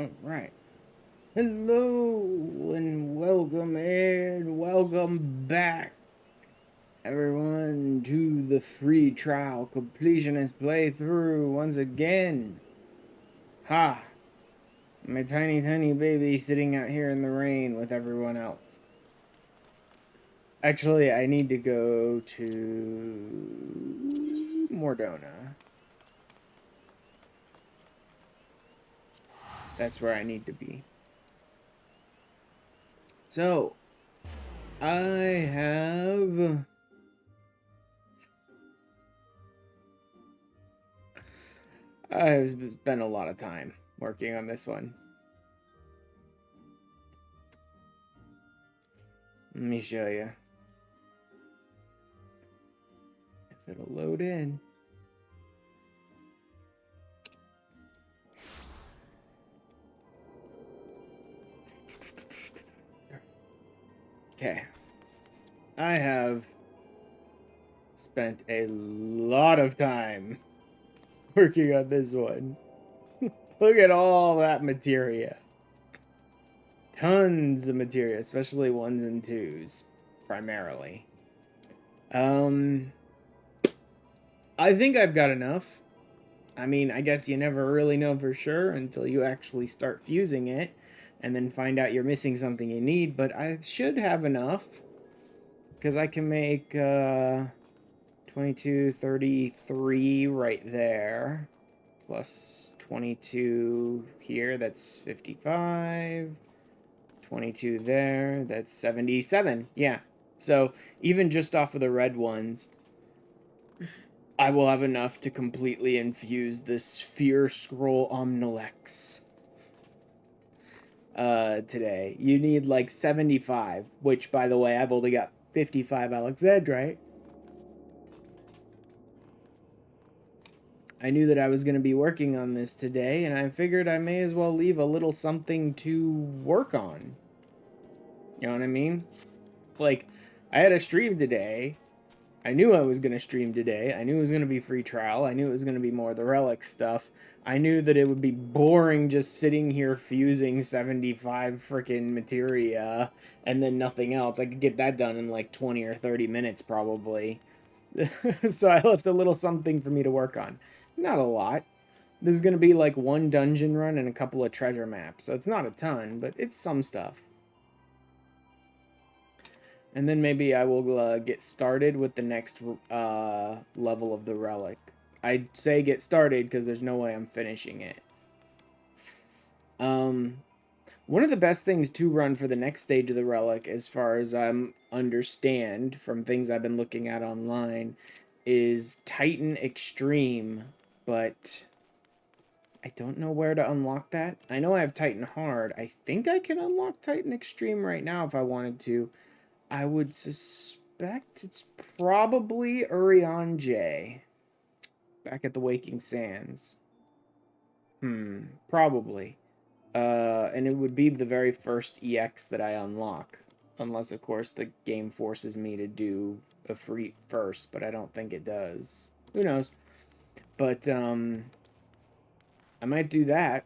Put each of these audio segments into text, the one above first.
Alright. Hello and welcome back, everyone, to the free trial completionist playthrough once again. Ha! My tiny baby sitting out here in the rain with everyone else. Actually, I need to go to Mordona. That's where I need to be. So, I've spent a lot of time working on this one. Let me show you. If it'll load in. Okay. I have spent a lot of time working on this one. Look at all that materia. Tons of materia, especially 1s and 2s, primarily. I think I've got enough. I mean, I guess you never really know for sure until you actually start fusing it and then find out you're missing something you need, but I should have enough because I can make 22, 33 right there, plus 22 here, that's 55, 22 there, that's 77, yeah. So even just off of the red ones, I will have enough to completely infuse this Sphere Scroll Omnilex today. You need like 75, which, by the way, I've only got 55 Alexandrite. I knew that I was going to be working on this today, and I figured I may as well leave a little something to work on. You know what I mean? Like, I had a stream today. I knew I was going to stream today. I knew it was going to be free trial. I knew it was going to be more of the relic stuff. I knew that it would be boring just sitting here fusing 75 freaking materia and then nothing else. I could get that done in like 20 or 30 minutes probably. So I left a little something for me to work on. Not a lot. This is going to be like one dungeon run and a couple of treasure maps. So it's not a ton, but it's some stuff. And then maybe I will get started with the next level of the relic. I'd say get started because there's no way I'm finishing it. One of the best things to run for the next stage of the relic, as far as I understand from things I've been looking at online, is Titan Extreme, but I don't know where to unlock that. I know I have Titan Hard. I think I can unlock Titan Extreme right now if I wanted to. I would suspect it's probably Urion J. Back at the Waking Sands. Probably. And it would be the very first EX that I unlock. Unless, of course, the game forces me to do a free first, but I don't think it does. Who knows? But, I might do that.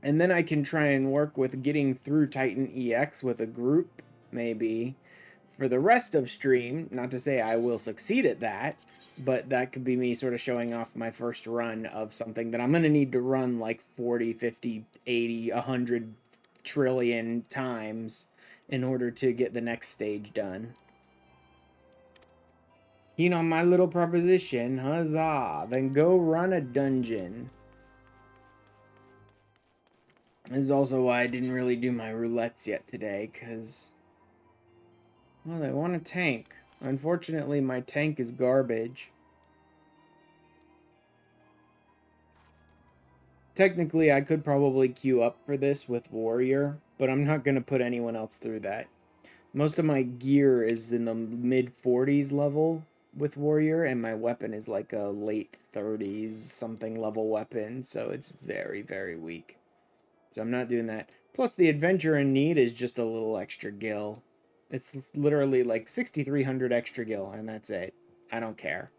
And then I can try and work with getting through Titan EX with a group, maybe, for the rest of stream. Not to say I will succeed at that, but that could be me sort of showing off my first run of something that I'm going to need to run like 40, 50, 80, 100 trillion times in order to get the next stage done. You know, my little proposition, huzzah, then go run a dungeon. This is also why I didn't really do my roulettes yet today, because, well, they want a tank. Unfortunately, my tank is garbage. Technically, I could probably queue up for this with Warrior, but I'm not going to put anyone else through that. Most of my gear is in the mid-40s level with Warrior, and my weapon is like a late 30s something level weapon, so it's very, very weak. So I'm not doing that. Plus, the adventure in need is just a little extra gil. It's literally like 6,300 extra gil, and that's it. I don't care.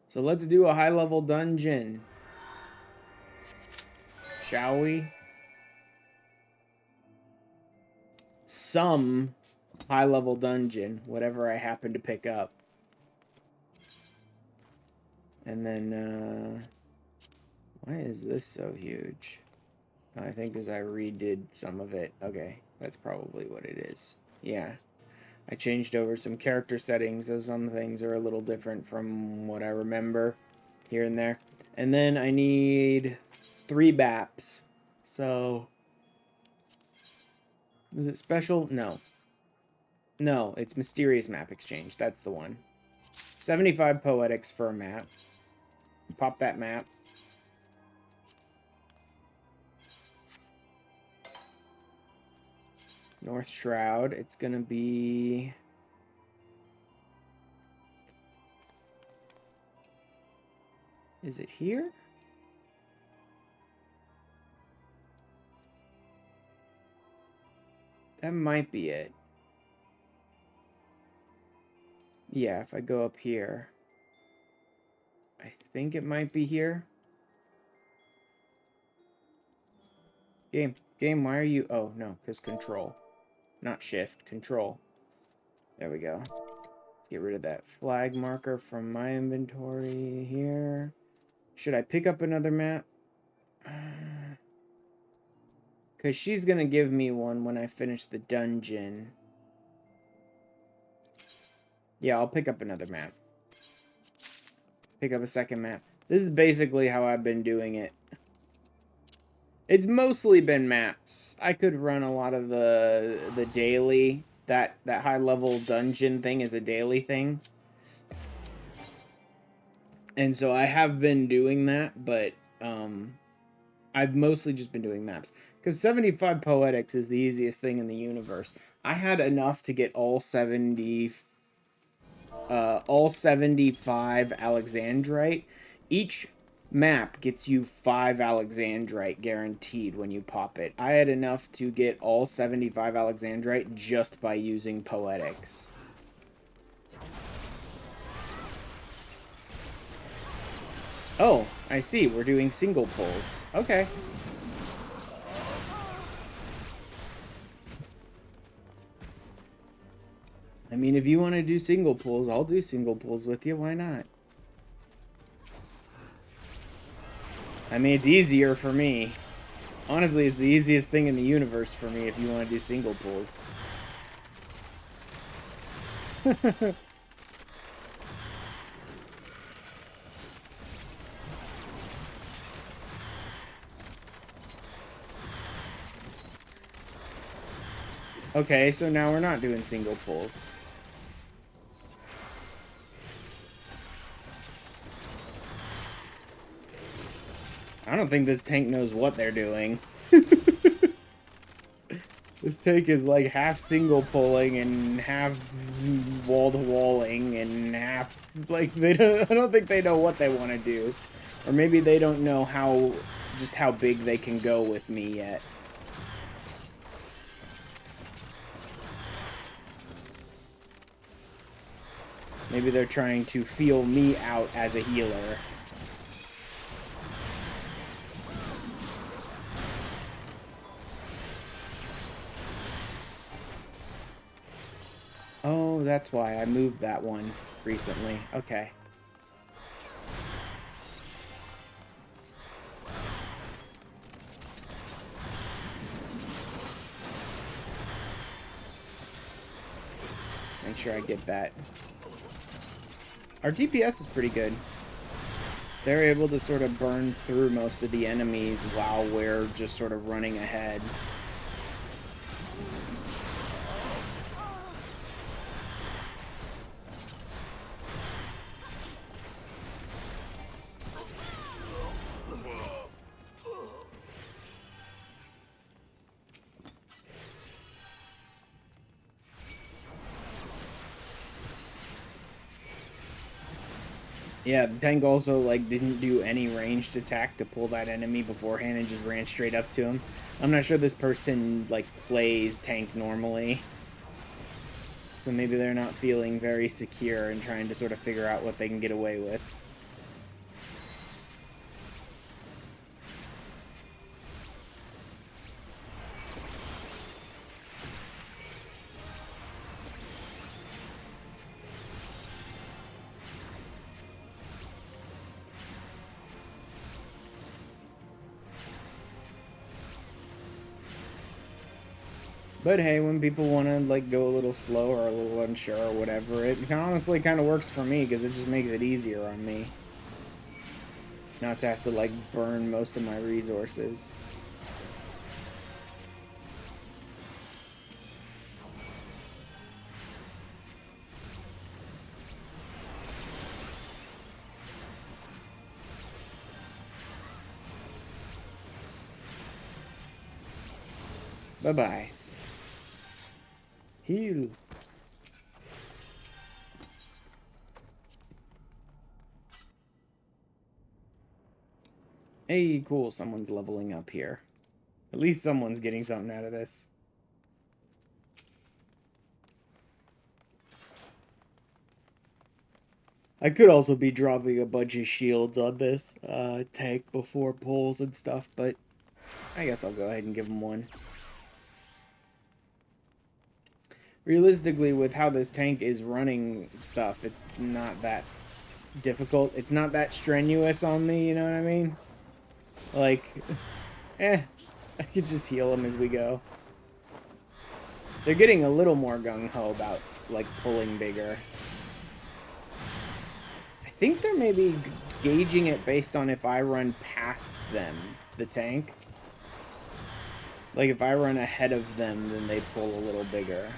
So let's do a high-level dungeon. shall we? Some high-level dungeon, whatever I happen to pick up. And then, why is this so huge? I think as I redid some of it. Okay, that's probably what it is. Yeah. I changed over some character settings, so some things are a little different from what I remember here and there. And then I need 3 BAPs. So, was it special? No. No, it's Mysterious Map Exchange. That's the one. 75 Poetics for a map. Pop that map. North Shroud. It's gonna be... Is it here? That might be it. Yeah, if I go up here. I think it might be here. Game, why are you... Oh, no, because control. Not shift, control. There we go. Let's get rid of that flag marker from my inventory here. Should I pick up another map? Because she's going to give me one when I finish the dungeon. Yeah, I'll pick up another map. Pick up a second map. This is basically how I've been doing it. It's mostly been maps. I could run a lot of the daily. That high-level dungeon thing is a daily thing. And so I have been doing that, but I've mostly just been doing maps. Because 75 Poetics is the easiest thing in the universe. I had enough to get all 75 Alexandrite. Each map gets you 5 Alexandrite guaranteed when you pop it. I had enough to get all 75 Alexandrite just by using Poetics. Oh, I see. We're doing single pulls. Okay. I mean, if you want to do single pulls, I'll do single pulls with you. Why not? I mean, it's easier for me. Honestly, it's the easiest thing in the universe for me if you want to do single pulls. Okay, so now we're not doing single pulls. I don't think this tank knows what they're doing. This tank is like half single pulling and half wall-to-walling and half like I don't think they know what they want to do. Or maybe they don't know just how big they can go with me yet. Maybe they're trying to feel me out as a healer. Oh, that's why I moved that one recently. Okay. Make sure I get that. Our DPS is pretty good. They're able to sort of burn through most of the enemies while we're just sort of running ahead. Yeah, the tank also, like, didn't do any ranged attack to pull that enemy beforehand and just ran straight up to him. I'm not sure this person, like, plays tank normally. So maybe they're not feeling very secure and trying to sort of figure out what they can get away with. But hey, when people want to like go a little slow or a little unsure or whatever, it honestly kind of works for me because it just makes it easier on me. Not to have to like burn most of my resources. Bye-bye. Heal. Hey, cool. Someone's leveling up here. At least someone's getting something out of this. I could also be dropping a bunch of shields on this tank before pulls and stuff, but I guess I'll go ahead and give him one. Realistically, with how this tank is running stuff, it's not that difficult. It's not that strenuous on me, you know what I mean? Like, I could just heal them as we go. They're getting a little more gung-ho about, like, pulling bigger. I think they're maybe gauging it based on if I run past them, the tank. Like, if I run ahead of them, then they pull a little bigger.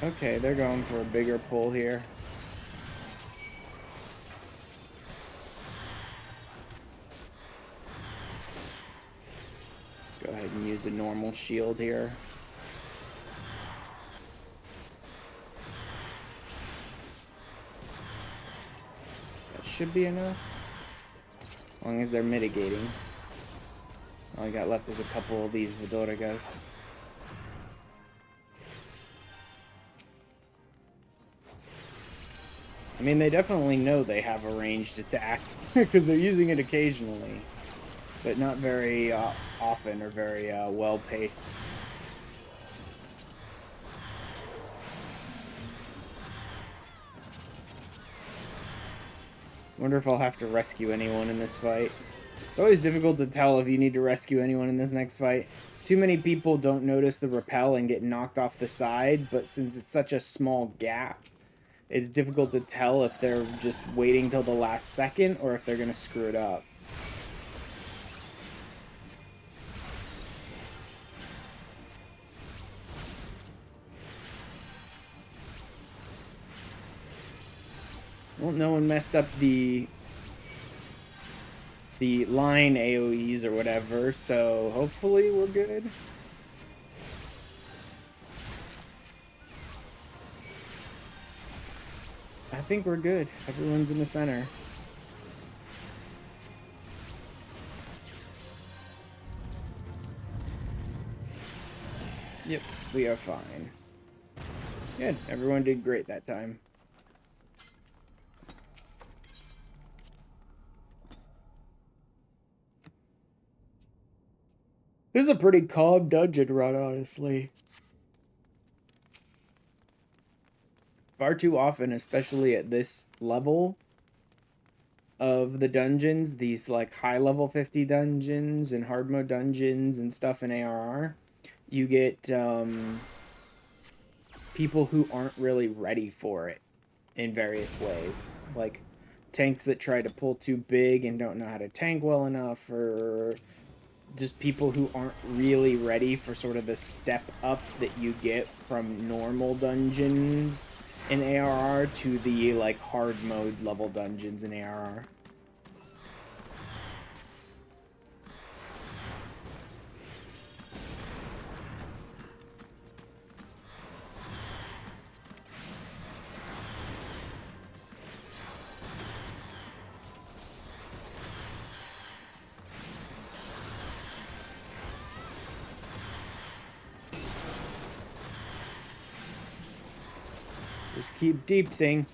Okay, they're going for a bigger pull here. Go ahead and use a normal shield here. That should be enough. As long as they're mitigating. All I got left is a couple of these Vidorgas. I mean, they definitely know they have a ranged attack, because they're using it occasionally, but not very often or very well-paced. Wonder if I'll have to rescue anyone in this fight. It's always difficult to tell if you need to rescue anyone in this next fight. Too many people don't notice the rappel and get knocked off the side, but since it's such a small gap, it's difficult to tell if they're just waiting till the last second or if they're going to screw it up. Well, no one messed up the line AoEs or whatever, so hopefully we're good. I think we're good. Everyone's in the center. Yep, we are fine. Good. Everyone did great that time. This is a pretty calm dungeon run, honestly. Far too often, especially at this level of the dungeons, these like high level 50 dungeons and hard mode dungeons and stuff in ARR, you get people who aren't really ready for it in various ways. Like tanks that try to pull too big and don't know how to tank well enough, or just people who aren't really ready for sort of the step up that you get from normal dungeons in ARR to the like hard mode level dungeons in ARR. keep deepsing.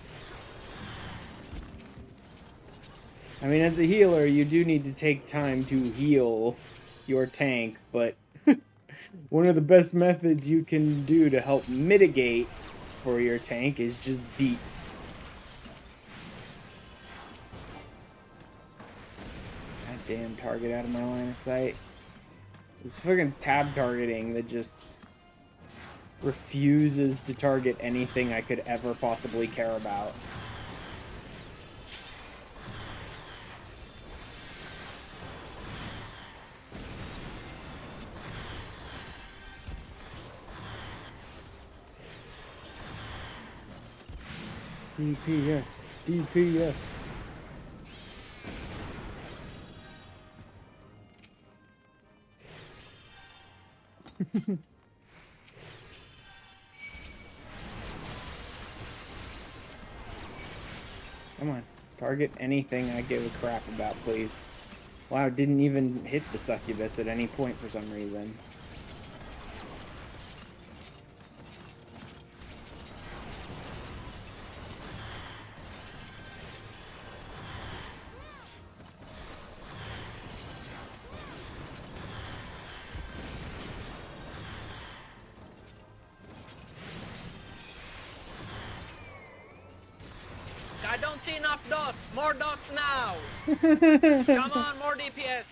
I mean, as a healer, you do need to take time to heal your tank, but one of the best methods you can do to help mitigate for your tank is just deets. God damn, target out of my line of sight. This fucking tab targeting that just refuses to target anything I could ever possibly care about. DPS, DPS. Come on, target anything I give a crap about, please. Wow, didn't even hit the succubus at any point for some reason. I don't see enough dots. More dots now. Come on, more DPS.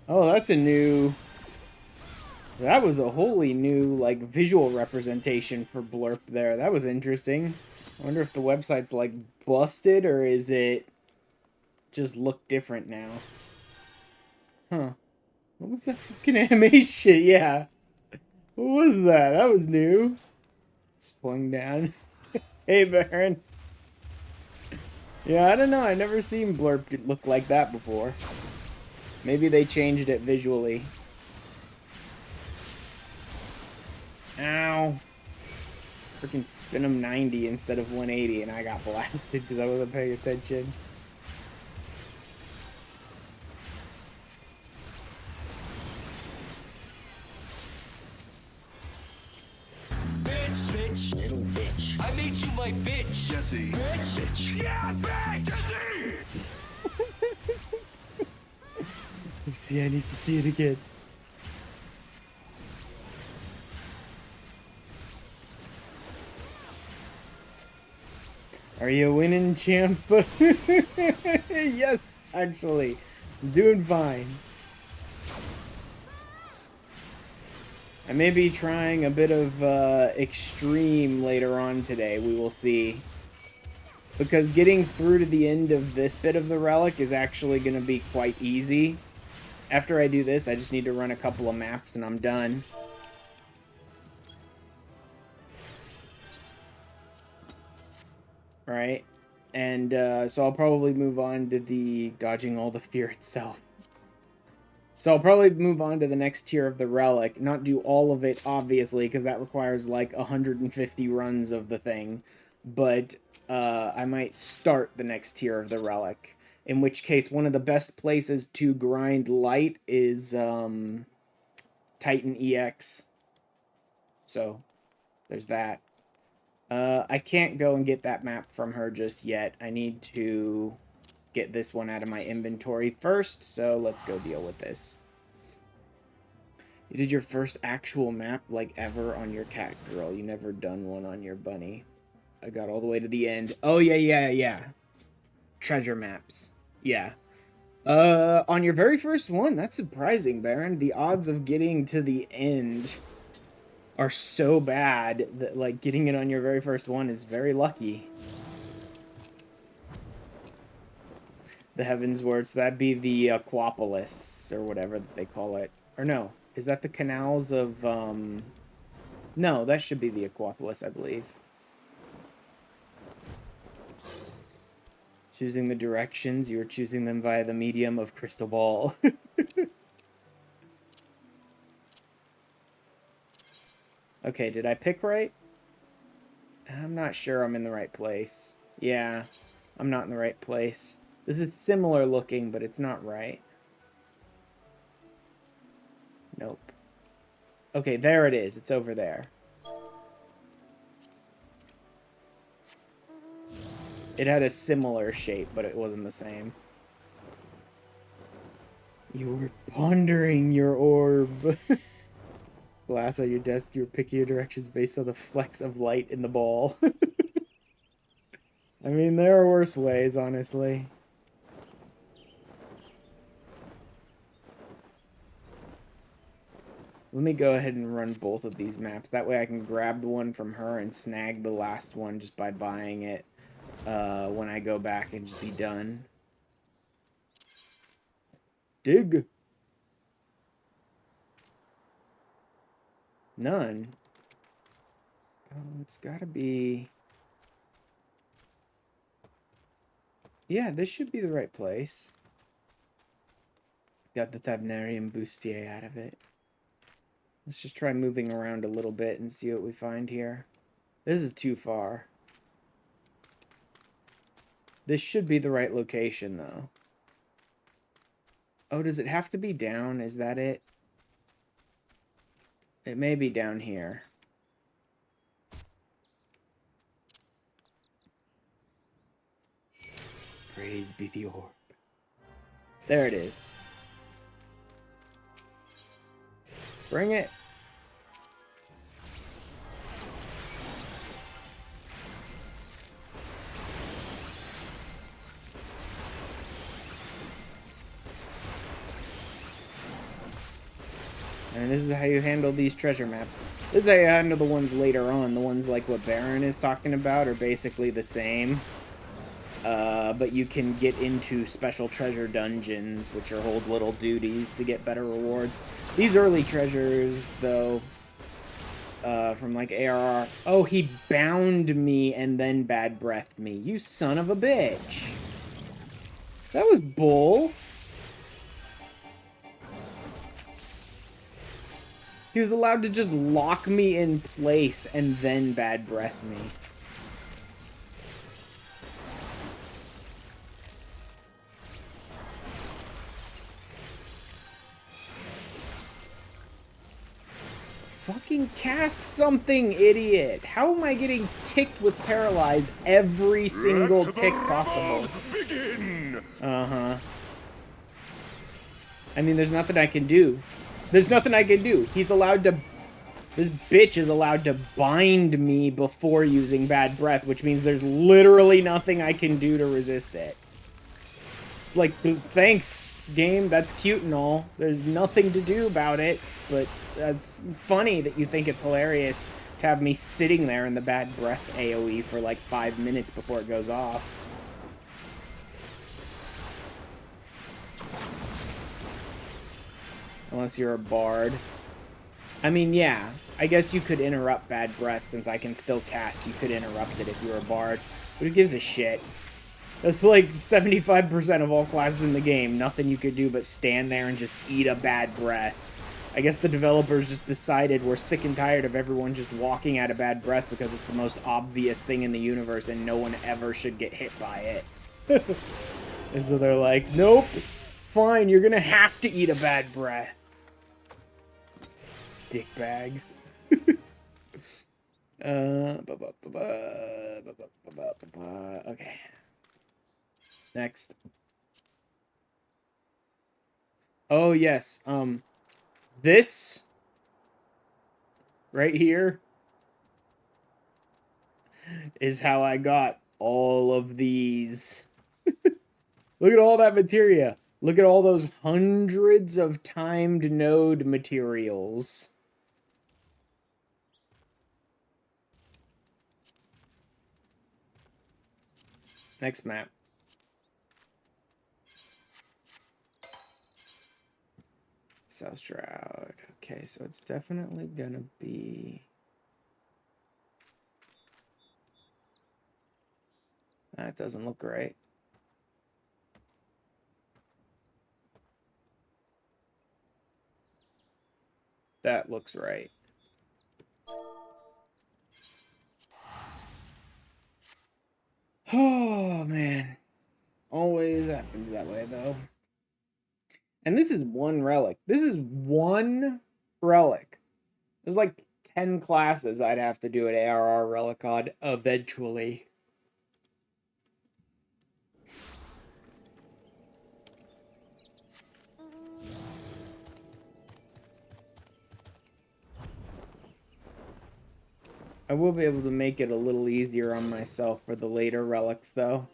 Oh, that's a new... That was a wholly new, like, visual representation for Blurp there. That was interesting. I wonder if the website's, like, busted, or is it just look different now? Huh. What was that fucking animation? Yeah. What was that? That was new. Swung down. Hey, Baron. Yeah, I don't know. I never seen Blurp look like that before. Maybe they changed it visually. Ow. Freaking spin him 90 instead of 180, and I got blasted because I wasn't paying attention. Bitch, little bitch. I made you my bitch, Jesse. Bitch. Yeah, bitch, Jesse. Let's see, I need to see it again. Are you winning, champ? Yes, actually. I'm doing fine. I may be trying a bit of extreme later on today. We will see. Because getting through to the end of this bit of the relic is actually going to be quite easy. After I do this, I just need to run a couple of maps and I'm done. Right? And so I'll probably move on to the dodging all the fear itself. So I'll probably move on to the next tier of the relic. Not do all of it, obviously, because that requires like 150 runs of the thing. But I might start the next tier of the relic. In which case, one of the best places to grind light is Titan EX. So, there's that. I can't go and get that map from her just yet. I need to get this one out of my inventory first, so let's go deal with this. You did your first actual map, like, ever on your cat girl. You never done one on your bunny. I got all the way to the end. Oh, yeah. Treasure maps. Yeah. On your very first one, that's surprising, Baron. The odds of getting to the end are so bad that, like, getting it on your very first one is very lucky. The Heavens Word, so that'd be the Aquapolis, or whatever that they call it. Or no, is that the canals of, No, that should be the Aquapolis, I believe. Choosing the directions, you are choosing them via the medium of Crystal Ball. Okay, did I pick right? I'm not sure I'm in the right place. Yeah, I'm not in the right place. This is similar looking, but it's not right. Nope. Okay, there it is. It's over there. It had a similar shape, but it wasn't the same. You were pondering your orb. Glass on your desk, you were picking your directions based on the flecks of light in the ball. I mean, there are worse ways, honestly. Let me go ahead and run both of these maps. That way I can grab the one from her and snag the last one just by buying it when I go back and just be done. Dig. None. Oh, it's gotta be... Yeah, this should be the right place. Got the Thabnarium bustier out of it. Let's just try moving around a little bit and see what we find here. This is too far. This should be the right location, though. Oh, does it have to be down? Is that it? It may be down here. Praise be the orb. There it is. Bring it. And this is how you handle these treasure maps. This is how you handle the ones later on. The ones like what Baron is talking about are basically the same. But you can get into special treasure dungeons, which are hold little duties to get better rewards. These early treasures, though, from like ARR. Oh, he bound me and then bad breathed me. You son of a bitch. That was bull. He was allowed to just lock me in place and then bad breath me. Fucking cast something, idiot! How am I getting ticked with Paralyze every single tick possible? Uh-huh. I mean, there's nothing I can do. There's nothing I can do. He's allowed to... This bitch is allowed to bind me before using Bad Breath, which means there's literally nothing I can do to resist it. Like, thanks, game. That's cute and all. There's nothing to do about it, but that's funny that you think it's hilarious to have me sitting there in the Bad Breath AoE for like 5 minutes before it goes off. Unless you're a bard. I mean, yeah. I guess you could interrupt Bad Breath since I can still cast. You could interrupt it if you're a bard. But who gives a shit? That's like 75% of all classes in the game. Nothing you could do but stand there and just eat a Bad Breath. I guess the developers just decided we're sick and tired of everyone just walking out of Bad Breath because it's the most obvious thing in the universe and no one ever should get hit by it. And so they're like, nope. Fine, you're gonna have to eat a Bad Breath. Dick bags. Okay. Next. Oh, yes. This right here is how I got all of these. Look at all that materia. Look at all those hundreds of timed node materials. Next map. South Shroud. Okay, so it's definitely gonna be... That doesn't look right. That looks right. Oh, man. Always happens that way, though. And this is one relic. This is one relic. There's like 10 classes I'd have to do an ARR Relicon eventually. I will be able to make it a little easier on myself for the later relics, though.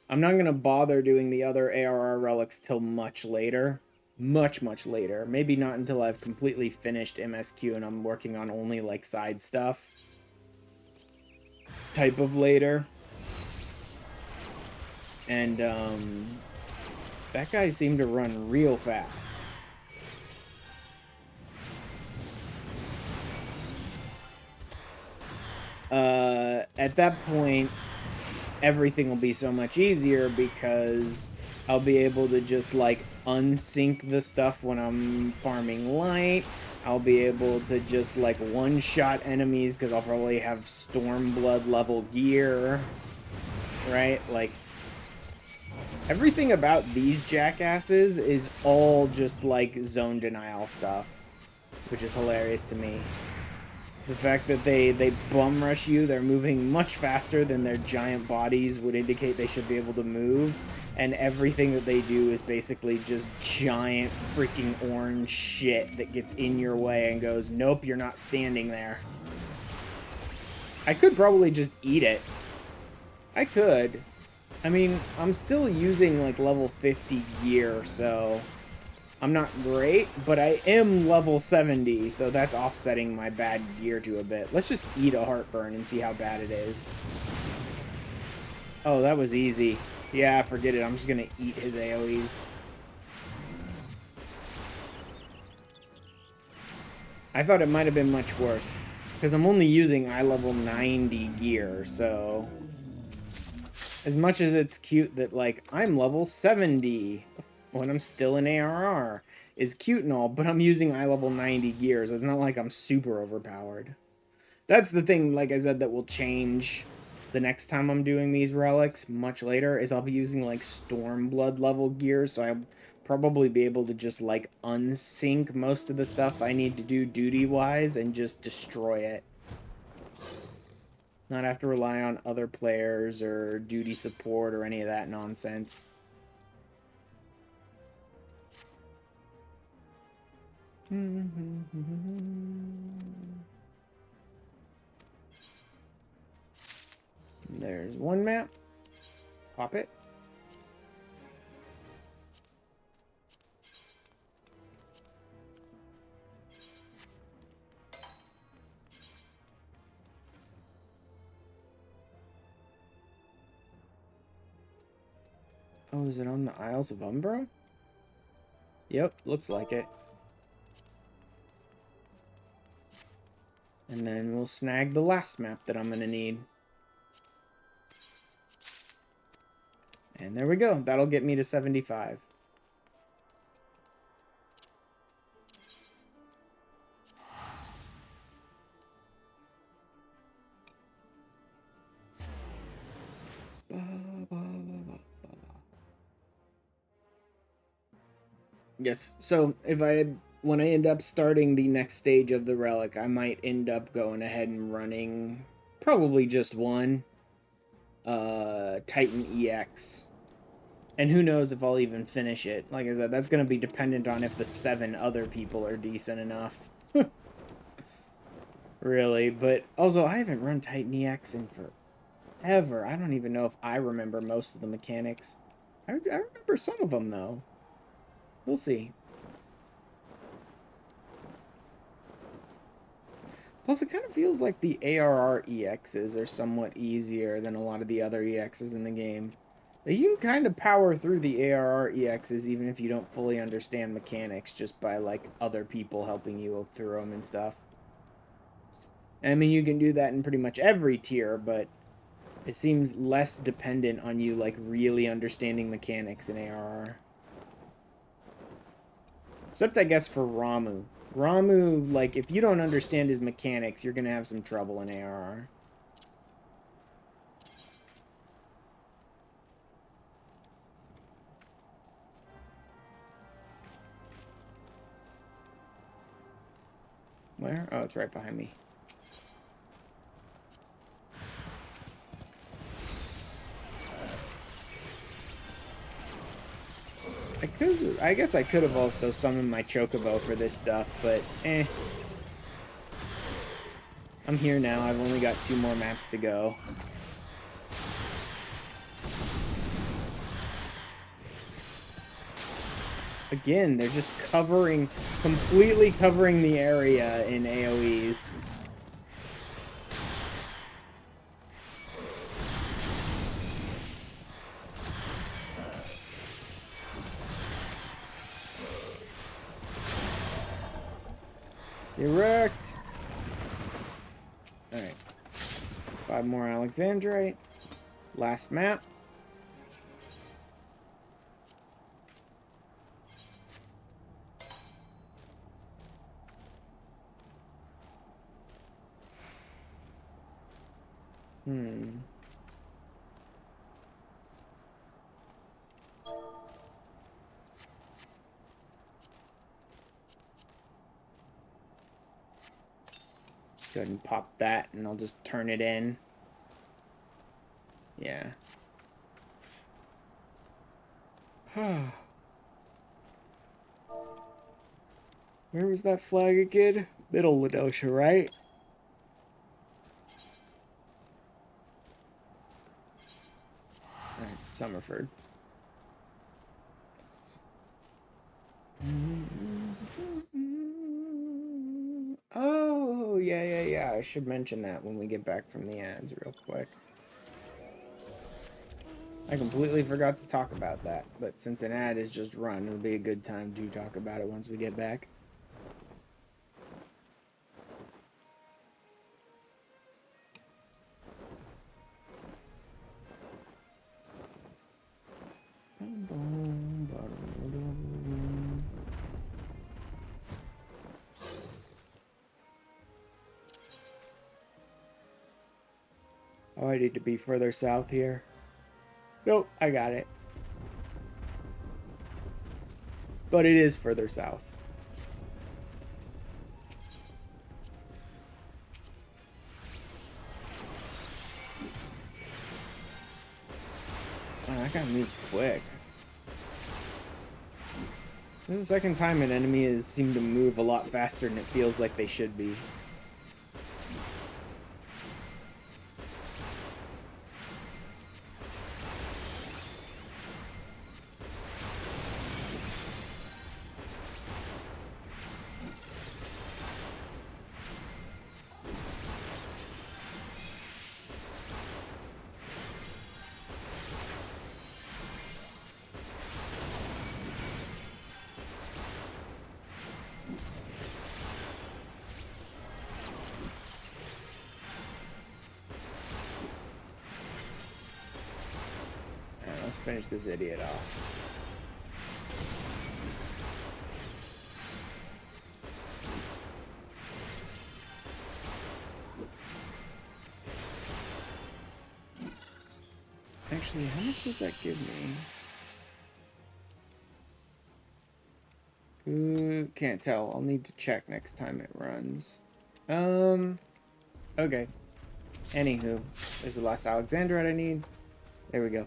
I'm not going to bother doing the other ARR relics till much later. Much, much later. Maybe not until I've completely finished MSQ and I'm working on only, like, side stuff. Type of later. And, that guy seemed to run real fast. At that point, everything will be so much easier because I'll be able to just, like, unsync the stuff when I'm farming light. I'll be able to just, like, one-shot enemies because I'll probably have Stormblood level gear. Right? Like, everything about these jackasses is all just, like, zone denial stuff, which is hilarious to me. The fact that they bum rush you, they're moving much faster than their giant bodies would indicate they should be able to move. And everything that they do is basically just giant freaking orange shit that gets in your way and goes, nope, you're not standing there. I could probably just eat it. I could. I mean, I'm still using like level 50 gear, so I'm not great, but I am level 70, so that's offsetting my bad gear to a bit. Let's just eat a heartburn and see how bad it is. Oh, that was easy. Yeah, forget it. I'm just gonna eat his AoEs. I thought it might have been much worse, because I'm only using eye level 90 gear, so as much as it's cute that, like, I'm level 70 when I'm still in ARR is cute and all, but I'm using eye level 90 gear, so it's not like I'm super overpowered. That's the thing, like I said, that will change the next time I'm doing these relics much later, is I'll be using, like, Stormblood level gear, so I'll probably be able to just, like, unsync most of the stuff I need to do duty-wise and just destroy it. Not have to rely on other players or duty support or any of that nonsense. There's one map. Pop it. Oh, is it on the Isles of Umbra? Yep, looks like it. And then we'll snag the last map that I'm gonna need. And there we go. That'll get me to 75. Yes, so when I end up starting the next stage of the relic, I might end up going ahead and running probably just one Titan EX. And who knows if I'll even finish it. Like I said, that's going to be dependent on if the 7 other people are decent enough. Really, but also I haven't run Titan EX in forever. I don't even know if I remember most of the mechanics. I remember some of them, though. We'll see. Plus, it kind of feels like the ARR EXs are somewhat easier than a lot of the other EXs in the game. Like, you can kind of power through the ARR EXs even if you don't fully understand mechanics, just by, like, other people helping you through them and stuff. I mean, you can do that in pretty much every tier, but it seems less dependent on you, like, really understanding mechanics in ARR. Except, I guess, for Ramu. Ramu, like, if you don't understand his mechanics, you're going to have some trouble in ARR. Where? Oh, it's right behind me. I guess I could have also summoned my Chocobo for this stuff, but eh. I'm here now. I've only got 2 more maps to go. Again, they're just completely covering the area in AoEs. Erect. Alright. 5 more Alexandrite. Last map. Go ahead and pop that, and I'll just turn it in. Yeah. Where was that flag again? Middle Ladosha, right? Alright, Summerford. Oh, yeah. I should mention that when we get back from the ads real quick. I completely forgot to talk about that, but since an ad is just run, it'll be a good time to talk about it once we get back. Oh, I need to be further south here. Nope, I got it. But it is further south. Oh, I gotta move quick. This is the second time an enemy has seemed to move a lot faster than it feels like they should be. Let's finish this idiot off. Actually, how much does that give me? Can't tell. I'll need to check next time it runs. Okay. Anywho, there's the last Alexandrite I need. There we go.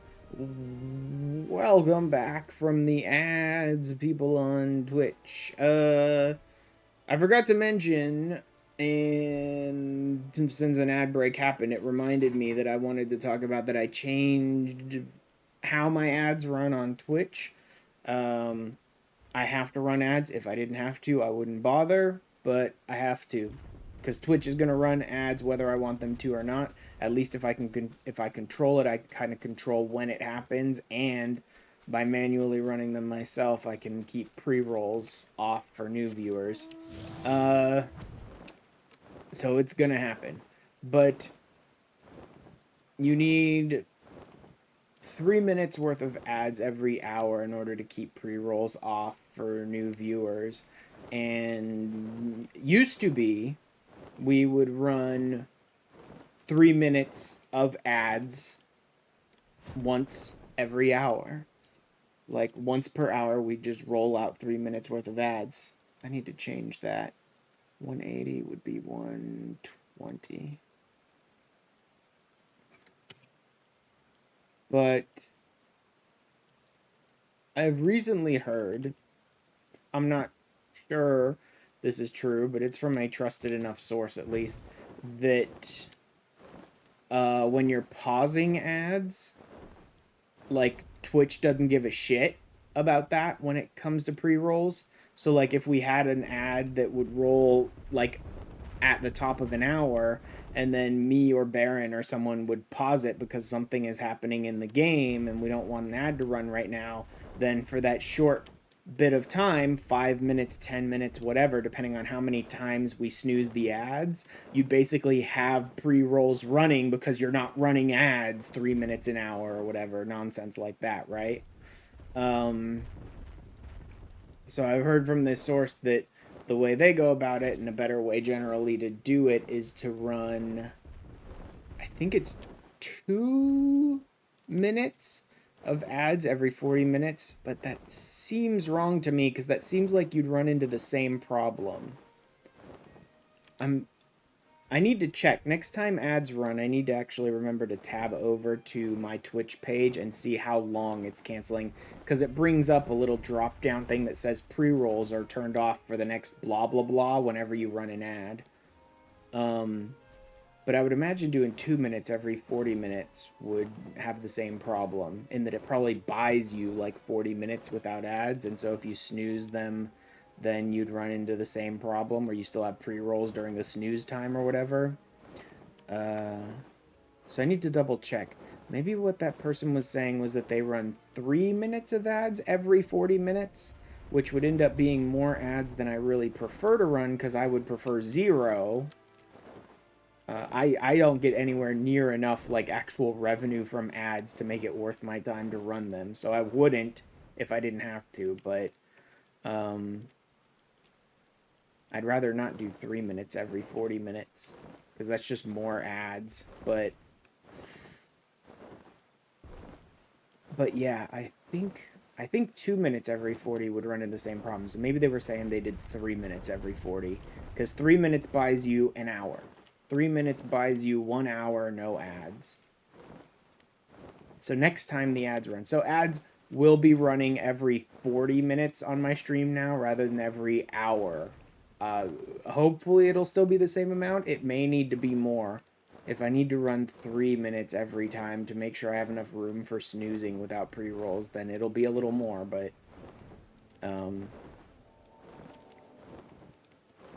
Welcome back from the ads, people on Twitch. I forgot to mention, and since an ad break happened, it reminded me that I wanted to talk about that I changed how my ads run on Twitch. I have to run ads. If I didn't have to, I wouldn't bother, but I have to, because Twitch is going to run ads whether I want them to or not. At least if I control it, I kind of control when it happens, and by manually running them myself, I can keep pre-rolls off for new viewers. So it's going to happen. But you need 3 minutes worth of ads every hour in order to keep pre-rolls off for new viewers. And used to be, we would run 3 minutes of ads once every hour. Like, once per hour, we just roll out 3 minutes worth of ads. I need to change that. 180 would be 120. But I've recently heard, I'm not sure this is true, but it's from a trusted enough source at least, that when you're pausing ads, like, Twitch doesn't give a shit about that when it comes to pre-rolls. So, like, if we had an ad that would roll, like, at the top of an hour, and then me or Baron or someone would pause it because something is happening in the game and we don't want an ad to run right now, then for that short bit of time, 5 minutes, 10 minutes, whatever, depending on how many times we snooze the ads, you basically have pre-rolls running because you're not running ads 3 minutes an hour or whatever nonsense like that, right? So I've heard from this source that the way they go about it, and a better way generally to do it, is to run, I think it's 2 minutes of ads every 40 minutes, but that seems wrong to me because that seems like you'd run into the same problem. I need to check. Next time ads run, I need to actually remember to tab over to my Twitch page and see how long it's canceling, because it brings up a little drop-down thing that says pre-rolls are turned off for the next blah, blah, blah whenever you run an ad. But I would imagine doing 2 minutes every 40 minutes would have the same problem, in that it probably buys you like 40 minutes without ads, and so if you snooze them, then you'd run into the same problem where you still have pre-rolls during the snooze time or whatever. So I need to double check. Maybe what that person was saying was that they run 3 minutes of ads every 40 minutes, which would end up being more ads than I really prefer to run, because I would prefer 0. I don't get anywhere near enough like actual revenue from ads to make it worth my time to run them, so I wouldn't if I didn't have to, but I'd rather not do 3 minutes every 40 minutes, because that's just more ads. But yeah, I think 2 minutes every 40 would run into the same problem. So maybe they were saying they did 3 minutes every 40, because 3 minutes buys you an hour. 3 minutes buys you 1 hour, no ads. So next time the ads run. So ads will be running every 40 minutes on my stream now rather than every hour. Hopefully it'll still be the same amount. It may need to be more. If I need to run 3 minutes every time to make sure I have enough room for snoozing without pre-rolls, then it'll be a little more, but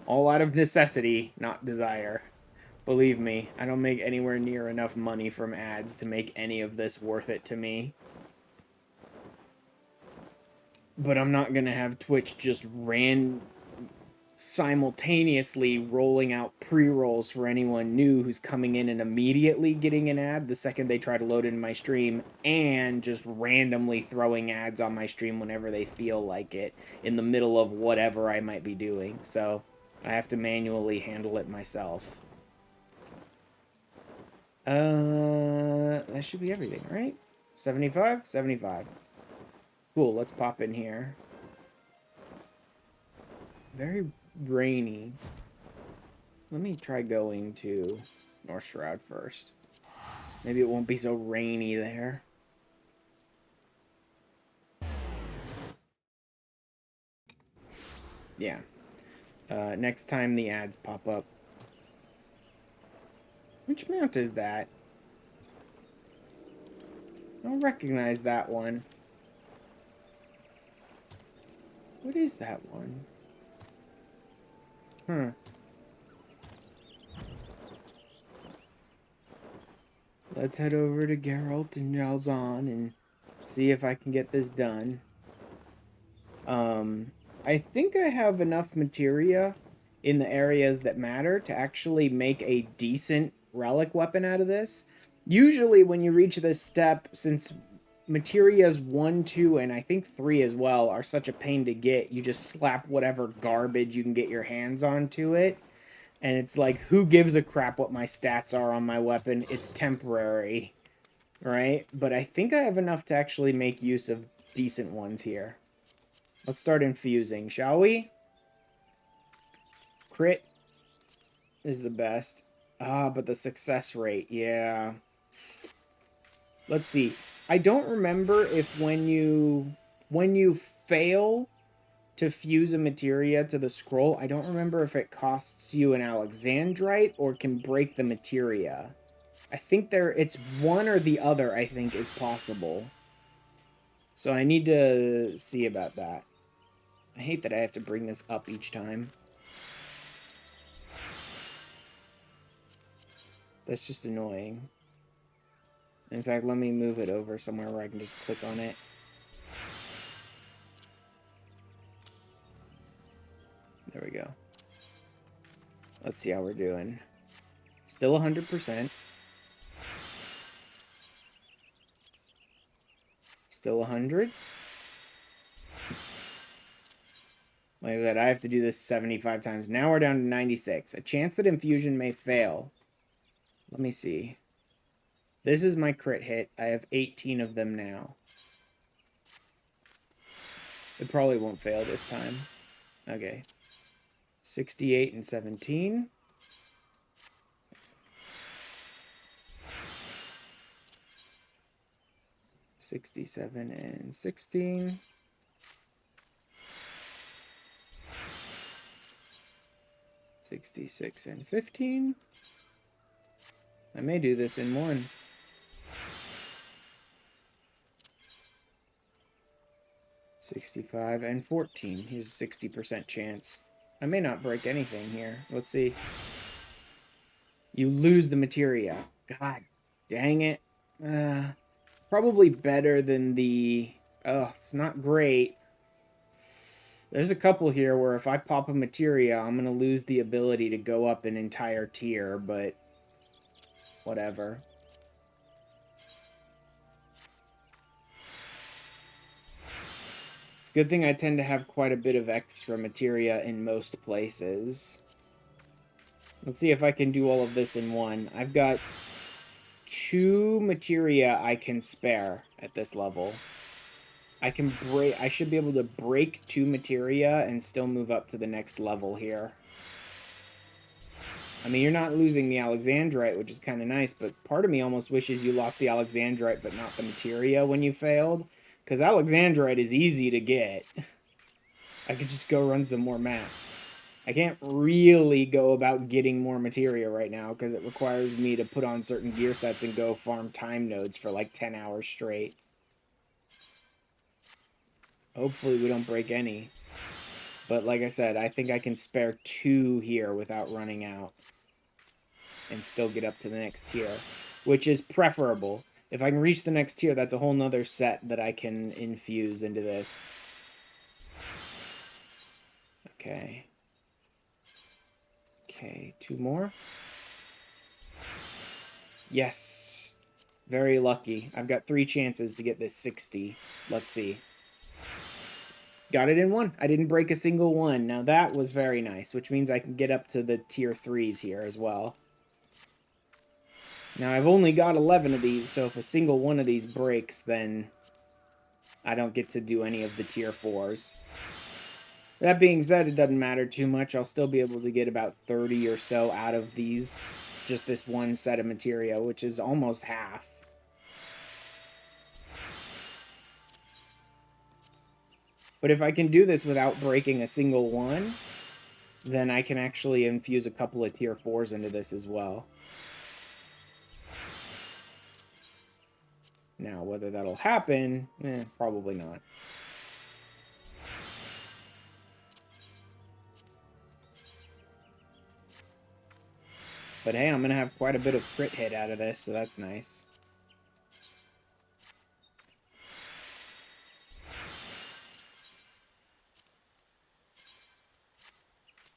all out of necessity, not desire. Believe me, I don't make anywhere near enough money from ads to make any of this worth it to me. But I'm not gonna have Twitch just simultaneously rolling out pre-rolls for anyone new who's coming in and immediately getting an ad the second they try to load in my stream, and just randomly throwing ads on my stream whenever they feel like it in the middle of whatever I might be doing. So I have to manually handle it myself. That should be everything, right? 75? 75. Cool, let's pop in here. Very rainy. Let me try going to North Shroud first. Maybe it won't be so rainy there. Yeah. Next time the ads pop up. Which mount is that? I don't recognize that one. What is that one? Let's head over to Geralt and Jalzahn and see if I can get this done. I think I have enough materia in the areas that matter to actually make a decent relic weapon out of this. Usually when you reach this step, since materias 1, 2, and I think 3 as well are such a pain to get, you just slap whatever garbage you can get your hands onto it. And it's like, who gives a crap what my stats are on my weapon? It's temporary, right? But I think I have enough to actually make use of decent ones here. Let's start infusing, shall we? Crit is the best. But the success rate, yeah. Let's see. I don't remember if when you fail to fuse a materia to the scroll. I don't remember if it costs you an Alexandrite or can break the materia. I think it's one or the other, I think, is possible. So I need to see about that. I hate that I have to bring this up each time. That's just annoying. In fact, let me move it over somewhere where I can just click on it. There we go. Let's see how we're doing. Still 100%. Still 100. Like I said, I have to do this 75 times. Now we're down to 96. A chance that infusion may fail. Let me see. This is my crit hit. I have 18 of them now. It probably won't fail this time. Okay. 68 and 17. 67 and 16. 66 and 15. I may do this in one. 65 and 14. Here's a 60% chance. I may not break anything here. Let's see. You lose the materia. God dang it. Probably better than the... Oh, it's not great. There's a couple here where if I pop a materia, I'm going to lose the ability to go up an entire tier, but whatever. It's a good thing I tend to have quite a bit of extra materia in most places. Let's see if I can do all of this in one. I've got 2 materia I can spare at this level. I should be able to break 2 materia and still move up to the next level here. I mean, you're not losing the Alexandrite, which is kind of nice, but part of me almost wishes you lost the Alexandrite but not the materia when you failed, because Alexandrite is easy to get. I could just go run some more maps. I can't really go about getting more materia right now because it requires me to put on certain gear sets and go farm time nodes for like 10 hours straight. Hopefully we don't break any. But like I said, I think I can spare 2 here without running out. And still get up to the next tier. Which is preferable. If I can reach the next tier, that's a whole nother set that I can infuse into this. Okay. Okay, 2 more. Yes. Very lucky. I've got 3 chances to get this 60. Let's see. Got it in one. I didn't break a single one. Now that was very nice, which means I can get up to the tier 3s here as well. Now I've only got 11 of these, so if a single one of these breaks, then I don't get to do any of the tier 4s. That being said, it doesn't matter too much. I'll still be able to get about 30 or so out of these, just this one set of materia, which is almost half. But if I can do this without breaking a single one, then I can actually infuse a couple of tier 4s into this as well. Now, whether that'll happen, probably not. But hey, I'm going to have quite a bit of crit hit out of this, so that's nice.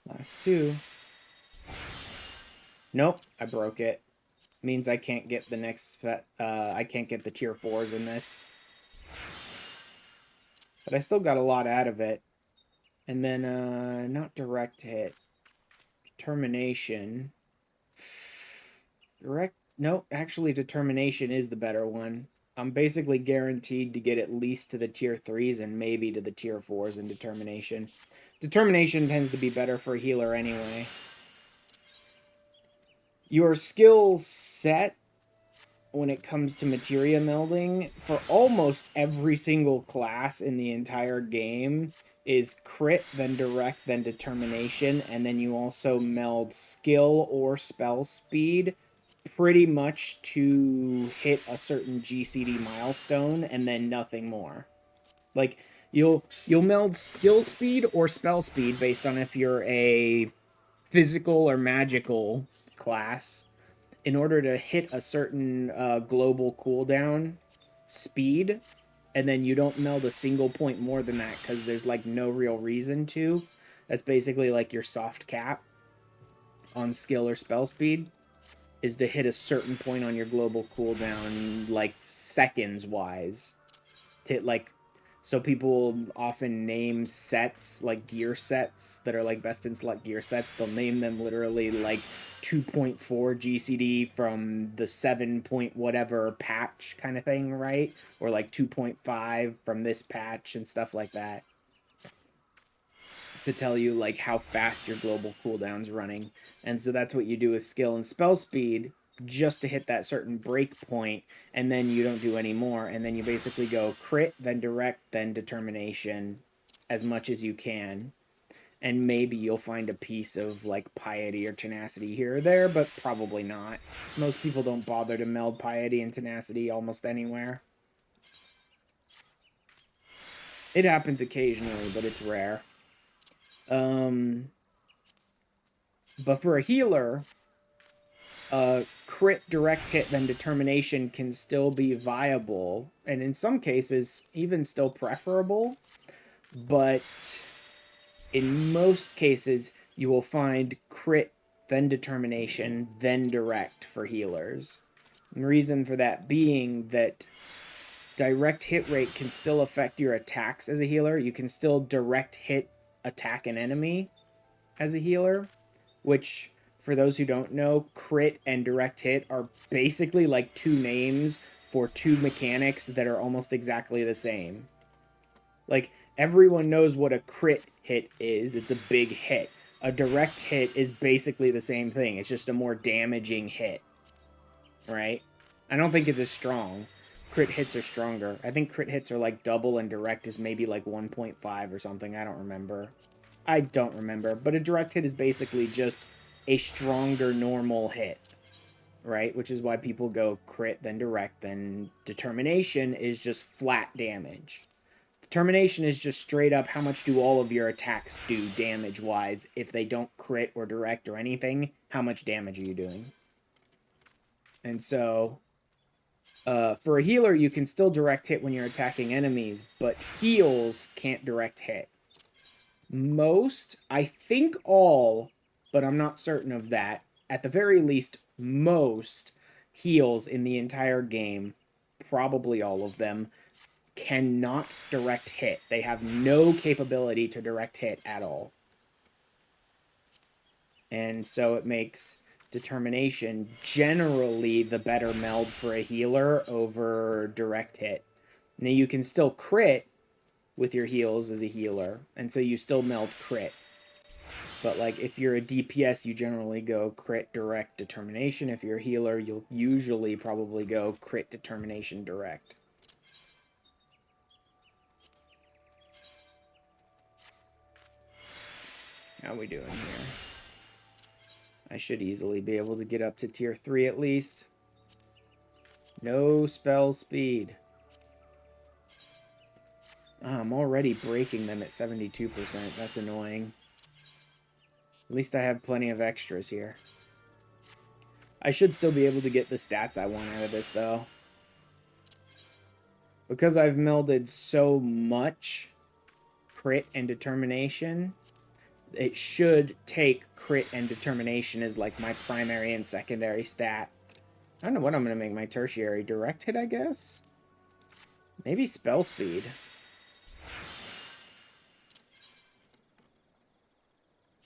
Last 2. Nope, I broke it. Means I can't get the next I can't get the tier 4s in this. But I still got a lot out of it. And then not direct hit. Determination. No, actually determination is the better one. I'm basically guaranteed to get at least to the tier 3s and maybe to the tier 4s in determination. Determination tends to be better for a healer anyway. Your skill set when it comes to materia melding for almost every single class in the entire game is crit, then direct, then determination, and then you also meld skill or spell speed pretty much to hit a certain GCD milestone and then nothing more. Like you'll meld skill speed or spell speed based on if you're a physical or magical class in order to hit a certain global cooldown speed, and then you don't meld a single point more than that because there's like no real reason to. That's basically like your soft cap on skill or spell speed, is to hit a certain point on your global cooldown, like seconds wise. To hit like, so people often name sets, like gear sets that are like best in select gear sets. They'll name them literally like 2.4 GCD from the 7 point whatever patch kind of thing, right? Or like 2.5 from this patch and stuff like that, to tell you like how fast your global cooldown's running. And so that's what you do with skill and spell speed, just to hit that certain break point, and then you don't do any more, and then you basically go crit, then direct, then determination as much as you can. And maybe you'll find a piece of like piety or tenacity here or there, but probably not. Most people don't bother to meld piety and tenacity almost anywhere. It happens occasionally, but it's rare. But for a healer, crit, direct hit, then determination can still be viable, and in some cases even still preferable, but in most cases you will find crit, then determination, then direct for healers. And the reason for that being that direct hit rate can still affect your attacks as a healer. You can still direct hit attack an enemy as a healer, which, for those who don't know, crit and direct hit are basically like two names for two mechanics that are almost exactly the same. Like, everyone knows what a crit hit is. It's a big hit. A direct hit is basically the same thing. It's just a more damaging hit, right? I don't think it's as strong. Crit hits are stronger. I think crit hits are like double and direct is maybe like 1.5 or something. I don't remember. But a direct hit is basically just a stronger normal hit, right? Which is why people go crit, then direct, then determination is just flat damage. Determination is just straight up how much do all of your attacks do damage-wise. If they don't crit or direct or anything, how much damage are you doing? And so, for a healer, you can still direct hit when you're attacking enemies, but heals can't direct hit. Most, I think all, but I'm not certain of that, at the very least, most heals in the entire game, probably all of them, cannot direct hit. They have no capability to direct hit at all. And so it makes determination generally the better meld for a healer over direct hit. Now you can still crit with your heals as a healer, and so you still meld crit. But like if you're a DPS, you generally go crit, direct, determination. If you're a healer, you'll usually probably go crit, determination, direct. How we doing here? I should easily be able to get up to tier 3 at least. No spell speed. I'm already breaking them at 72%. That's annoying. At least I have plenty of extras here. I should still be able to get the stats I want out of this, though. Because I've melded so much crit and determination, it should take crit and determination as like my primary and secondary stat. I don't know what I'm going to make my tertiary. Direct hit, I guess? Maybe spell speed.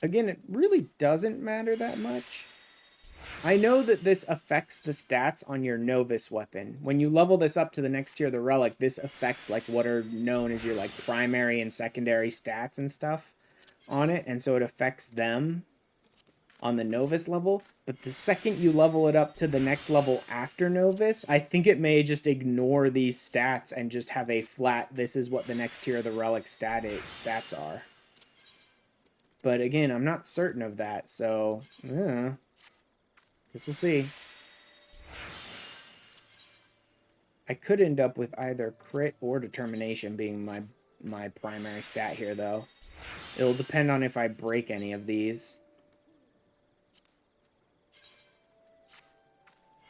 Again, it really doesn't matter that much. I know that this affects the stats on your Novus weapon. When you level this up to the next tier of the Relic, this affects like what are known as your like primary and secondary stats and stuff on it, and so it affects them. on the Novus level, but the second you level it up to the next level after Novus, I think it may just ignore these stats and just have a flat, this is what the next tier of the relic stats are. But again, I'm not certain of that, so guess we'll see. I could end up with either crit or determination being my primary stat here, though. It'll depend on if I break any of these.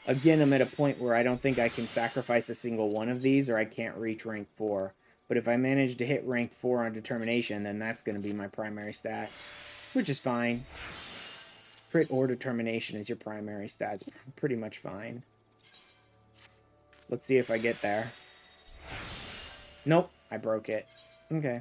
Again, I'm at a point where I don't think I can sacrifice a single one of these, or I can't reach rank 4. But if I manage to hit rank 4 on determination, then that's going to be my primary stat, which is fine. Crit or determination is your primary stat. It's pretty much fine. Let's see if I get there. Nope, I broke it. Okay.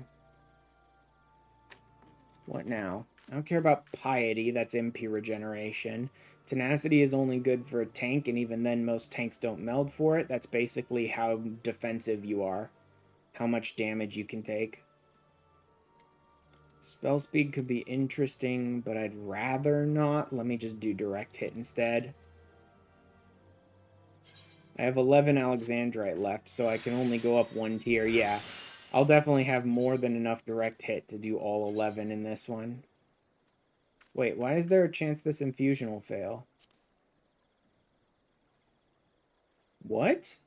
What now? I don't care about piety, that's MP regeneration. Tenacity is only good for a tank, and even then most tanks don't meld for it. That's basically how defensive you are. How much damage you can take. Spell speed could be interesting, but I'd rather not. Let me just do direct hit instead. I have 11 Alexandrite left, so I can only go up 1 tier. Yeah, I'll definitely have more than enough direct hit to do all 11 in this one. Wait, why is there a chance this infusion will fail? What?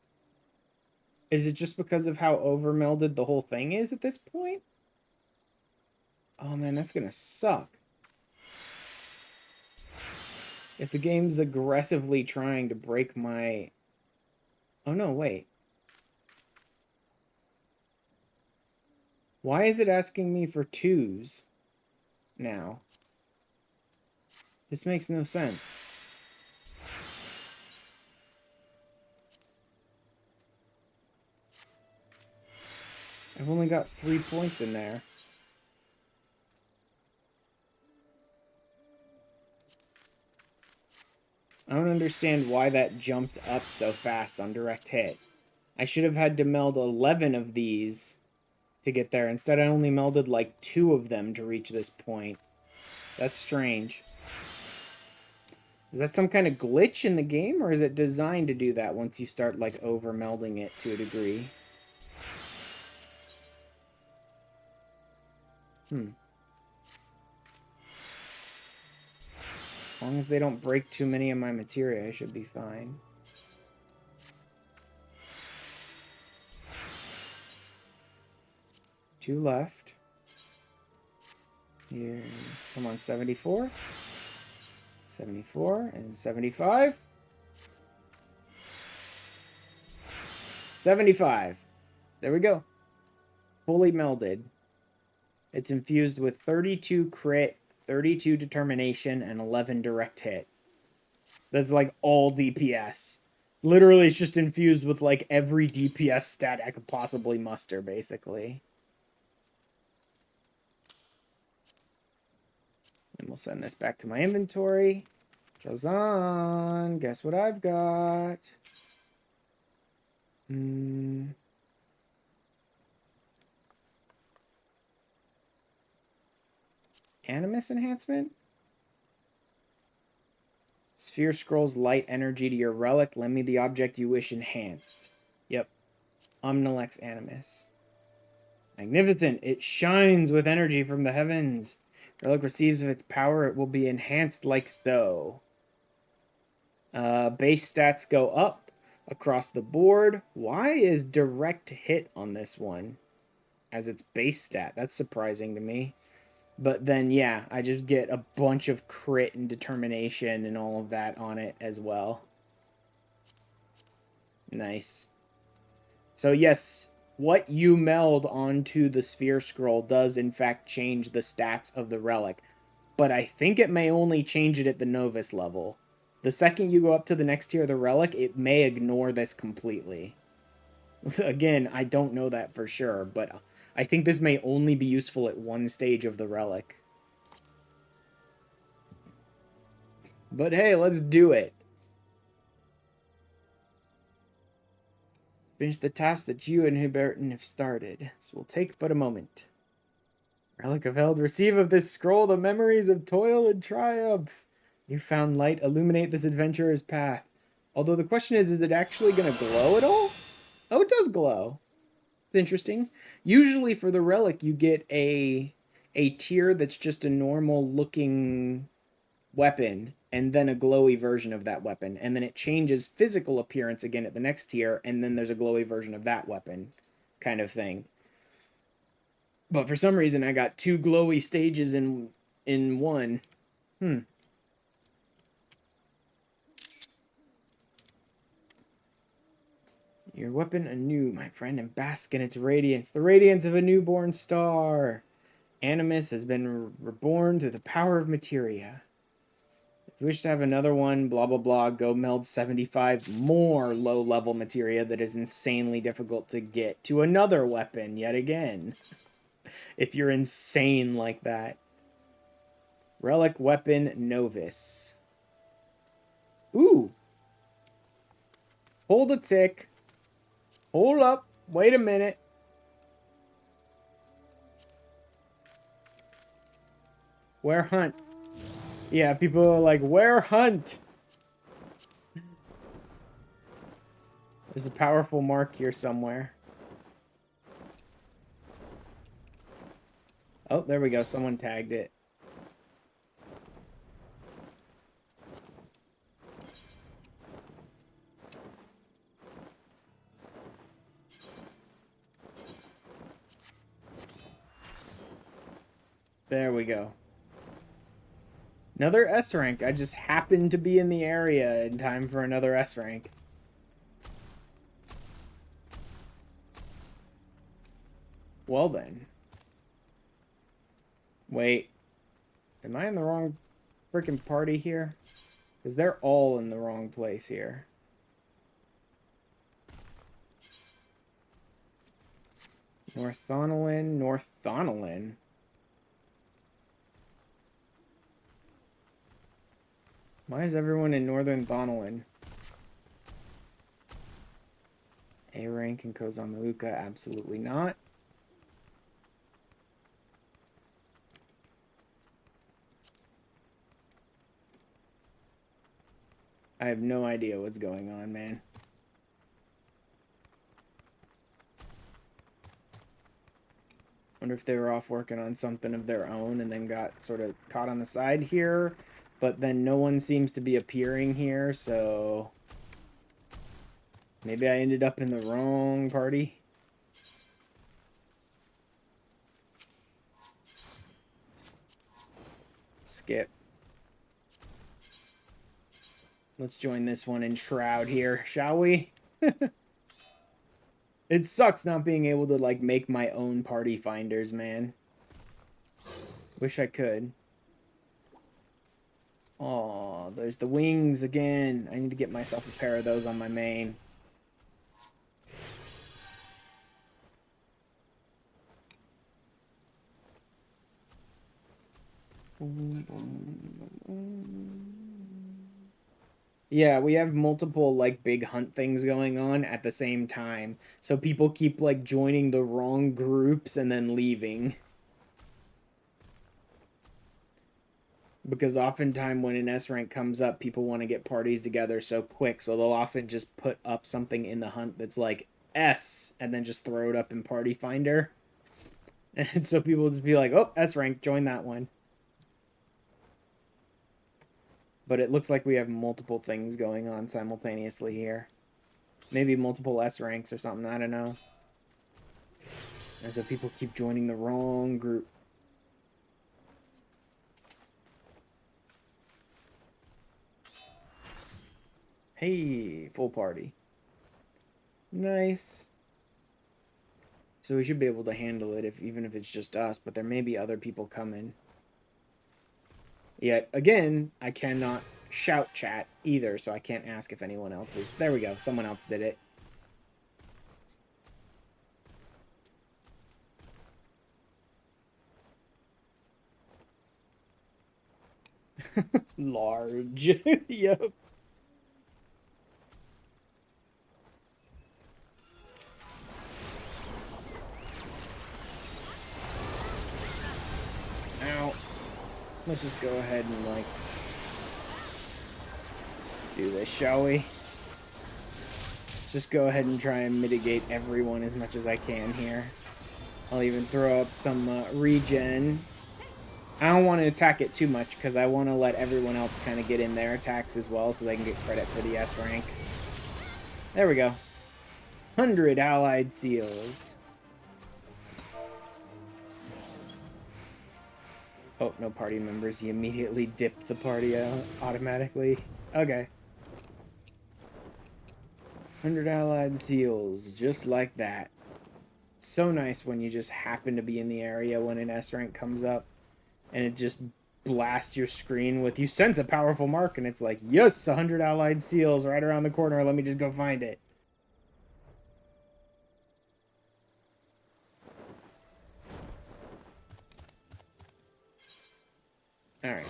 Is it just because of how overmelded the whole thing is at this point? Oh man, that's gonna suck. If the game's aggressively trying to break my... Oh no, wait. Why is it asking me for 2s now? This makes no sense. I've only got 3 points in there. I don't understand why that jumped up so fast on direct hit. I should have had to meld 11 of these to get there. Instead, I only melded like 2 of them to reach this point. That's strange. Is that some kind of glitch in the game, or is it designed to do that once you start, like, over-melding it to a degree? As long as they don't break too many of my materia, I should be fine. Two left. Here's, come on, 74. 74 and 75. 75. There we go. Fully melded. It's infused with 32 crit, 32 determination, and 11 direct hit. That's like all DPS. Literally, it's just infused with like every DPS stat I could possibly muster, basically. And we'll send this back to my inventory. Jazan, guess what I've got? Animus enhancement? Sphere scrolls light energy to your relic. Lend me the object you wish enhanced. Yep. Omnilex Animus. Magnificent. It shines with energy from the heavens. Relic receives of its power. It will be enhanced like so. Base stats go up across the board. Why is direct hit on this one as its base stat? That's surprising to me. But then, yeah, I just get a bunch of crit and determination and all of that on it as well. Nice. So, yes, what you meld onto the sphere scroll does, in fact, change the stats of the relic. But I think it may only change it at the Novus level. The second you go up to the next tier of the relic, it may ignore this completely. Again, I don't know that for sure, but I think this may only be useful at one stage of the relic. But hey, let's do it. Finish the task that you and Huberton have started. This will take but a moment. Relic of Held, receive of this scroll the memories of toil and triumph. You found light. Illuminate this adventurer's path. Although the question is it actually going to glow at all? Oh, it does glow. It's interesting. Usually for the relic, you get a tier that's just a normal looking weapon and then a glowy version of that weapon. And then it changes physical appearance again at the next tier, and then there's a glowy version of that weapon kind of thing. But for some reason, I got 2 glowy stages in one. Your weapon anew, my friend, and bask in its radiance. The radiance of a newborn star. Animus has been reborn through the power of materia. If you wish to have another one, blah, blah, blah, go meld 75 more low-level materia that is insanely difficult to get to another weapon yet again. If you're insane like that. Relic weapon Novus. Ooh. Hold a tick. Hold up. Wait a minute. Where hunt? Yeah, people are like, where hunt? There's a powerful mark here somewhere. Oh, there we go. Someone tagged it. There we go. Another S rank. I just happened to be in the area in time for another S rank. Well then. Wait. Am I in the wrong freaking party here? Because they're all in the wrong place here. Northonolin. Why is everyone in Northern Thonolin? A rank in Kozamaluka? Absolutely not. I have no idea what's going on, man. Wonder if they were off working on something of their own and then got sort of caught on the side here. But then no one seems to be appearing here, so maybe I ended up in the wrong party. Skip. Let's join this one in Shroud here, shall we? It sucks not being able to, like, make my own party finders, man. Wish I could. Oh, there's the wings again. I need to get myself a pair of those on my main. Yeah, we have multiple, like, big hunt things going on at the same time. So people keep, like, joining the wrong groups and then leaving. Because oftentimes when an S rank comes up, people want to get parties together so quick, so they'll often just put up something in the hunt that's like S, and then just throw it up in Party Finder. And so people will just be like, oh, S rank, join that one. But it looks like we have multiple things going on simultaneously here. Maybe multiple S ranks or something, I don't know. And so people keep joining the wrong group. Hey, full party. Nice. So we should be able to handle it even if it's just us, but there may be other people coming. Yet, again, I cannot shout chat either, so I can't ask if anyone else is. There we go, someone else did it. Large. Yep. Ow. Let's just go ahead and, like, do this, shall we? Let's just go ahead and try and mitigate everyone as much as I can here. I'll even throw up some regen. I don't want to attack it too much because I want to let everyone else kind of get in their attacks as well so they can get credit for the S rank. There we go. 100 allied seals. Oh, no party members. He immediately dipped the party out automatically. Okay. 100 allied seals, just like that. It's so nice when you just happen to be in the area when an S rank comes up and it just blasts your screen with, you sense a powerful mark, and it's like, yes, 100 allied seals right around the corner. Let me just go find it. All right.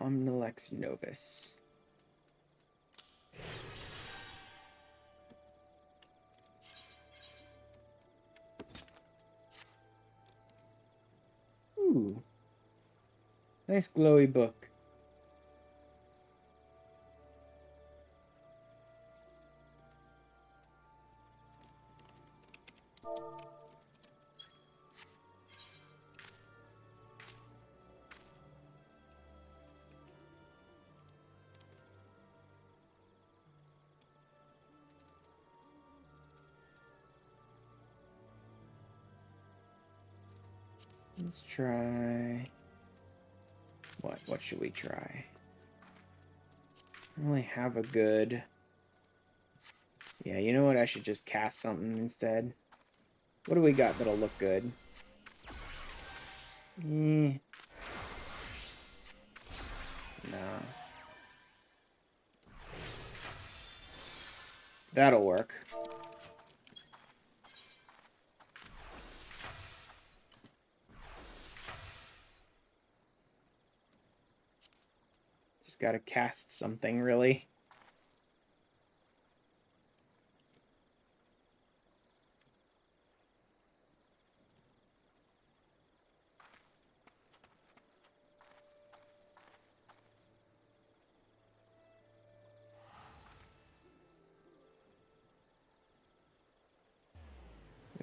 Omnilex Novus. Ooh. Nice glowy book. Let's try... What should we try? I only have a good... Yeah, you know what? I should just cast something instead. What do we got that'll look good? No. That'll work. Just gotta cast something, really.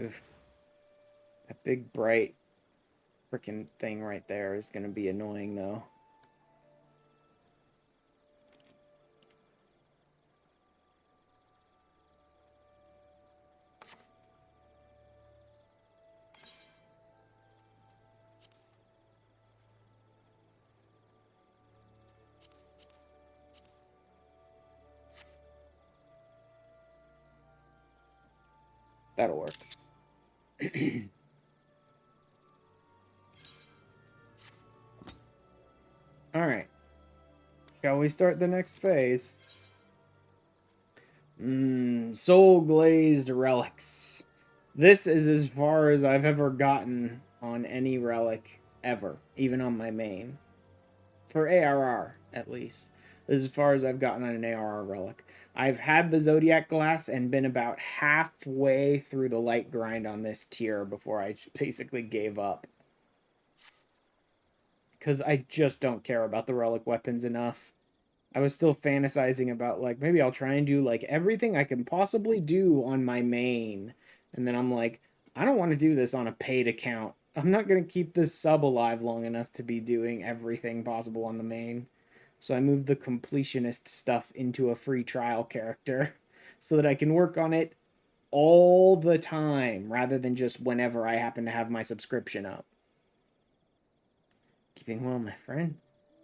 Oof. That big bright freaking thing right there is gonna be annoying, though. That'll work. Alright. Shall we start the next phase? Soul Glazed Relics. This is as far as I've ever gotten on any relic ever, even on my main. For ARR, at least. This is as far as I've gotten on an ARR relic. I've had the Zodiac Glass and been about halfway through the light grind on this tier before I basically gave up. Because I just don't care about the relic weapons enough. I was still fantasizing about, like, maybe I'll try and do, like, everything I can possibly do on my main. And then I'm like, I don't want to do this on a paid account. I'm not going to keep this sub alive long enough to be doing everything possible on the main. So I moved the Completionist stuff into a free trial character so that I can work on it all the time rather than just whenever I happen to have my subscription up. Keeping well, my friend.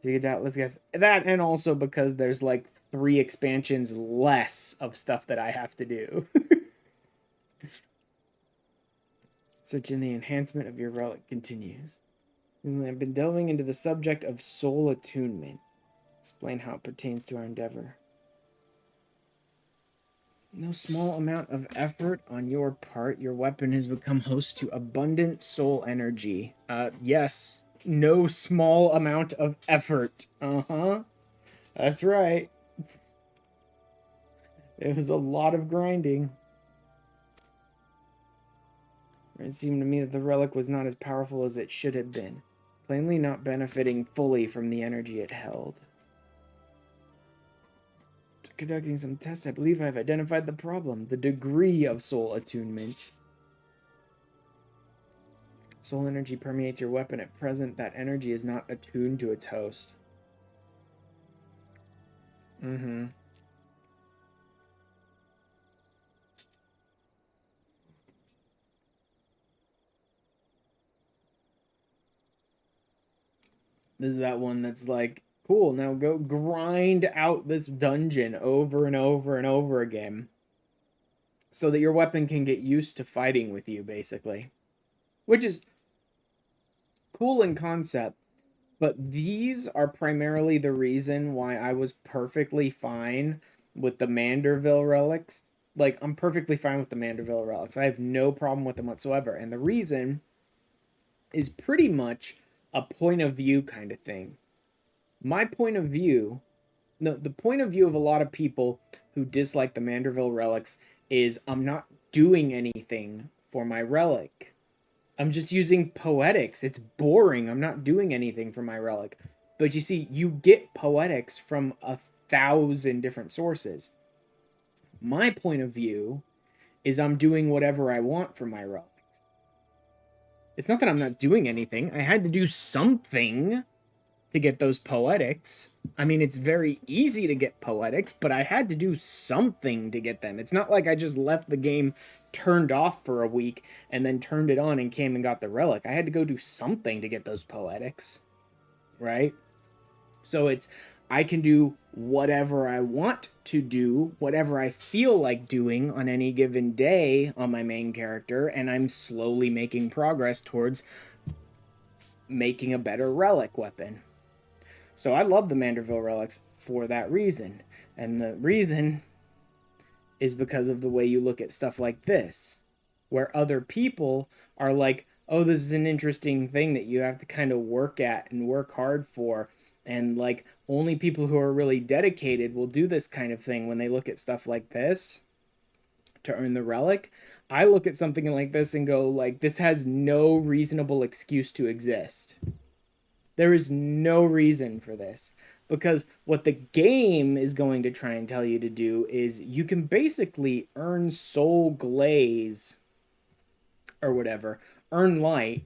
So you doubtless guess that, and also because there's like 3 expansions less of stuff that I have to do. Searching the enhancement of your relic continues. I've been delving into the subject of soul attunement. Explain how it pertains to our endeavor. No small amount of effort on your part, your weapon has become host to abundant soul energy. Yes. No small amount of effort. That's right. It was a lot of grinding. It seemed to me that the relic was not as powerful as it should have been, plainly not benefiting fully from the energy it held. After conducting some tests, I believe I have identified the problem, the degree of soul attunement. Soul energy permeates your weapon. At present, that energy is not attuned to its host. Mm-hmm. This is that one that's like, cool, now go grind out this dungeon over and over and over again so that your weapon can get used to fighting with you, basically. Which is cool in concept, but these are primarily the reason why I was perfectly fine with the Manderville relics. Like, I'm perfectly fine with the Manderville relics. I have no problem with them whatsoever. And the reason is pretty much a point of view kind of thing. My point of view, the point of view of a lot of people who dislike the Manderville relics is I'm not doing anything for my relic. I'm just using poetics. It's boring. I'm not doing anything for my relic. But you see, you get poetics from 1,000 different sources. My point of view is I'm doing whatever I want for my relics. It's not that I'm not doing anything. I had to do something to get those poetics. I mean, it's very easy to get poetics, but I had to do something to get them. It's not like I just left the game turned off for a week and then turned it on and came and got the relic. I had to go do something to get those poetics, right? So I can do whatever I want to do, whatever I feel like doing on any given day on my main character, and I'm slowly making progress towards making a better relic weapon. So I love the Manderville relics for that reason. And the reason is because of the way you look at stuff like this, where other people are like, oh, this is an interesting thing that you have to kind of work at and work hard for. And like only people who are really dedicated will do this kind of thing when they look at stuff like this to earn the relic. I look at something like this and go like, this has no reasonable excuse to exist. There is no reason for this. Because what the game is going to try and tell you to do is you can basically earn soul glaze or whatever, earn light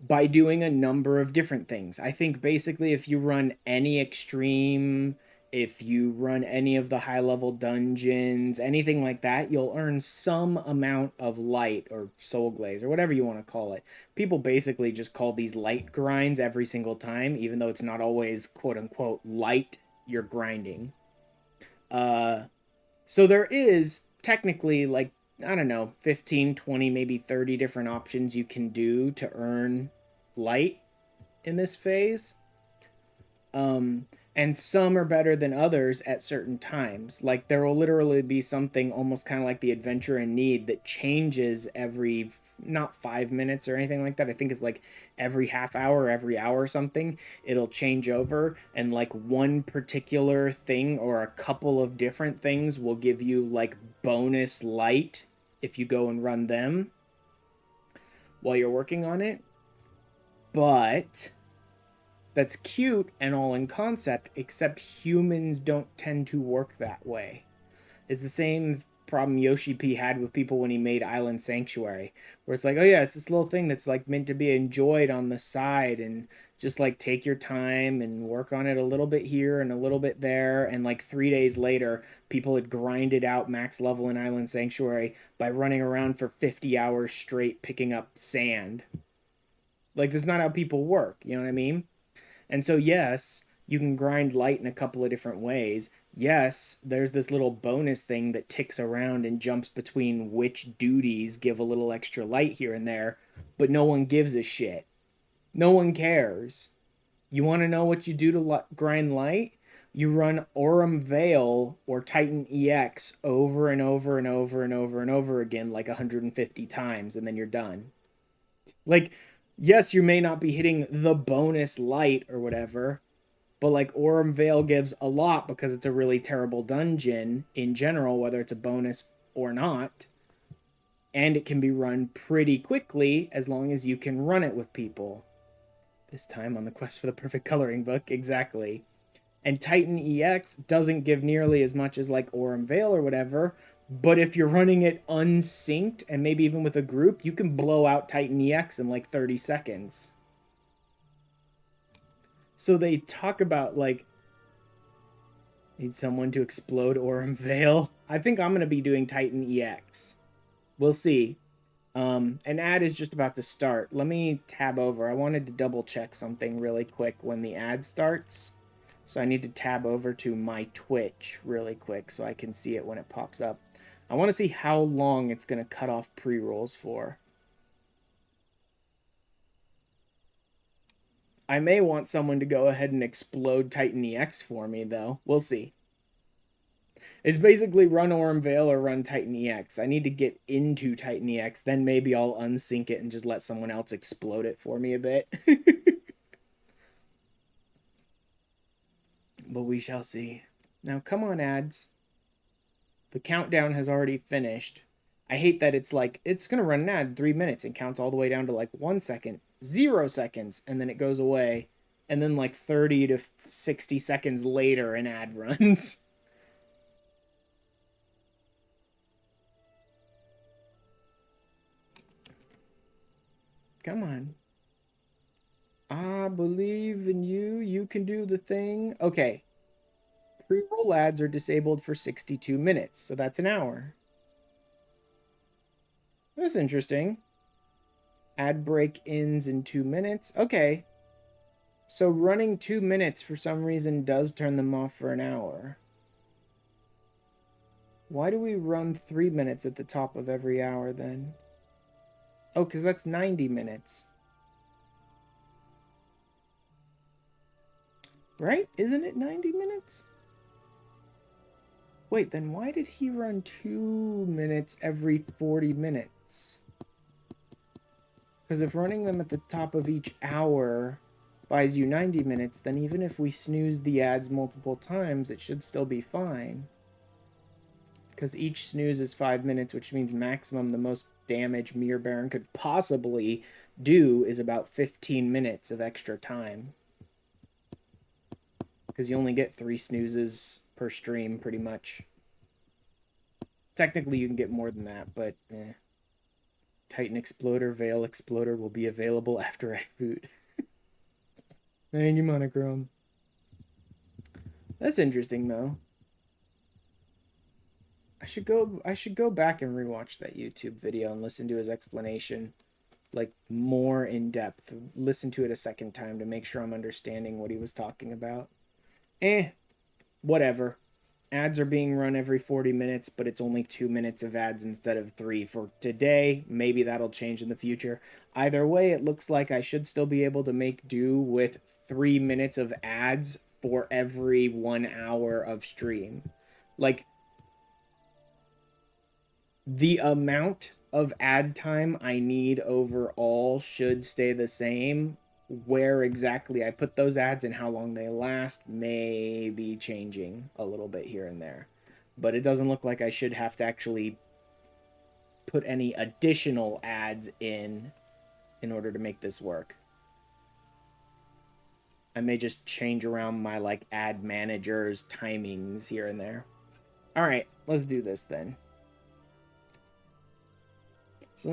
by doing a number of different things. I think basically if you run any extreme, if you run any of the high level dungeons, anything like that, you'll earn some amount of light or soul glaze or whatever you want to call it. People basically just call these light grinds every single time, even though it's not always quote unquote light you're grinding. So there is technically like, I don't know, 15, 20, maybe 30 different options you can do to earn light in this phase. And some are better than others at certain times. Like there will literally be something almost kind of like the Adventure in Need that changes every, not 5 minutes or anything like that. I think it's like every half hour, every hour or something, it'll change over. And like one particular thing or a couple of different things will give you like bonus light if you go and run them while you're working on it. But that's cute and all in concept, except humans don't tend to work that way. It's the same problem Yoshi P had with people when he made Island Sanctuary, where it's like, oh yeah, it's this little thing that's like meant to be enjoyed on the side and just like take your time and work on it a little bit here and a little bit there. And like 3 days later, people had grinded out max level in Island Sanctuary by running around for 50 hours straight picking up sand. Like, that's not how people work, you know what I mean? And so, yes, you can grind light in a couple of different ways. Yes, there's this little bonus thing that ticks around and jumps between which duties give a little extra light here and there, but no one gives a shit. No one cares. You want to know what you do to grind light? You run Aurum Vale or Titan EX over and over and over and over and over again like 150 times, and then you're done. Like, yes, you may not be hitting the bonus light or whatever, but like Aurum Vale gives a lot because it's a really terrible dungeon in general, whether it's a bonus or not. And it can be run pretty quickly as long as you can run it with people. This time on the quest for the perfect coloring book, exactly. And Titan EX doesn't give nearly as much as like Aurum Vale or whatever, but if you're running it unsynced and maybe even with a group, you can blow out Titan EX in like 30 seconds. So they talk about like, need someone to explode Aurum Vale. I think I'm going to be doing Titan EX. We'll see. An ad is just about to start. Let me tab over. I wanted to double check something really quick when the ad starts. So I need to tab over to my Twitch really quick so I can see it when it pops up. I want to see how long it's going to cut off pre-rolls for. I may want someone to go ahead and explode Titan EX for me, though. We'll see. It's basically run Aurum Vale or run Titan EX. I need to get into Titan EX, then maybe I'll unsync it and just let someone else explode it for me a bit. But we shall see. Now, come on, ads. The countdown has already finished. I hate that it's like, it's going to run an ad 3 minutes and counts all the way down to like 1 second, 0 seconds, and then it goes away. And then like 30 to 60 seconds later, an ad runs. Come on. I believe in you. You can do the thing. Okay. Pre-roll ads are disabled for 62 minutes, so that's an hour. That's interesting. Ad break ends in 2 minutes. Okay. So running 2 minutes for some reason does turn them off for an hour. Why do we run 3 minutes at the top of every hour then? Oh, because that's 90 minutes. Right? Isn't it 90 minutes? Wait, then why did he run 2 minutes every 40 minutes? Because if running them at the top of each hour buys you 90 minutes, then even if we snooze the ads multiple times, it should still be fine. Because each snooze is 5 minutes, which means maximum the most damage Mirror Baron could possibly do is about 15 minutes of extra time. Because you only get 3 snoozes per stream, pretty much. Technically, you can get more than that, but eh. Titan Exploder, Veil Exploder will be available after I boot. And you monochrome. That's interesting, though. I should go back and rewatch that YouTube video and listen to his explanation, like more in depth. Listen to it a second time to make sure I'm understanding what he was talking about. Whatever. Ads are being run every 40 minutes, but it's only 2 minutes of ads instead of 3 for today. Maybe that'll change in the future. Either way, it looks like I should still be able to make do with 3 minutes of ads for every 1 hour of stream. Like, the amount of ad time I need overall should stay the same. Where exactly I put those ads and how long they last may be changing a little bit here and there. But it doesn't look like I should have to actually put any additional ads in order to make this work. I may just change around my like ad manager's timings here and there. All right, let's do this then. So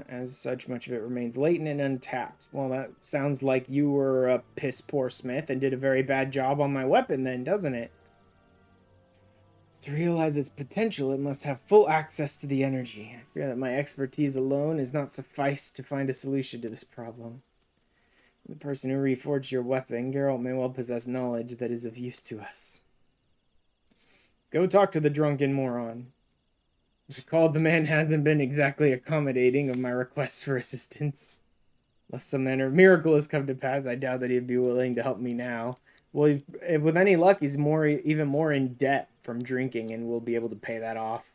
as such, much of it remains latent and untapped. Well, that sounds like you were a piss poor smith and did a very bad job on my weapon then, doesn't it? To realize its potential, it must have full access to the energy. I fear that my expertise alone is not suffice to find a solution to this problem. The person who reforged your weapon, Geralt, may well possess knowledge that is of use to us. Go talk to the drunken moron. Recall the man hasn't been exactly accommodating of my requests for assistance. Unless some manner of miracle has come to pass, I doubt that he'd be willing to help me now. Well, with any luck, he's even more in debt from drinking, and we'll be able to pay that off.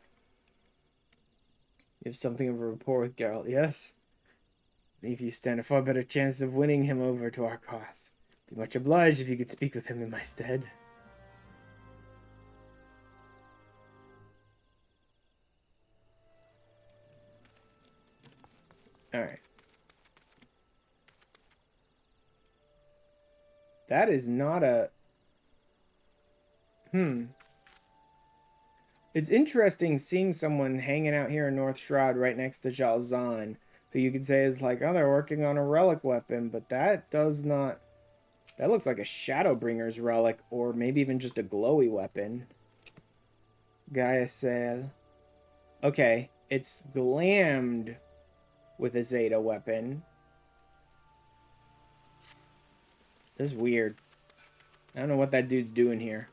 You have something of a rapport with Geralt, yes? I believe you stand a far better chance of winning him over to our cause. Be much obliged if you could speak with him in my stead. Alright. That is not a... It's interesting seeing someone hanging out here in North Shroud right next to Jalzahn, who you could say is like, oh, they're working on a relic weapon, but that does not... That looks like a Shadowbringer's relic, or maybe even just a glowy weapon. Gaia said... Okay, it's glammed with a Zeta weapon. This is weird. I don't know what that dude's doing here.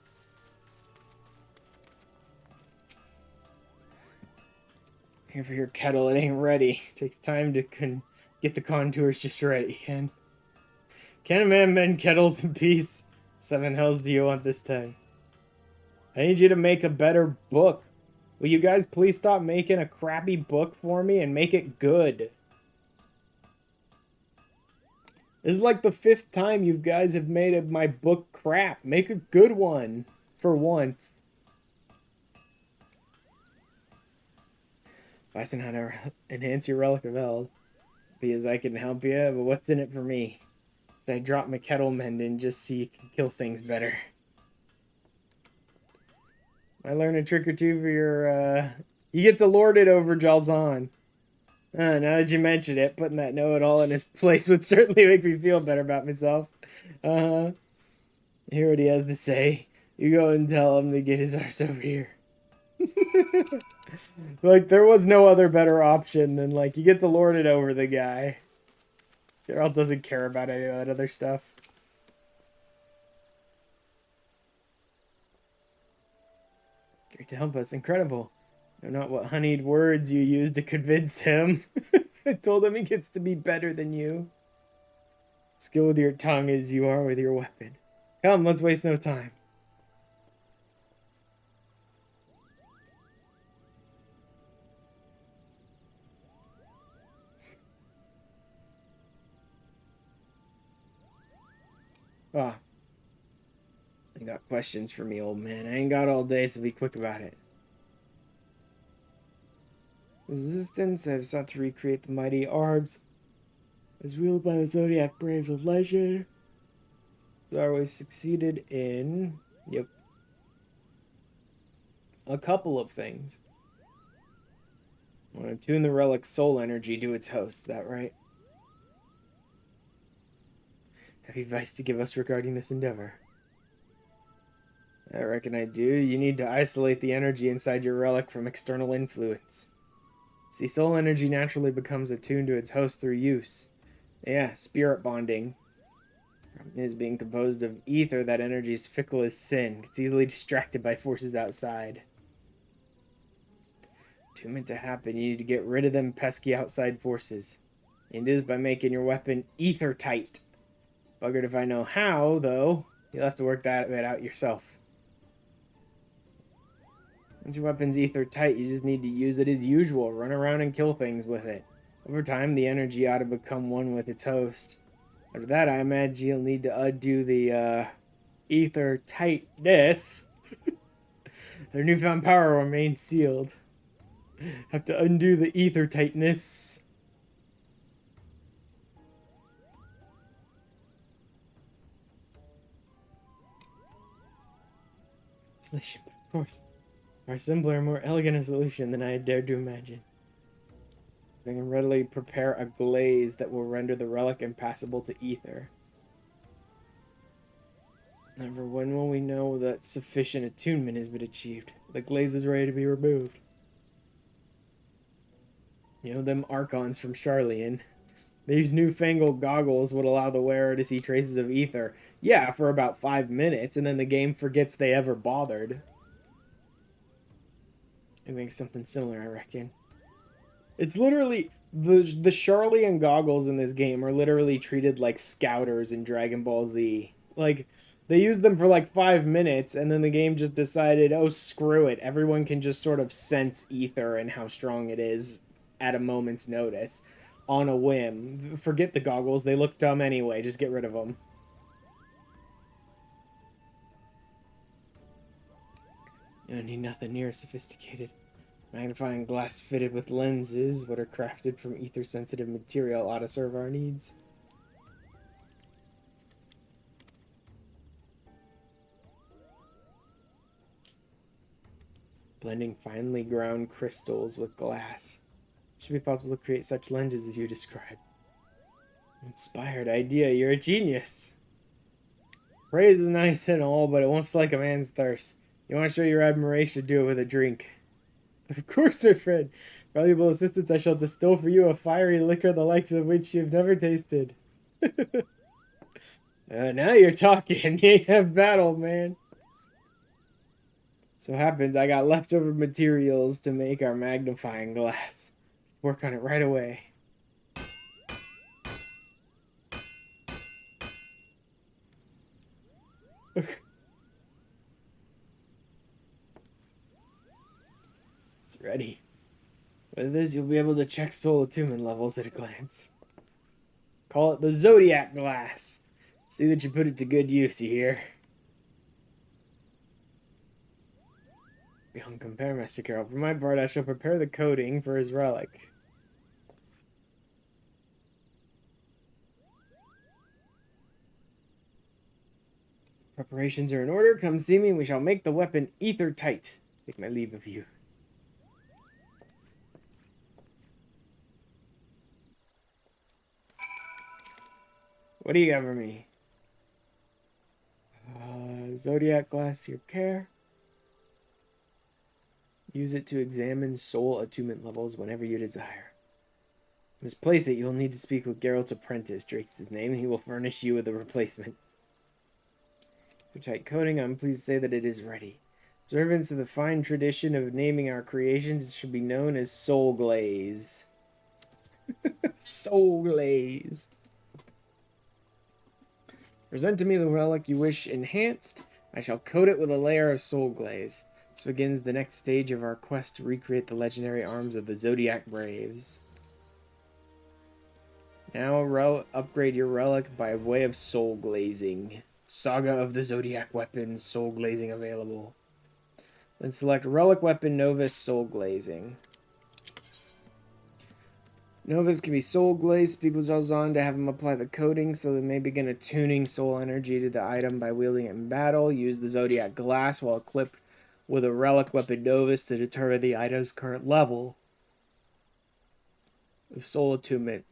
Here for your kettle, it ain't ready. Takes time to get the contours just right, Can a man mend kettles in peace? 7 hells do you want this time? I need you to make a better book. Will you guys please stop making a crappy book for me and make it good? This is like the 5th time you guys have made my book crap. Make a good one. For once. Bison, how to enhance your Relic of Eld. Because I can help you, but what's in it for me? I drop my kettle mending just so you can kill things better. I learn a trick or two for your, You get to lord it over Jalzahn. Now that you mention it, putting that know-it-all in his place would certainly make me feel better about myself. Hear what he has to say. You go and tell him to get his arse over here. Like, there was no other better option than, like, you get to lord it over the guy. Geralt doesn't care about any of that other stuff. Great to help us. Incredible. I know not what honeyed words you used to convince him. I told him he gets to be better than you. Skill with your tongue as you are with your weapon. Come, let's waste no time. Ah. I got questions for me, old man. I ain't got all day, so be quick about it. Resistance, I've sought to recreate the mighty Arbs as wielded by the Zodiac Braves of Legend. Darway succeeded in... Yep. A couple of things. I want to tune the relic's soul energy to its host, is that right? Have you advice to give us regarding this endeavor? I reckon I do. You need to isolate the energy inside your relic from external influence. See, soul energy naturally becomes attuned to its host through use. Yeah, spirit bonding. Is being composed of ether, that energy is fickle as sin. It's easily distracted by forces outside. Attunement to happen, you need to get rid of them pesky outside forces. And it is by making your weapon ether tight. Buggered if I know how, though. You'll have to work that bit out yourself. Once your weapon's ether tight, you just need to use it as usual. Run around and kill things with it. Over time, the energy ought to become one with its host. After that, I imagine you'll need to undo the ether tightness. Their newfound power will remain sealed. Have to undo the ether tightness. Translation, of course. Far simpler and more elegant a solution than I had dared to imagine. I can readily prepare a glaze that will render the relic impassable to ether. However, when will we know that sufficient attunement has been achieved? The glaze is ready to be removed. You know, them Archons from Charlian. These newfangled goggles would allow the wearer to see traces of ether. Yeah, for about 5 minutes, and then the game forgets they ever bothered. It makes something similar, I reckon. It's literally... The Charlian goggles in this game are literally treated like scouters in Dragon Ball Z. Like, they used them for like 5 minutes, and then the game just decided, oh, screw it. Everyone can just sort of sense ether and how strong it is at a moment's notice. On a whim. Forget the goggles. They look dumb anyway. Just get rid of them. You don't need nothing near sophisticated. Magnifying glass fitted with lenses, what are crafted from ether-sensitive material, ought to serve our needs. Blending finely ground crystals with glass. Should be possible to create such lenses as you describe. Inspired idea, you're a genius. Praise is nice and all, but it won't slake a man's thirst. You want to show your admiration, do it with a drink. Of course, my friend. Valuable assistance, I shall distill for you a fiery liquor the likes of which you have never tasted. Now you're talking. You have battle, man. So happens I got leftover materials to make our magnifying glass. Work on it right away. It's ready. With this, you'll be able to check soul attunement levels at a glance. Call it the Zodiac Glass. See that you put it to good use, you hear? Beyond compare, Master Carol. For my part, I shall prepare the coating for his relic. Preparations are in order. Come see me, and we shall make the weapon ether tight. Take my leave of you. What do you got for me? Zodiac glass, your care. Use it to examine soul attunement levels whenever you desire. Misplace it, you'll need to speak with Geralt's apprentice. Drake's his name, and he will furnish you with a replacement. For tight coating, I'm pleased to say that it is ready. Observance of the fine tradition of naming our creations should be known as soul glaze. Soul glaze. Present to me the relic you wish enhanced. I shall coat it with a layer of soul glaze. This begins the next stage of our quest to recreate the legendary arms of the Zodiac Braves. Now upgrade your relic by way of soul glazing. Saga of the Zodiac Weapons, soul glazing available. Then select Relic Weapon Novus Soul Glazing. Novus can be soul glazed. Speak with Jalzahn to have him apply the coating so they may begin attuning soul energy to the item by wielding it in battle. Use the Zodiac Glass while equipped with a Relic Weapon Novus to determine the item's current level of soul attunement.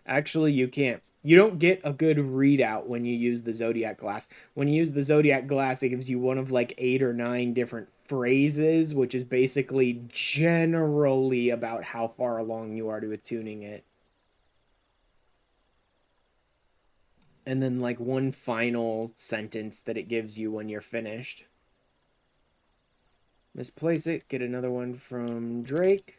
Actually, you can't. You don't get a good readout when you use the Zodiac Glass. When you use the Zodiac Glass, it gives you one of like 8 or 9 different phrases, which is basically generally about how far along you are to attuning it. And then like one final sentence that it gives you when you're finished. Misplace it, get another one from Drake.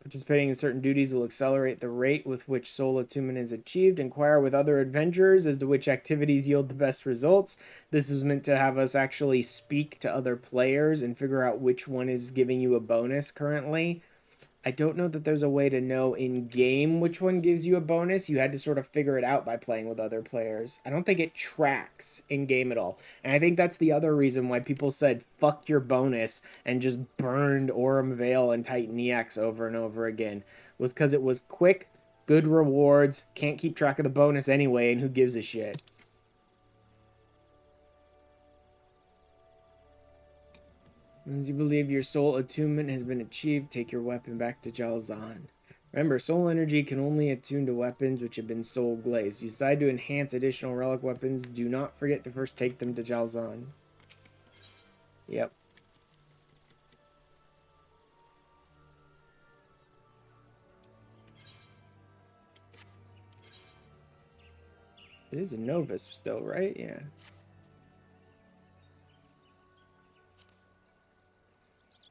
Participating in certain duties will accelerate the rate with which soul attunement is achieved. Inquire with other adventurers as to which activities yield the best results. This is meant to have us actually speak to other players and figure out which one is giving you a bonus currently. I don't know that there's a way to know in-game which one gives you a bonus. You had to sort of figure it out by playing with other players. I don't think it tracks in-game at all. And I think that's the other reason why people said, fuck your bonus, and just burned Aurum Vale and Titan EX over and over again. Was because it was quick, good rewards, can't keep track of the bonus anyway, and who gives a shit. Once you believe your soul attunement has been achieved, take your weapon back to Jalzahn. Remember, soul energy can only attune to weapons which have been soul glazed. You decide to enhance additional relic weapons, do not forget to first take them to Jalzahn. Yep. It is a Novus still, right? Yeah.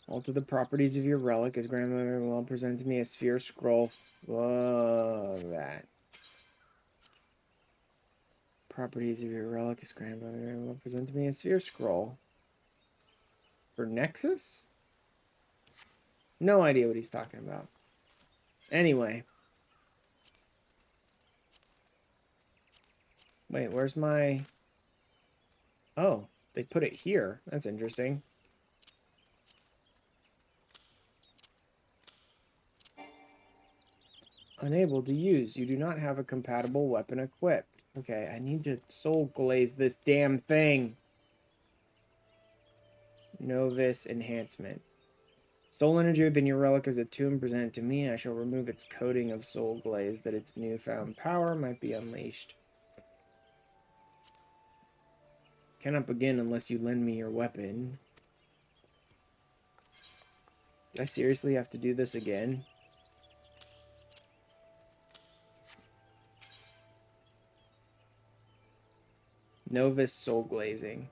Alter the properties of your relic. As grandmother will present to me a sphere scroll. Whoa, that. Properties of your relic. As grandmother will present to me a sphere scroll. For Nexus? No idea what he's talking about. Anyway. Wait, where's my... Oh, they put it here. That's interesting. Unable to use. You do not have a compatible weapon equipped. Okay, I need to soul glaze this damn thing. Novus enhancement. Soul energy within your relic is attuned. Present it to me. I shall remove its coating of soul glaze that its newfound power might be unleashed. Cannot begin unless you lend me your weapon. Do I seriously have to do this again? Novus soul glazing.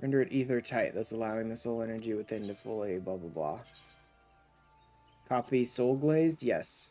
Render it ether tight, thus allowing the soul energy within to fully blah blah blah. Copy soul glazed? Yes.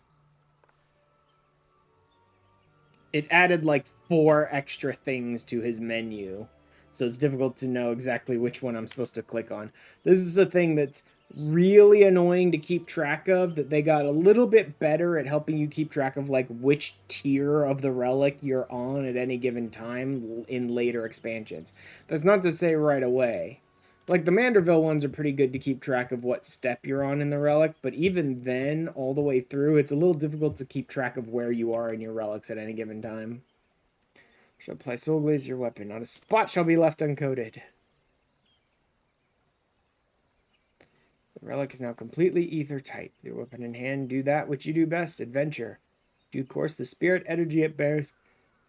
It added like 4 extra things to his menu, so it's difficult to know exactly which one I'm supposed to click on. This is a thing that's really annoying to keep track of, that they got a little bit better at helping you keep track of like which tier of the relic you're on at any given time in later expansions. That's not to say right away. Like, the Manderville ones are pretty good to keep track of what step you're on in the relic, but even then, all the way through, it's a little difficult to keep track of where you are in your relics at any given time. Shall apply soul glaze to your weapon. Not a spot shall be left uncoated. The relic is now completely ether tight. Your weapon in hand, do that which you do best, adventure. Due course, the spirit energy it bears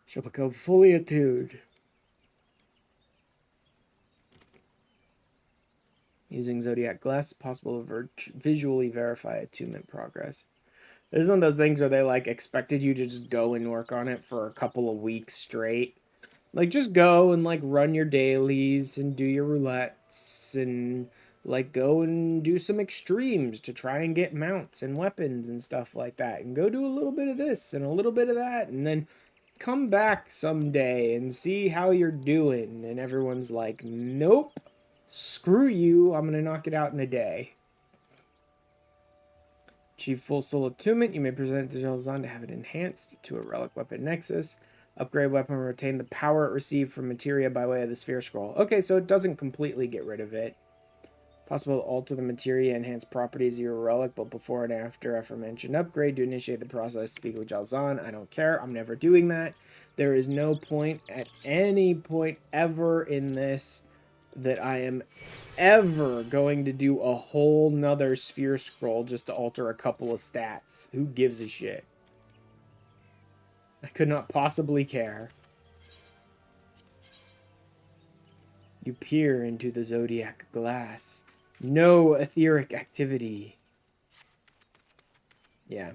shall become fully attuned. Using Zodiac Glass, it's possible to visually verify attunement progress. This is one of those things where they, like, expected you to just go and work on it for a couple of weeks straight. Like, just go and, like, run your dailies and do your roulettes and, like, go and do some extremes to try and get mounts and weapons and stuff like that. And go do a little bit of this and a little bit of that. And then come back someday and see how you're doing. And everyone's like, nope. Screw you, I'm going to knock it out in a day. Achieve full soul attunement. You may present it to Jalzan to have it enhanced to a relic weapon nexus. Upgrade weapon, retain the power it received from materia by way of the sphere scroll. Okay, so it doesn't completely get rid of it. Possible to alter the materia enhanced properties of your relic, but before and after aforementioned upgrade to initiate the process, speak with Jalzan. I don't care. I'm never doing that. There is no point at any point ever in this that I am ever going to do a whole nother sphere scroll just to alter a couple of stats. Who gives a shit? I could not possibly care. You peer into the Zodiac Glass. No etheric activity. Yeah.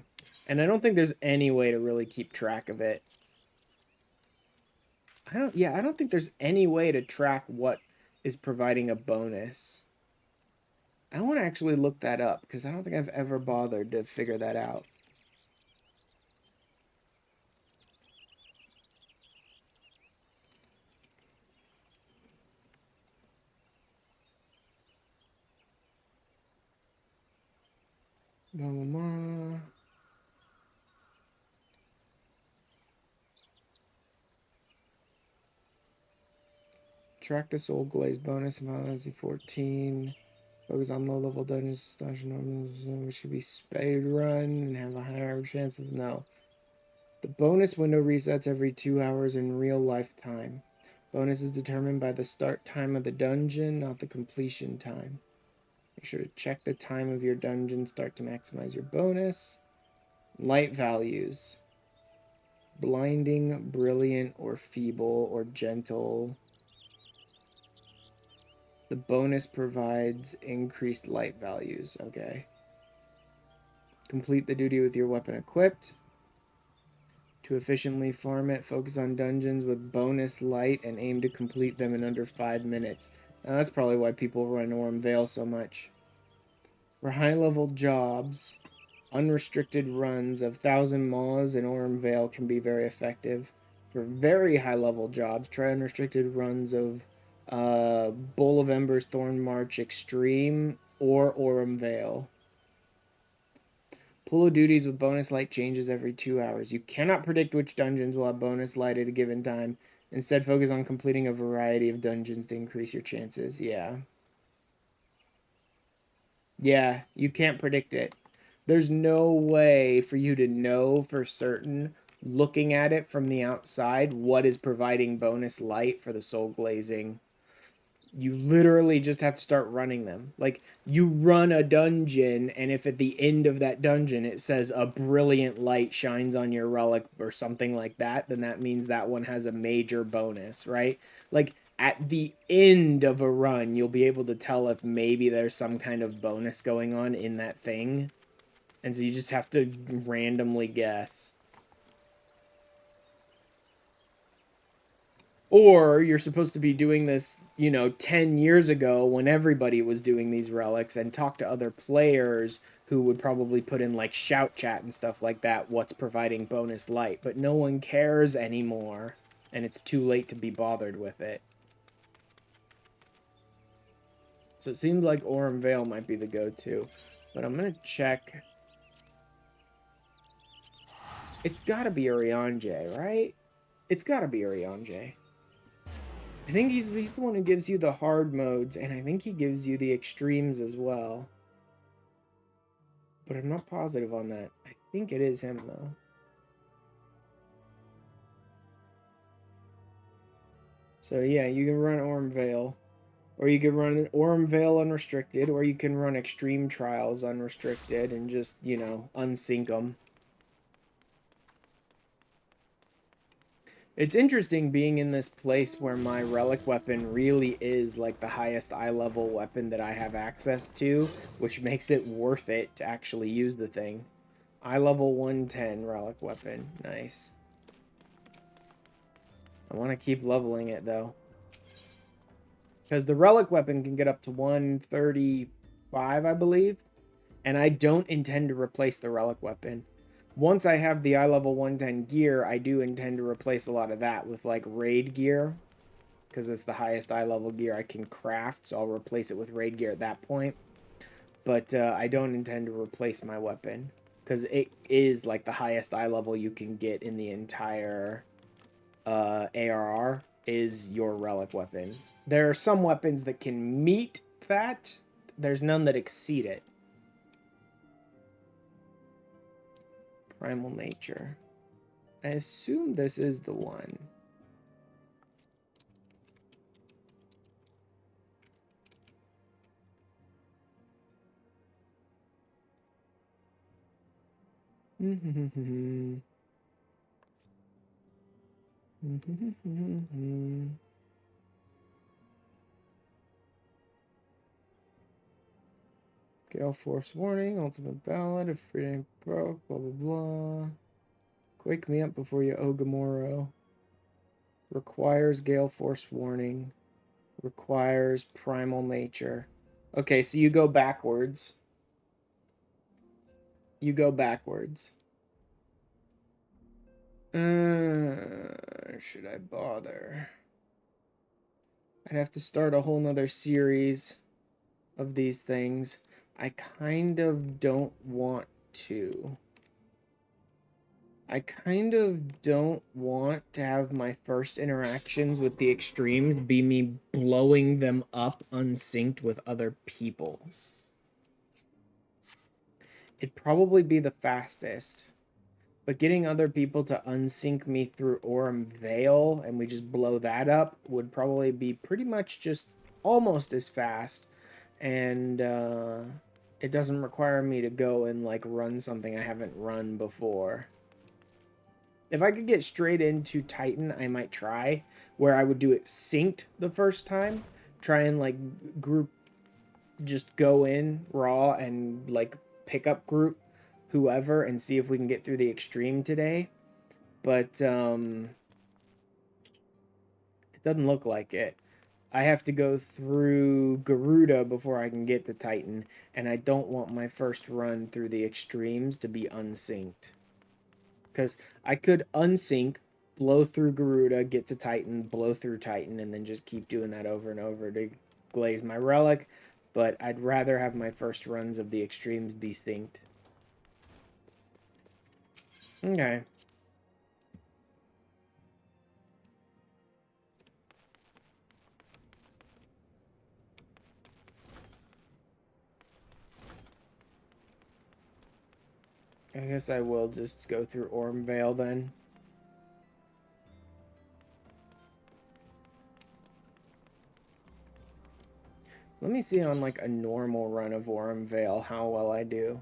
And I don't think there's any way to really keep track of it. I don't think there's any way to track what is providing a bonus. I want to actually look that up, because I don't think I've ever bothered to figure that out. Blah, blah, blah. Track the soul glaze bonus of Fantasy 14. Focus on low-level dungeons, which should be speed run and have a higher chance of no. The bonus window resets every 2 hours in real life time. Bonus is determined by the start time of the dungeon, not the completion time. Make sure to check the time of your dungeon start to maximize your bonus. Light values. Blinding, brilliant, or feeble, or gentle. The bonus provides increased light values. Okay. Complete the duty with your weapon equipped. To efficiently farm it, focus on dungeons with bonus light and aim to complete them in under 5 minutes. Now, that's probably why people run Orem Vale so much. For high-level jobs, unrestricted runs of 1,000 Maws in Orem Vale can be very effective. For very high-level jobs, try unrestricted runs of Bowl of Embers, Thorn March Extreme, or Orem Vale. Pull of duties with bonus light changes every 2 hours. You cannot predict which dungeons will have bonus light at a given time. Instead, focus on completing a variety of dungeons to increase your chances. Yeah. Yeah, you can't predict it. There's no way for you to know for certain, looking at it from the outside, what is providing bonus light for the soul glazing. You literally just have to start running them. Like, you run a dungeon, and if at the end of that dungeon it says a brilliant light shines on your relic or something like that, then that means that one has a major bonus, right? Like, at the end of a run, you'll be able to tell if maybe there's some kind of bonus going on in that thing. And so you just have to randomly guess. Or you're supposed to be doing this, 10 years ago when everybody was doing these relics, and talk to other players who would probably put in like shout chat and stuff like that, what's providing bonus light. But no one cares anymore, and it's too late to be bothered with it. So it seems like Aurum Vale might be the go-to. But I'm going to check. It's got to be Urianger, right? It's got to be Urianger. I think he's the one who gives you the hard modes, and I think he gives you the extremes as well. But I'm not positive on that. I think it is him, though. So yeah, you can run Aurum Vale. Or you can run Aurum Vale unrestricted, or you can run Extreme Trials unrestricted and just, unsync them. It's interesting being in this place where my relic weapon really is like the highest eye level weapon that I have access to, which makes it worth it to actually use the thing. Eye level 110 relic weapon. Nice. I want to keep leveling it though. Because the relic weapon can get up to 135, I believe. And I don't intend to replace the relic weapon. Once I have the eye level 110 gear, I do intend to replace a lot of that with like raid gear, because it's the highest eye level gear I can craft, so I'll replace it with raid gear at that point. But I don't intend to replace my weapon, because it is like the highest eye level you can get in the entire ARR is your relic weapon. There are some weapons that can meet that. There's none that exceed it. Primal Nature. I assume this is the one. Gale Force Warning, Ultimate Ballad, if freedom broke, blah blah blah. Quake me up before you Ogamoro. Requires Gale Force Warning. Requires Primal Nature. Okay, so you go backwards. You go backwards. Should I bother? I'd have to start a whole nother series of these things. I kind of don't want to. I kind of don't want to have my first interactions with the extremes be me blowing them up unsynced with other people. It'd probably be the fastest. But getting other people to unsync me through Aurum Vale and we just blow that up would probably be pretty much just almost as fast. And it doesn't require me to go and like run something I haven't run before. If I could get straight into Titan, I might try, where I would do it synced the first time. Try and like group, just go in raw and like pick up group whoever and see if we can get through the extreme today. But it doesn't look like it. I have to go through Garuda before I can get to Titan, and I don't want my first run through the extremes to be unsynced. Because I could unsync, blow through Garuda, get to Titan, blow through Titan, and then just keep doing that over and over to glaze my relic. But I'd rather have my first runs of the extremes be synced. Okay. I guess I will just go through Ormvale then. Let me see on like a normal run of Ormvale how well I do.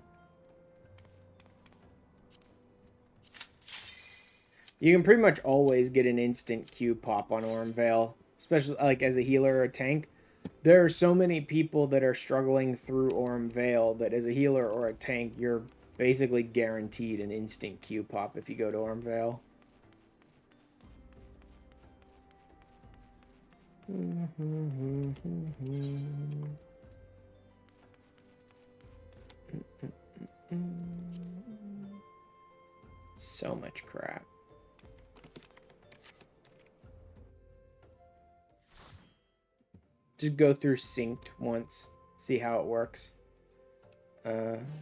You can pretty much always get an instant Q pop on Ormvale, especially like as a healer or a tank. There are so many people that are struggling through Ormvale that as a healer or a tank, you're basically guaranteed an instant Q pop if you go to Ormvale. So much crap. Just go through synced once, see how it works.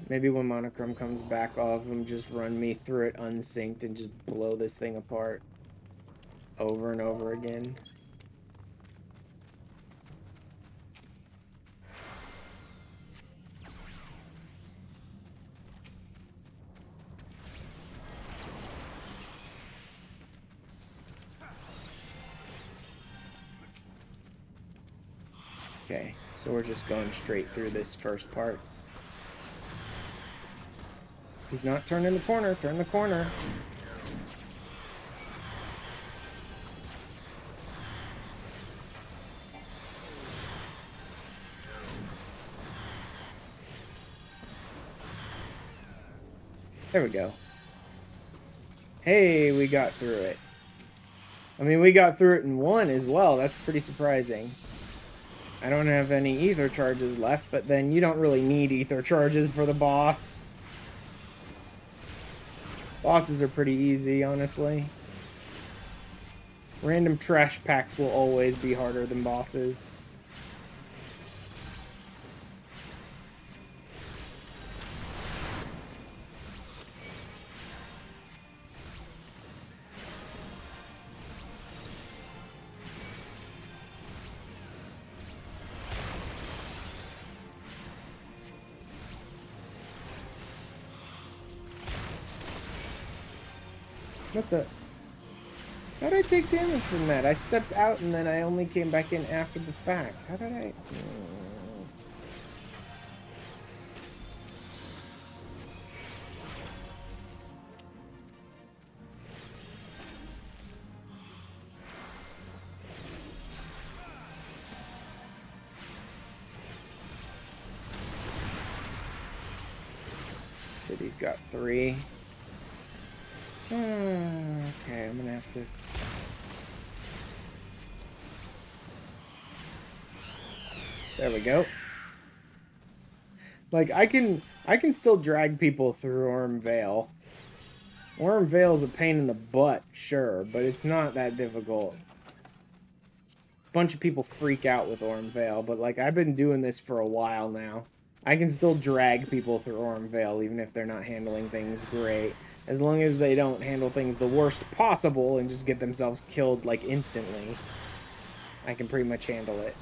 Maybe when Monochrome comes back, I'll have him just run me through it unsynced and just blow this thing apart over and over again. Okay, so we're just going straight through this first part. He's not turning the corner, turn the corner. There we go. Hey, we got through it. I mean, we got through it in one as well. That's pretty surprising. I don't have any ether charges left, but then you don't really need ether charges for the boss. Bosses are pretty easy, honestly. Random trash packs will always be harder than bosses. What the? How did I take damage from that? I stepped out and then I only came back in after the fact. How did I? Shit, he's got 3. Okay, I'm gonna have to. There we go. Like I can still drag people through Ormvale. Ormvale is a pain in the butt, sure, but it's not that difficult. A bunch of people freak out with Ormvale, but like I've been doing this for a while now. I can still drag people through Ormvale even if they're not handling things great. As long as they don't handle things the worst possible and just get themselves killed, like, instantly, I can pretty much handle it.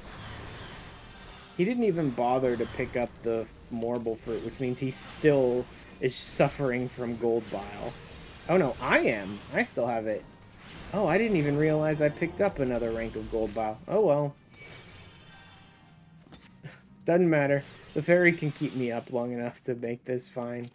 He didn't even bother to pick up the Marble Fruit, which means he still is suffering from Gold Bile. Oh, no, I am. I still have it. Oh, I didn't even realize I picked up another rank of Gold Bile. Oh, well. Doesn't matter. The fairy can keep me up long enough to make this fine.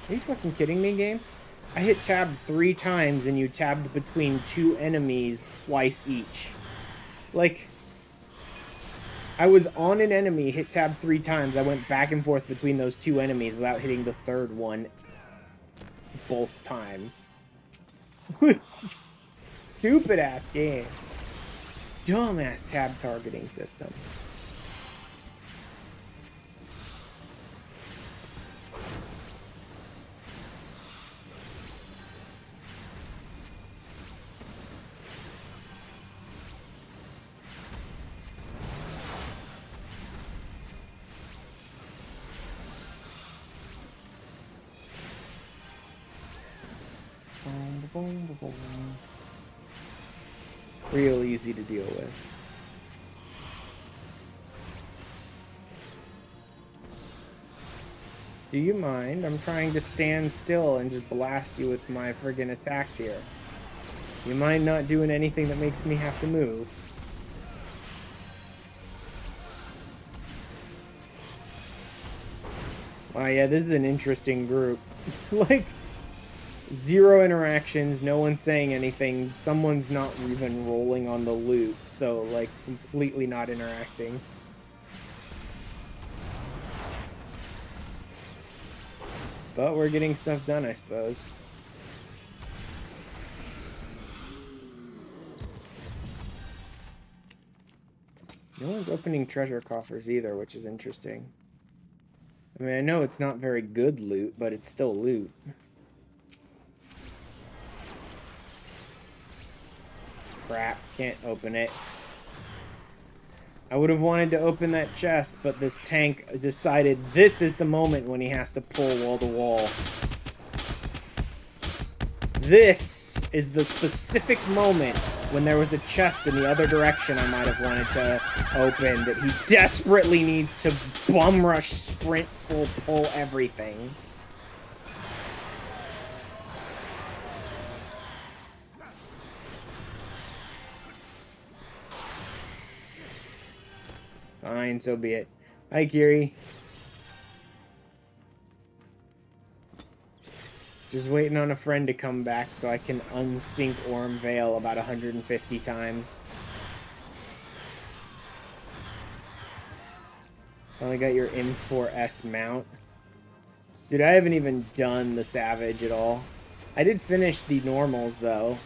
Are you fucking kidding me, game? I hit tab 3 times and you tabbed between 2 enemies twice each. Like, I was on an enemy, hit tab 3 times. I went back and forth between those 2 enemies without hitting the 3rd one both times. Stupid ass game. Dumbass tab targeting system. Real easy to deal with. Do you mind? I'm trying to stand still and just blast you with my friggin' attacks here. You mind not doing anything that makes me have to move? Oh yeah, this is an interesting group. Like, 0 interactions, no one's saying anything, someone's not even rolling on the loot, so, like, completely not interacting. But we're getting stuff done, I suppose. No one's opening treasure coffers either, which is interesting. I mean, I know it's not very good loot, but it's still loot. Crap, can't open it. I would have wanted to open that chest, but this tank decided this is the moment when he has to pull wall to wall. This is the specific moment when there was a chest in the other direction I might have wanted to open that he desperately needs to bum rush, sprint, pull everything. Fine, so be it. Hi, Kiri. Just waiting on a friend to come back so I can unsync Orm Vale about 150 times. Finally got your M4S mount. Dude, I haven't even done the Savage at all. I did finish the normals, though.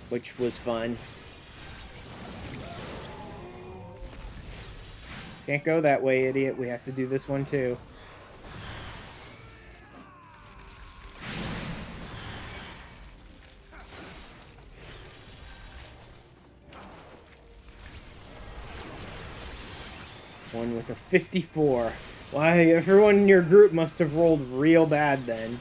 Which was fun. Can't go that way, idiot. We have to do this one, too. One with a 54. Why, everyone in your group must have rolled real bad then.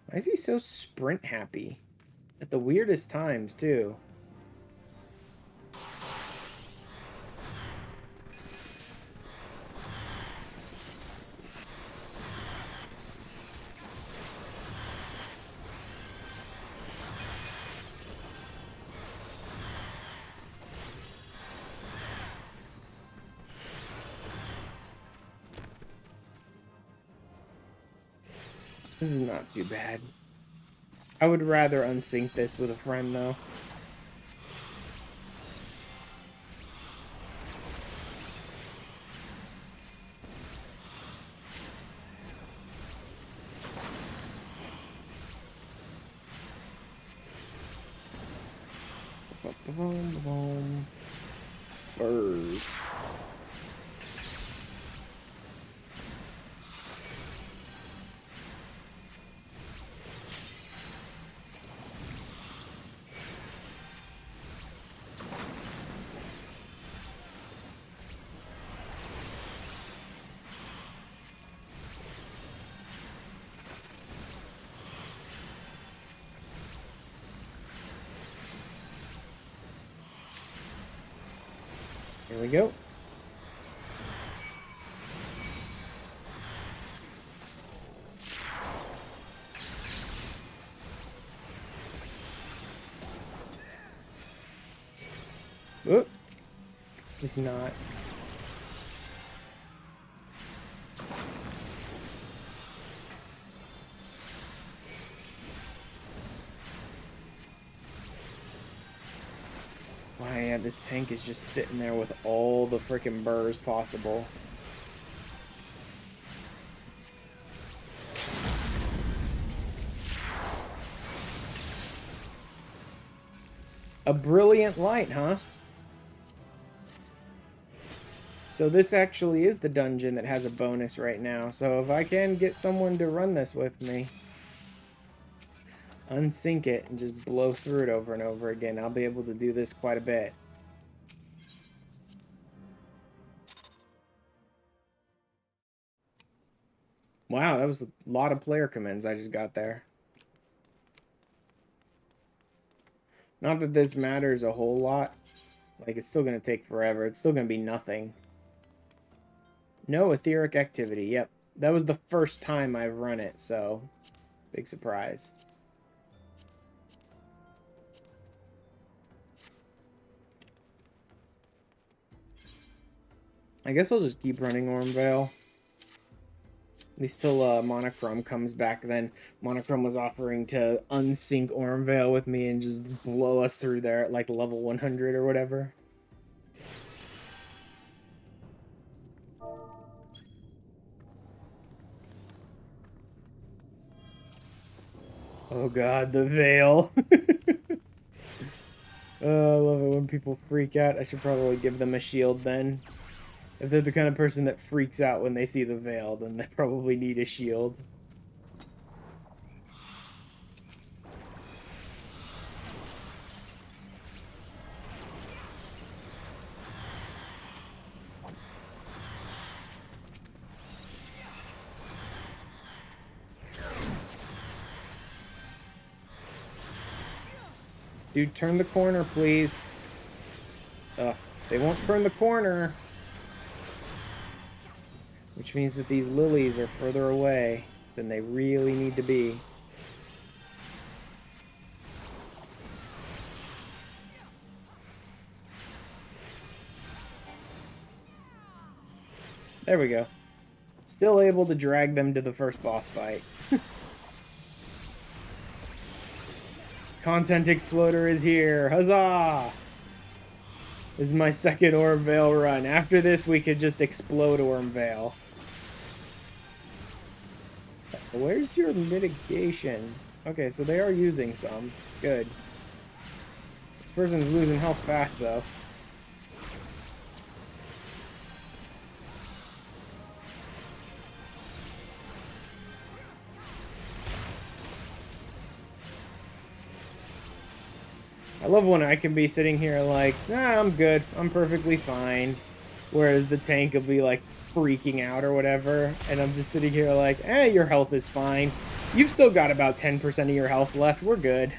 Why is he so sprint happy? At the weirdest times, too. This is not too bad. I would rather unsync this with a friend, though. Burrs. Here we go. Oop. It's just not. Why, yeah, this tank is just sitting there with all the frickin' burrs possible. A brilliant light, huh? So this actually is the dungeon that has a bonus right now. So if I can get someone to run this with me, unsync it, and just blow through it over and over again, I'll be able to do this quite a bit. Wow, that was a lot of player commends I just got there. Not that this matters a whole lot. Like, it's still going to take forever. It's still going to be nothing. No etheric activity. Yep. That was the first time I've run it, so big surprise. I guess I'll just keep running Ormvale. At least till Monochrome comes back. Then Monochrome was offering to unsync Ormvale with me and just blow us through there at like level 100 or whatever. Oh god, the veil. Oh, I love it when people freak out. I should probably give them a shield then. If they're the kind of person that freaks out when they see the veil, then they probably need a shield. Dude, turn the corner, please. Ugh, they won't turn the corner. Which means that these lilies are further away than they really need to be. There we go. Still able to drag them to the first boss fight. Content Exploder is here. Huzzah! This is my second Ormvale run. After this, we could just explode Ormvale. Where's your mitigation? Okay, so they are using some. Good. This person's losing health fast, though. I love when I can be sitting here like, nah, I'm good. I'm perfectly fine. Whereas the tank will be like freaking out or whatever. And I'm just sitting here like, your health is fine. You've still got about 10% of your health left. We're good.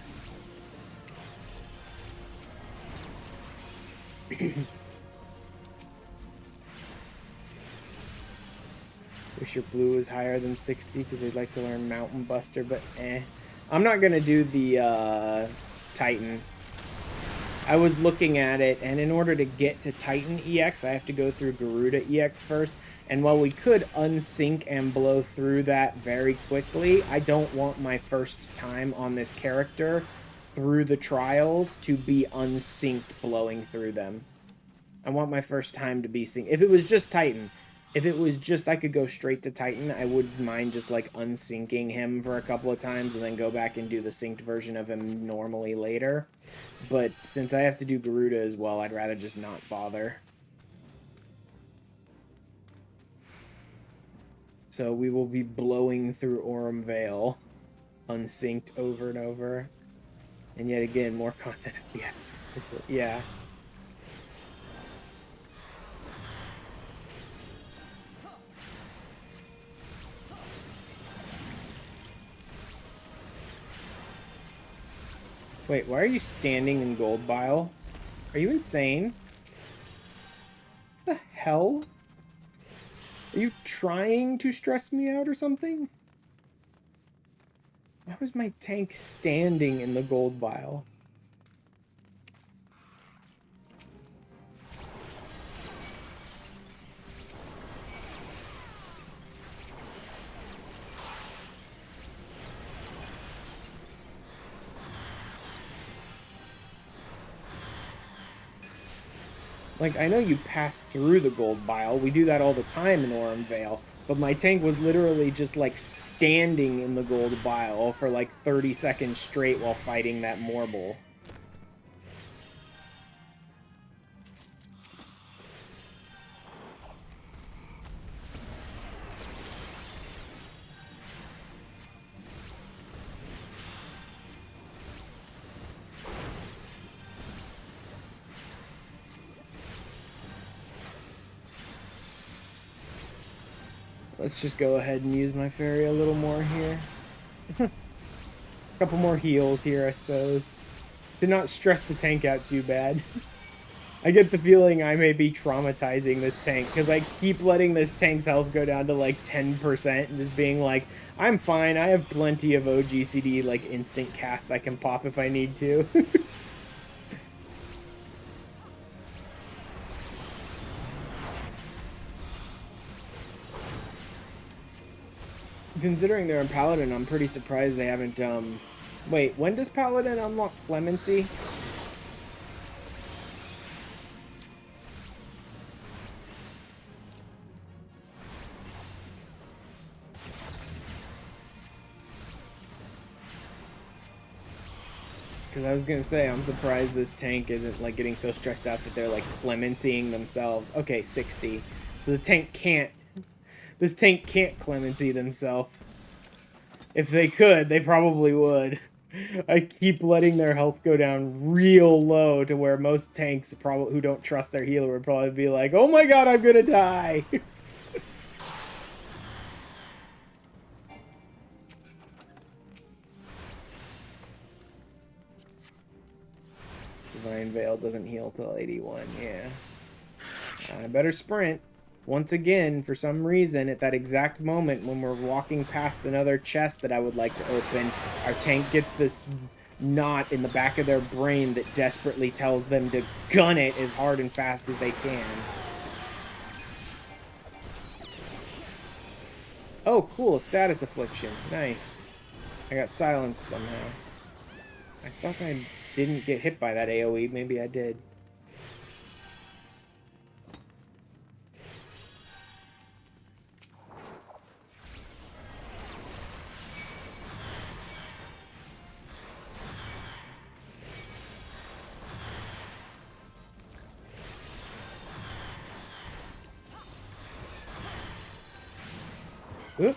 Wish your blue was higher than 60 because they'd like to learn Mountain Buster, but eh. I'm not going to do the Titan. I was looking at it, and in order to get to Titan EX, I have to go through Garuda EX first. And while we could unsync and blow through that very quickly, I don't want my first time on this character through the trials to be unsynced blowing through them. I want my first time to be synced. If it was just Titan, if it was just I could go straight to Titan, I wouldn't mind just like unsyncing him for a couple of times and then go back and do the synced version of him normally later. But since I have to do Garuda as well, I'd rather just not bother. So we will be blowing through Ormvale, unsynced over and over. And yet again, more content. Yeah. Yeah. Wait, why are you standing in Gold Bile? Are you insane? What the hell? Are you trying to stress me out or something? Why was my tank standing in the Gold Bile? Like, I know you pass through the Gold Bile. We do that all the time in Ormvale. But my tank was literally just, like, standing in the Gold Bile for, like, 30 seconds straight while fighting that Morble. Let's just go ahead and use my fairy a little more here. A couple more heals here, I suppose. To not stress the tank out too bad. I get the feeling I may be traumatizing this tank, because I keep letting this tank's health go down to like 10% and just being like, I'm fine, I have plenty of OGCD like instant casts I can pop if I need to. Considering they're in Paladin, I'm pretty surprised they haven't, Wait, when does Paladin unlock Clemency? Because I was gonna say, I'm surprised this tank isn't, like, getting so stressed out that they're, like, clemencying themselves. Okay, 60. So the tank can't... This tank can't clemency themselves. If they could, they probably would. I keep letting their health go down real low to where most tanks probably who don't trust their healer would probably be like, oh my god, I'm gonna die! Divine Veil doesn't heal till 81, yeah. I better sprint. Once again, for some reason, at that exact moment when we're walking past another chest that I would like to open, our tank gets this knot in the back of their brain that desperately tells them to gun it as hard and fast as they can. Oh, cool, a status affliction. Nice. I got silenced somehow. I thought I didn't get hit by that AoE. Maybe I did. Oop.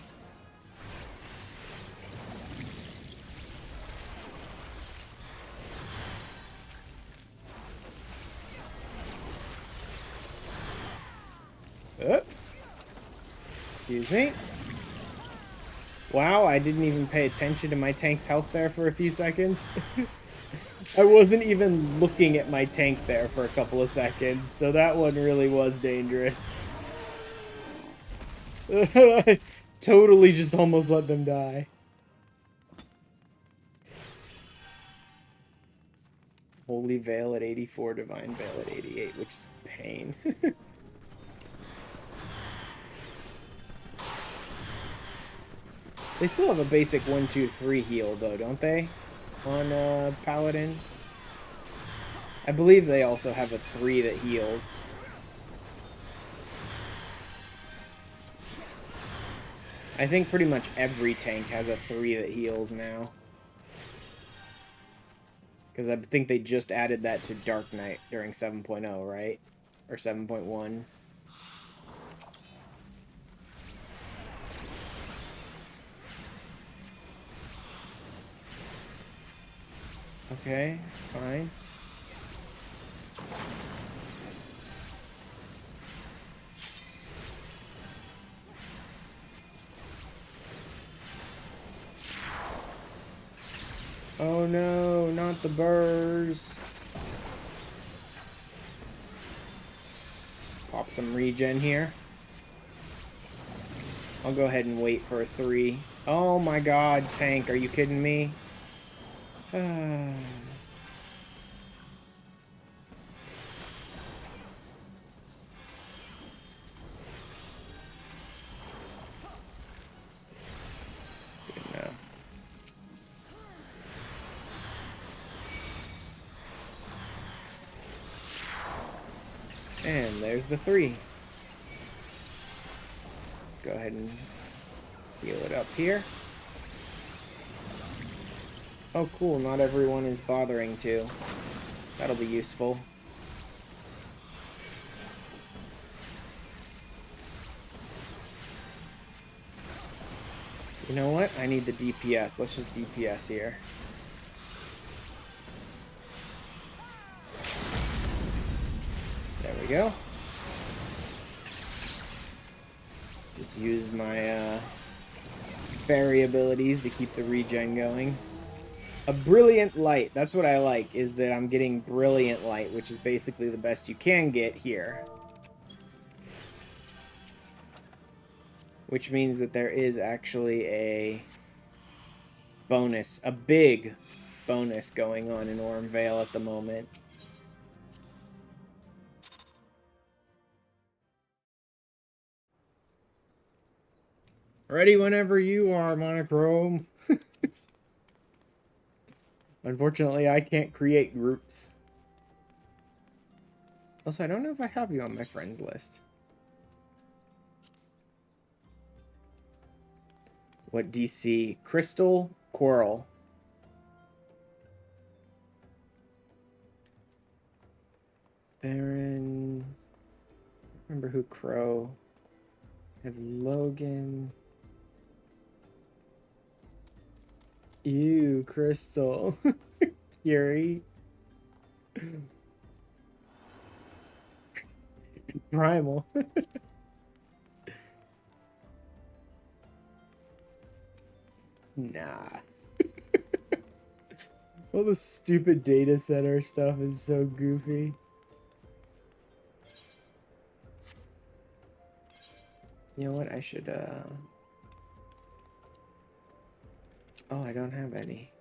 Excuse me. Wow, I didn't even pay attention to my tank's health there for a few seconds. I wasn't even looking at my tank there for a couple of seconds, so that one really was dangerous. I totally just almost let them die. Holy Veil at 84, Divine Veil at 88, which is pain. They still have a basic 1, 2, 3 heal, though, don't they? On Paladin. I believe they also have a 3 that heals. I think pretty much every tank has a 3 that heals now. Because I think they just added that to Dark Knight during 7.0, right? Or 7.1. Okay, fine. Oh no, not the burrs. Pop some regen here. I'll go ahead and wait for a 3. Oh my god, tank, are you kidding me? Good enough. And there's the 3. Let's go ahead and heal it up here. Oh cool, not everyone is bothering to. That'll be useful. You know what? I need the DPS. Let's just DPS here. There we go. Just use my fairy abilities to keep the regen going. A brilliant light. That's what I like, is that I'm getting brilliant light, which is basically the best you can get here. Which means that there is actually a bonus, a big bonus going on in Ormvale at the moment. Ready whenever you are, Monochrome. Unfortunately, I can't create groups. Also, I don't know if I have you on my friends list. What DC? Crystal, Coral. Baron. Remember who Crow. I have Logan. Ew, Crystal. Fury. Primal. Nah. All the stupid data center stuff is so goofy. You know what? I should, Oh, I don't have any.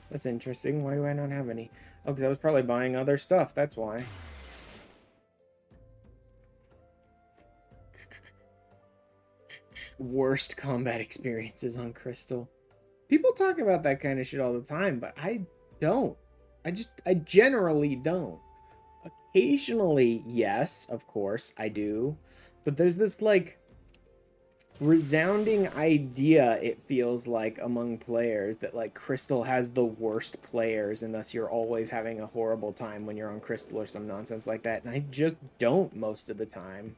That's interesting. Why do I not have any? Oh, because I was probably buying other stuff. That's why. Worst combat experiences on Crystal. People talk about that kind of shit all the time, but I don't. I generally don't. Occasionally, yes, of course, I do. But there's this, like, resounding idea, it feels like, among players that, like, Crystal has the worst players and thus you're always having a horrible time when you're on Crystal or some nonsense like that. And I just don't most of the time.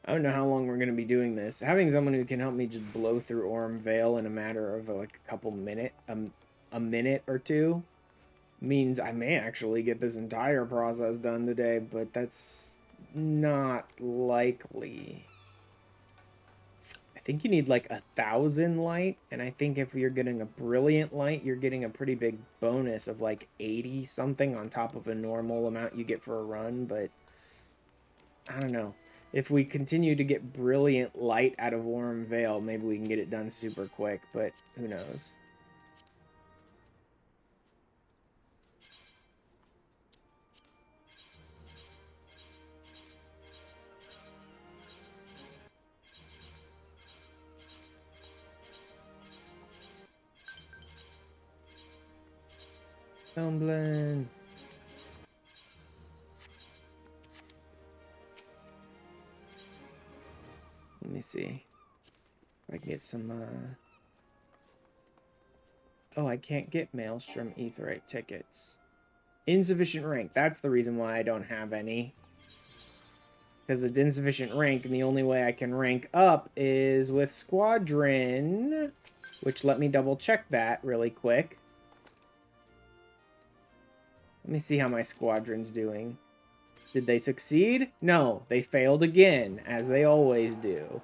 I don't know how long we're going to be doing this. Having someone who can help me just blow through Ormvale in a matter of like a couple a minute or two means I may actually get this entire process done today, but that's not likely. I think you need like 1,000 light, and I think if you're getting a brilliant light, you're getting a pretty big bonus of like 80 something on top of a normal amount you get for a run, but I don't know. If we continue to get brilliant light out of Ormvale, maybe we can get it done super quick, but who knows. Tumbling. Let me see. If I can get some, Oh, I can't get Maelstrom Aetheryte tickets. Insufficient rank. That's the reason why I don't have any. Because it's insufficient rank, and the only way I can rank up is with Squadron. Which, let me double check that really quick. Let me see how my Squadron's doing. Did they succeed? No, they failed again, as they always do.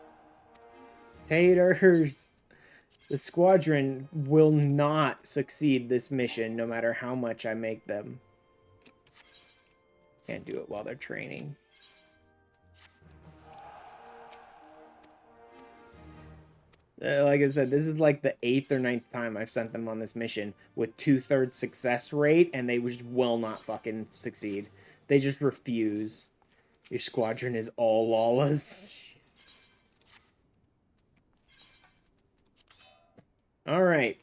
Taters! The Squadron will not succeed this mission, no matter how much I make them. Can't do it while they're training. Like I said, this is like the 8th or 9th time I've sent them on this mission with 2/3 success rate, and they just will not fucking succeed. They just refuse. Your Squadron is all lawless. Alright.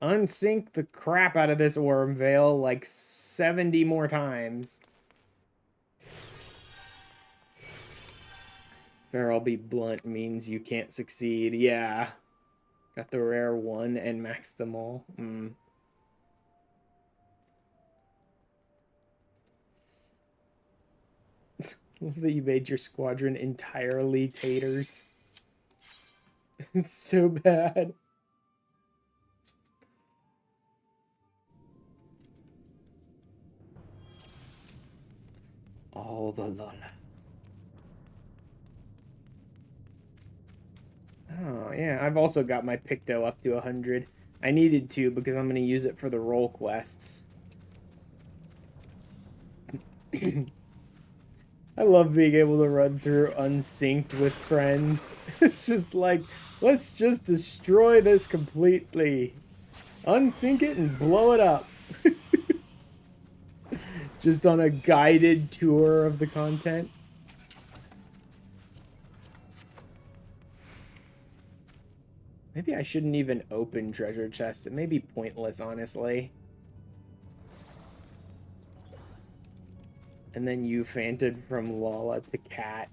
Unsync the crap out of this Ormvale like 70 more times. Fair, I'll be blunt means you can't succeed. Yeah. Got the rare one and maxed them all. Love that you made your squadron entirely taters. It's so bad. All the Lola. Oh, yeah. I've also got my Picto up to 100. I needed to because I'm going to use it for the role quests. I love being able to run through unsynced with friends. It's just like, let's just destroy this completely. Unsync it and blow it up. Just on a guided tour of the content. Maybe I shouldn't even open treasure chests. It may be pointless, honestly. And then you fainted from Lala to cat.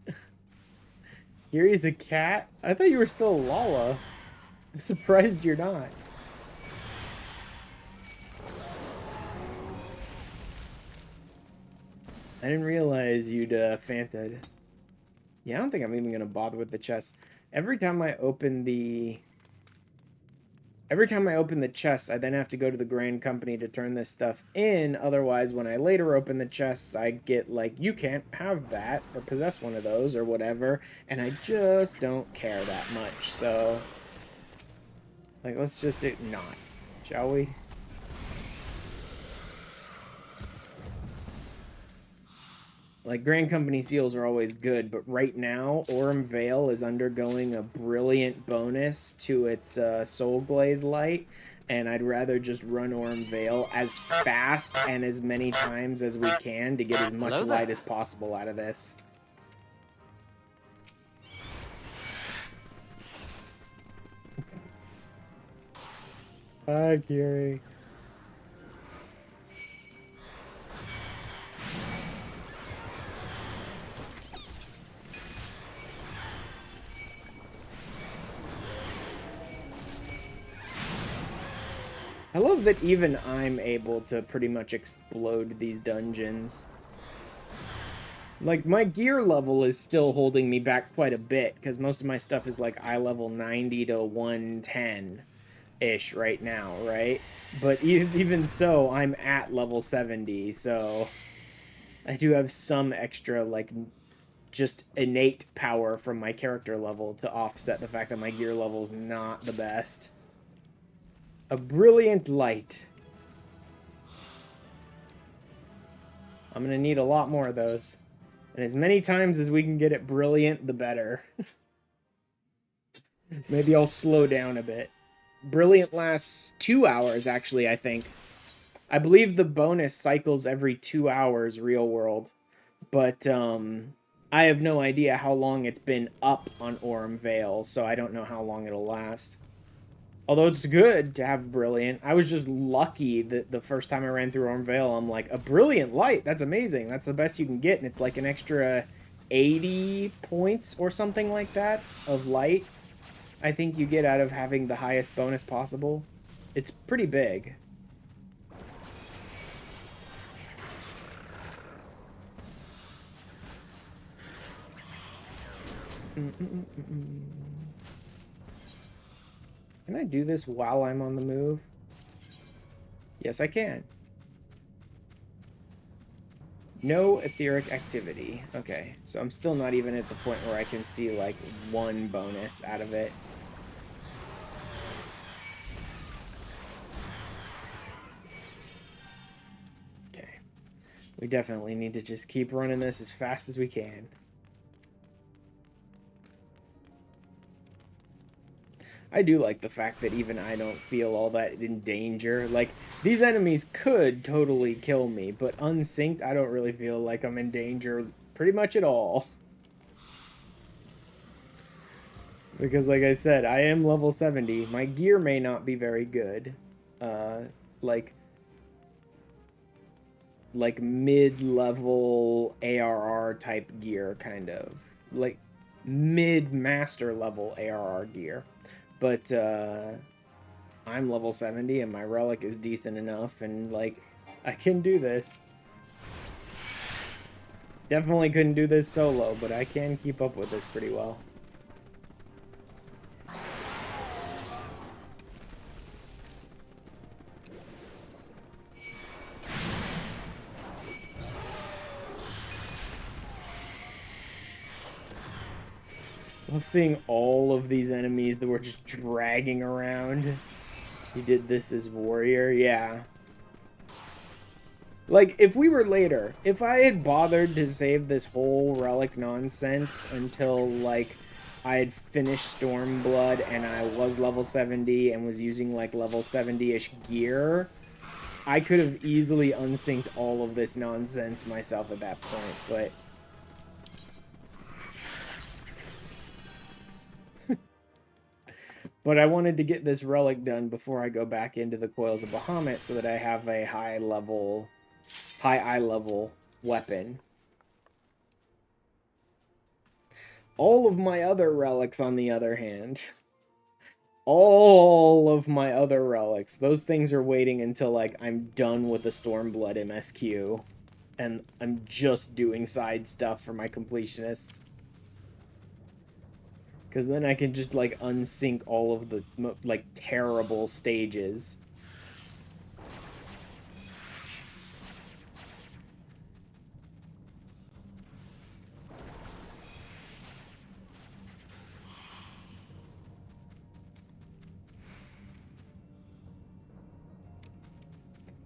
Yuri's a cat? I thought you were still Lala. I'm surprised you're not. I didn't realize you'd fainted. Yeah, I don't think I'm even gonna bother with the chest. Every time I open the chests, I then have to go to the Grand Company to turn this stuff in. Otherwise, when I later open the chests, I get like, you can't have that or possess one of those or whatever. And I just don't care that much. So, like, let's just not, shall we? Like, Grand Company seals are always good, but right now, Aurum Vale is undergoing a brilliant bonus to its Soul Glaze Light, and I'd rather just run Aurum Vale as fast and as many times as we can to get as much light as possible out of this. Hi, Kiri. I love that even I'm able to pretty much explode these dungeons. Like, my gear level is still holding me back quite a bit, because most of my stuff is like eye level 90 to 110-ish right now, right? But even so, I'm at level 70, so I do have some extra, like, just innate power from my character level to offset the fact that my gear level is not the best. A brilliant light. I'm gonna need a lot more of those. And as many times as we can get it brilliant, the better. Maybe I'll slow down a bit. Brilliant lasts 2 hours, actually, I think. I believe the bonus cycles every 2 hours, real world. But, I have no idea how long it's been up on Aurum Vale, so I don't know how long it'll last. Although it's good to have brilliant. I was just lucky that the first time I ran through Aurum Vale, I'm like, a brilliant light? That's amazing. That's the best you can get, and it's like an extra 80 points or something like that of light. I think you get out of having the highest bonus possible. It's pretty big. Can I do this while I'm on the move? Yes, I can. No etheric activity. Okay, so I'm still not even at the point where I can see, like, one bonus out of it. Okay. We definitely need to just keep running this as fast as we can. I do like the fact that even I don't feel all that in danger. Like, these enemies could totally kill me, but unsynced, I don't really feel like I'm in danger pretty much at all. Because, like I said, I am level 70. My gear may not be very good. Like mid-level ARR type gear, kind of. Like, mid-master level ARR gear. But, I'm level 70 and my relic is decent enough and, like, I can do this. Definitely couldn't do this solo, but I can keep up with this pretty well. Love seeing all of these enemies that were just dragging around. You did this as warrior, yeah. Like, if we were later, if I had bothered to save this whole relic nonsense until, like, I had finished Stormblood and I was level 70 and was using, like, level 70-ish gear, I could have easily unsynced all of this nonsense myself at that point, but... But I wanted to get this relic done before I go back into the Coils of Bahamut so that I have a high eye level weapon. All of my other relics, on the other hand, all of my other relics, those things are waiting until, like, I'm done with the Stormblood MSQ, and I'm just doing side stuff for my Completionist. Because then I can just, like, unsync all of the, like, terrible stages.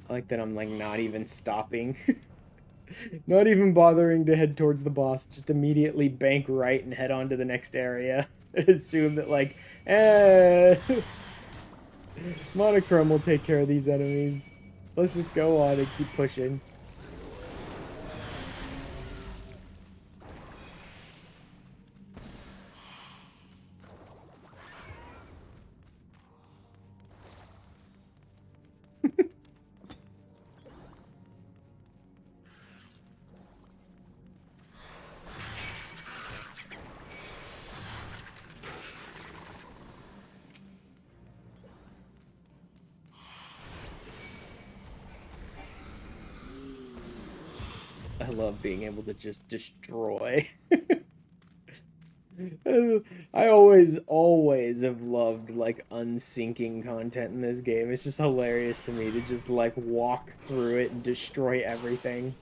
I like that I'm, like, not even stopping. Not even bothering to head towards the boss. Just immediately bank right and head on to the next area. Assume that, like, Monochrome will take care of these enemies. Let's just go on and keep pushing. I love being able to just destroy. I always have loved, like, unsyncing content in this game. It's just hilarious to me to just, like, walk through it and destroy everything.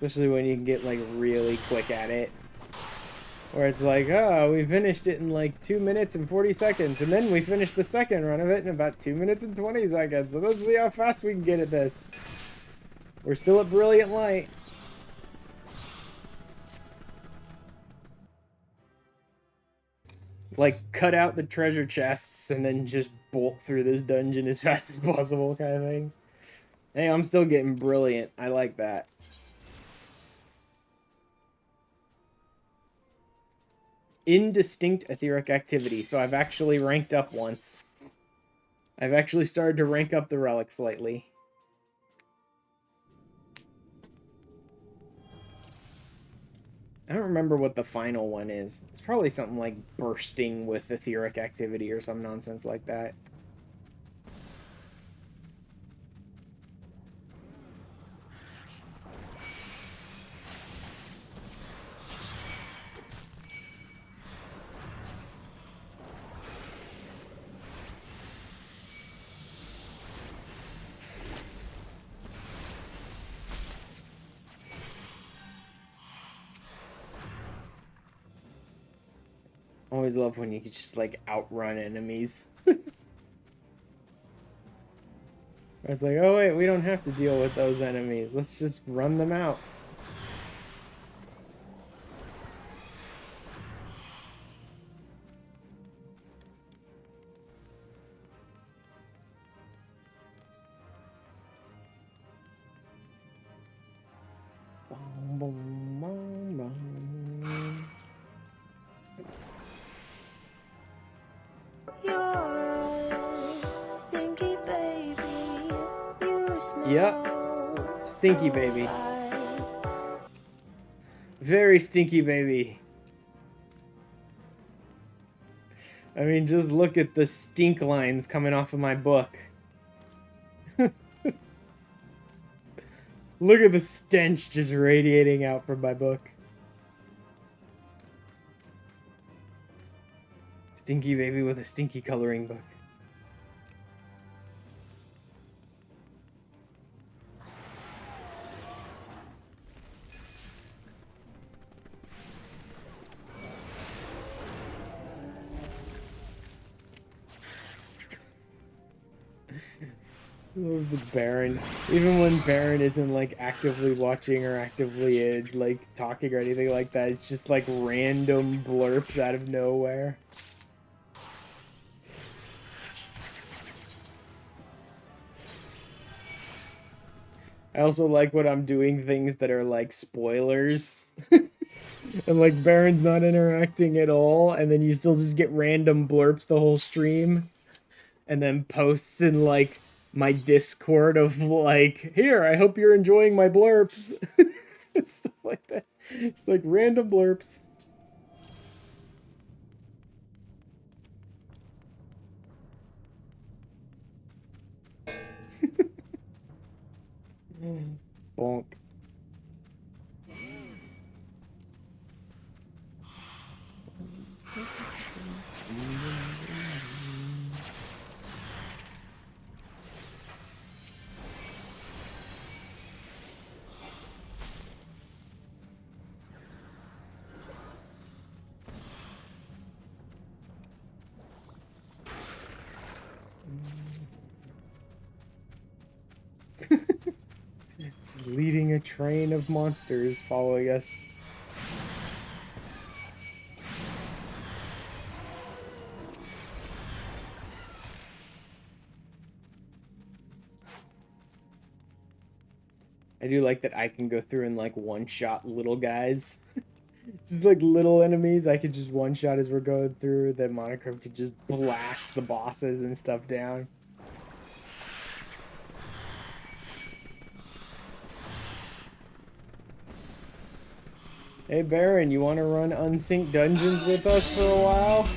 Especially when you can get, like, really quick at it. Where it's like, oh, we finished it in, like, 2 minutes and 40 seconds. And then we finished the second run of it in about 2 minutes and 20 seconds. So let's see how fast we can get at this. We're still at Brilliant Light. Like, cut out the treasure chests and then just bolt through this dungeon as fast as possible kind of thing. Hey, I'm still getting brilliant. I like that. Indistinct etheric activity. So I've actually ranked up once. I've actually started to rank up the relic slightly. I don't remember what the final one is. It's probably something like bursting with etheric activity or some nonsense like that. Always love when you can just, like, outrun enemies. It's like, oh wait, we don't have to deal with those enemies. Let's just run them out. Yep. Stinky baby. Very stinky baby. I mean, just look at the stink lines coming off of my book. Look at the stench just radiating out from my book. Stinky baby with a stinky coloring book. The Baron. Even when Baron isn't like actively watching or actively like talking or anything like that, it's just like random blurps out of nowhere. I also like when I'm doing things that are like spoilers. And like Baron's not interacting at all, and then you still just get random blurps the whole stream. And then posts in like my Discord of like, here, I hope you're enjoying my blurps. Stuff like that. It's like random blurps. Bonk. Just leading a train of monsters following us. I do like that I can go through and like one-shot little guys. Just like little enemies I could just one-shot as we're going through. That Monochrome could just blast the bosses and stuff down. Hey Baron, you want to run unsync dungeons with us for a while?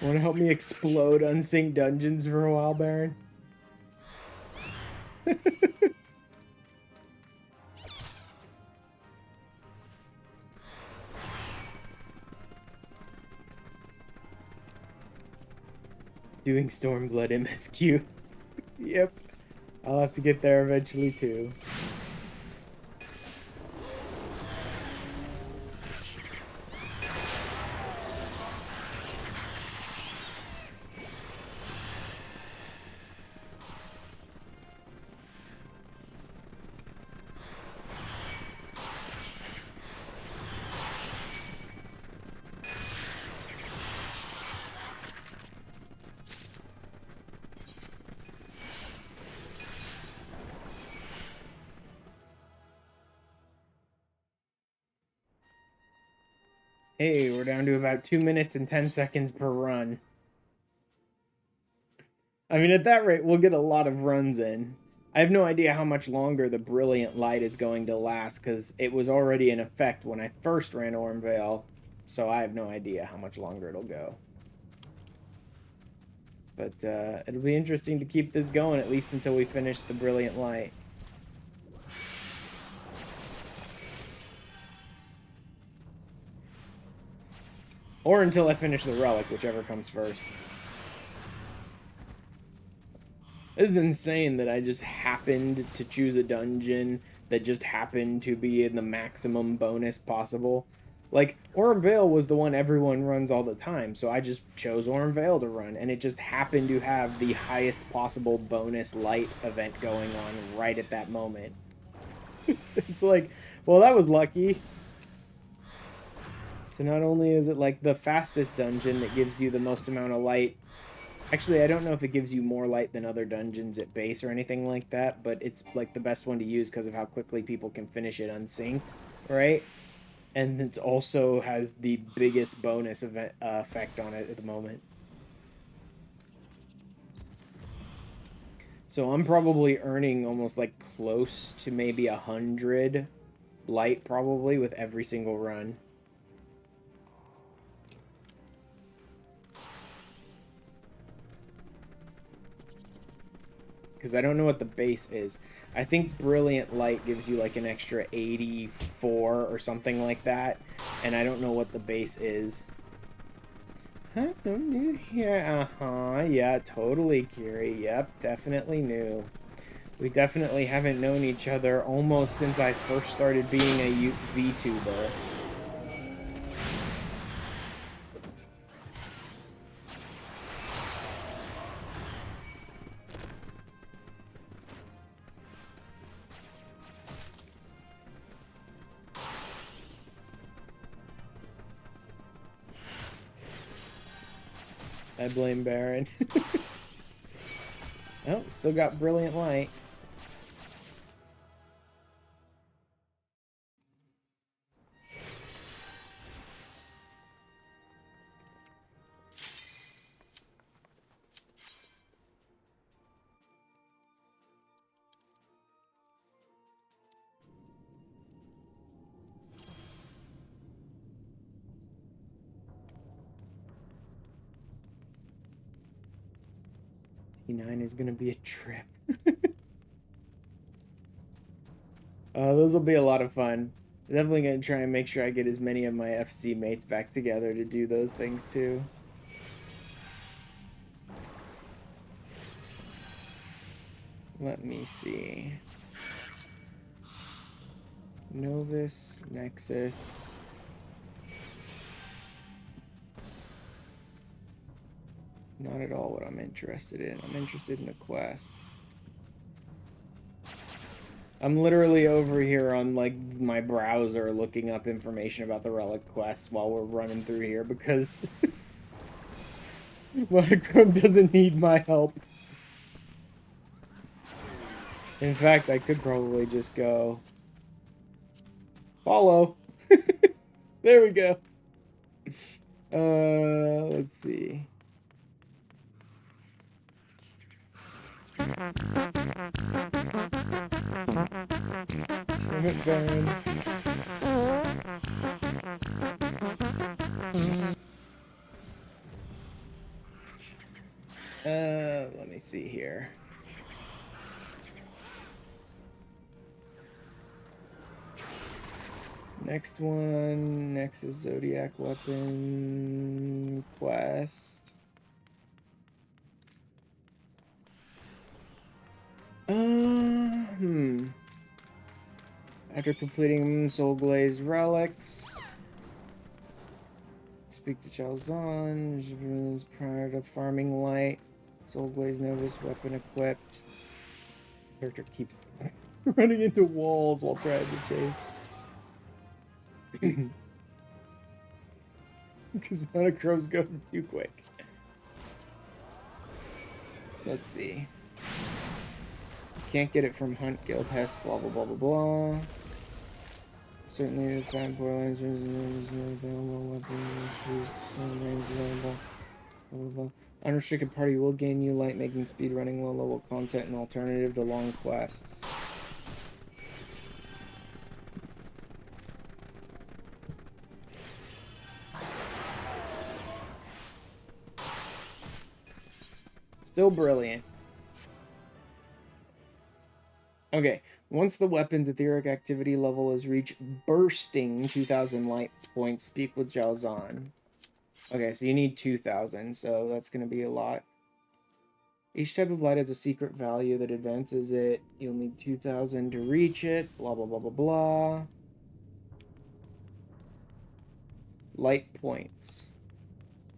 Want to help me explode unsync dungeons for a while, Baron? Doing Stormblood MSQ. Yep. I'll have to get there eventually too. Hey, we're down to about 2 minutes and 10 seconds per run. I mean, at that rate, we'll get a lot of runs in. I have no idea how much longer the Brilliant Light is going to last, because it was already in effect when I first ran Ormvale, so I have no idea how much longer it'll go. But it'll be interesting to keep this going, at least until we finish the Brilliant Light. Or until I finish the Relic, whichever comes first. This is insane that I just happened to choose a dungeon that just happened to be in the maximum bonus possible. Like, Ormvale was the one everyone runs all the time, so I just chose Ormvale to run, and it just happened to have the highest possible bonus light event going on right at that moment. It's like, well, that was lucky. So not only is it like the fastest dungeon that gives you the most amount of light. Actually, I don't know if it gives you more light than other dungeons at base or anything like that, but it's like the best one to use because of how quickly people can finish it unsynced, right? And it also has the biggest bonus event, effect on it at the moment. So I'm probably earning almost like close to maybe 100 light probably with every single run. Because I don't know what the base is. I think Brilliant Light gives you like an extra 84 or something like that. And I don't know what the base is. Huh? Yeah, yeah, totally, Kiri. Yep, definitely new. We definitely haven't known each other almost since I first started being a VTuber. I blame Baron. Oh, still got Brilliant Light. T9 is gonna be a trip. Those will be a lot of fun. Definitely gonna try and make sure I get as many of my FC mates back together to do those things too. Let me see. Novus, Nexus. Not at all what I'm interested in. I'm interested in the quests. I'm literally over here on like my browser looking up information about the relic quests while we're running through here because Monochrome doesn't need my help. In fact, I could probably just go follow. There we go. Let's see. Damn it, Baron. Let me see here. Next one, Nexus Zodiac Weapon Quest. After completing Soul Glaze Relics, speak to Chalzon prior to farming light. Soul Glaze Novus weapon equipped. Character keeps running into walls while trying to chase. Because Monochrome's going too quick. Let's see. Can't get it from Hunt Guild Hess, blah blah blah blah blah. Certainly the time Borderlands is available, weapons, issues, some range available, blah blah blah. Unrestricted party will gain you light, making speedrunning low level content an alternative to long quests. Still brilliant. Okay, once the weapon's etheric activity level is reached bursting 2,000 light points, speak with Jalzan. Okay, so you need 2,000, so that's going to be a lot. Each type of light has a secret value that advances it. You'll need 2,000 to reach it, blah, blah, blah, blah, blah. Light points.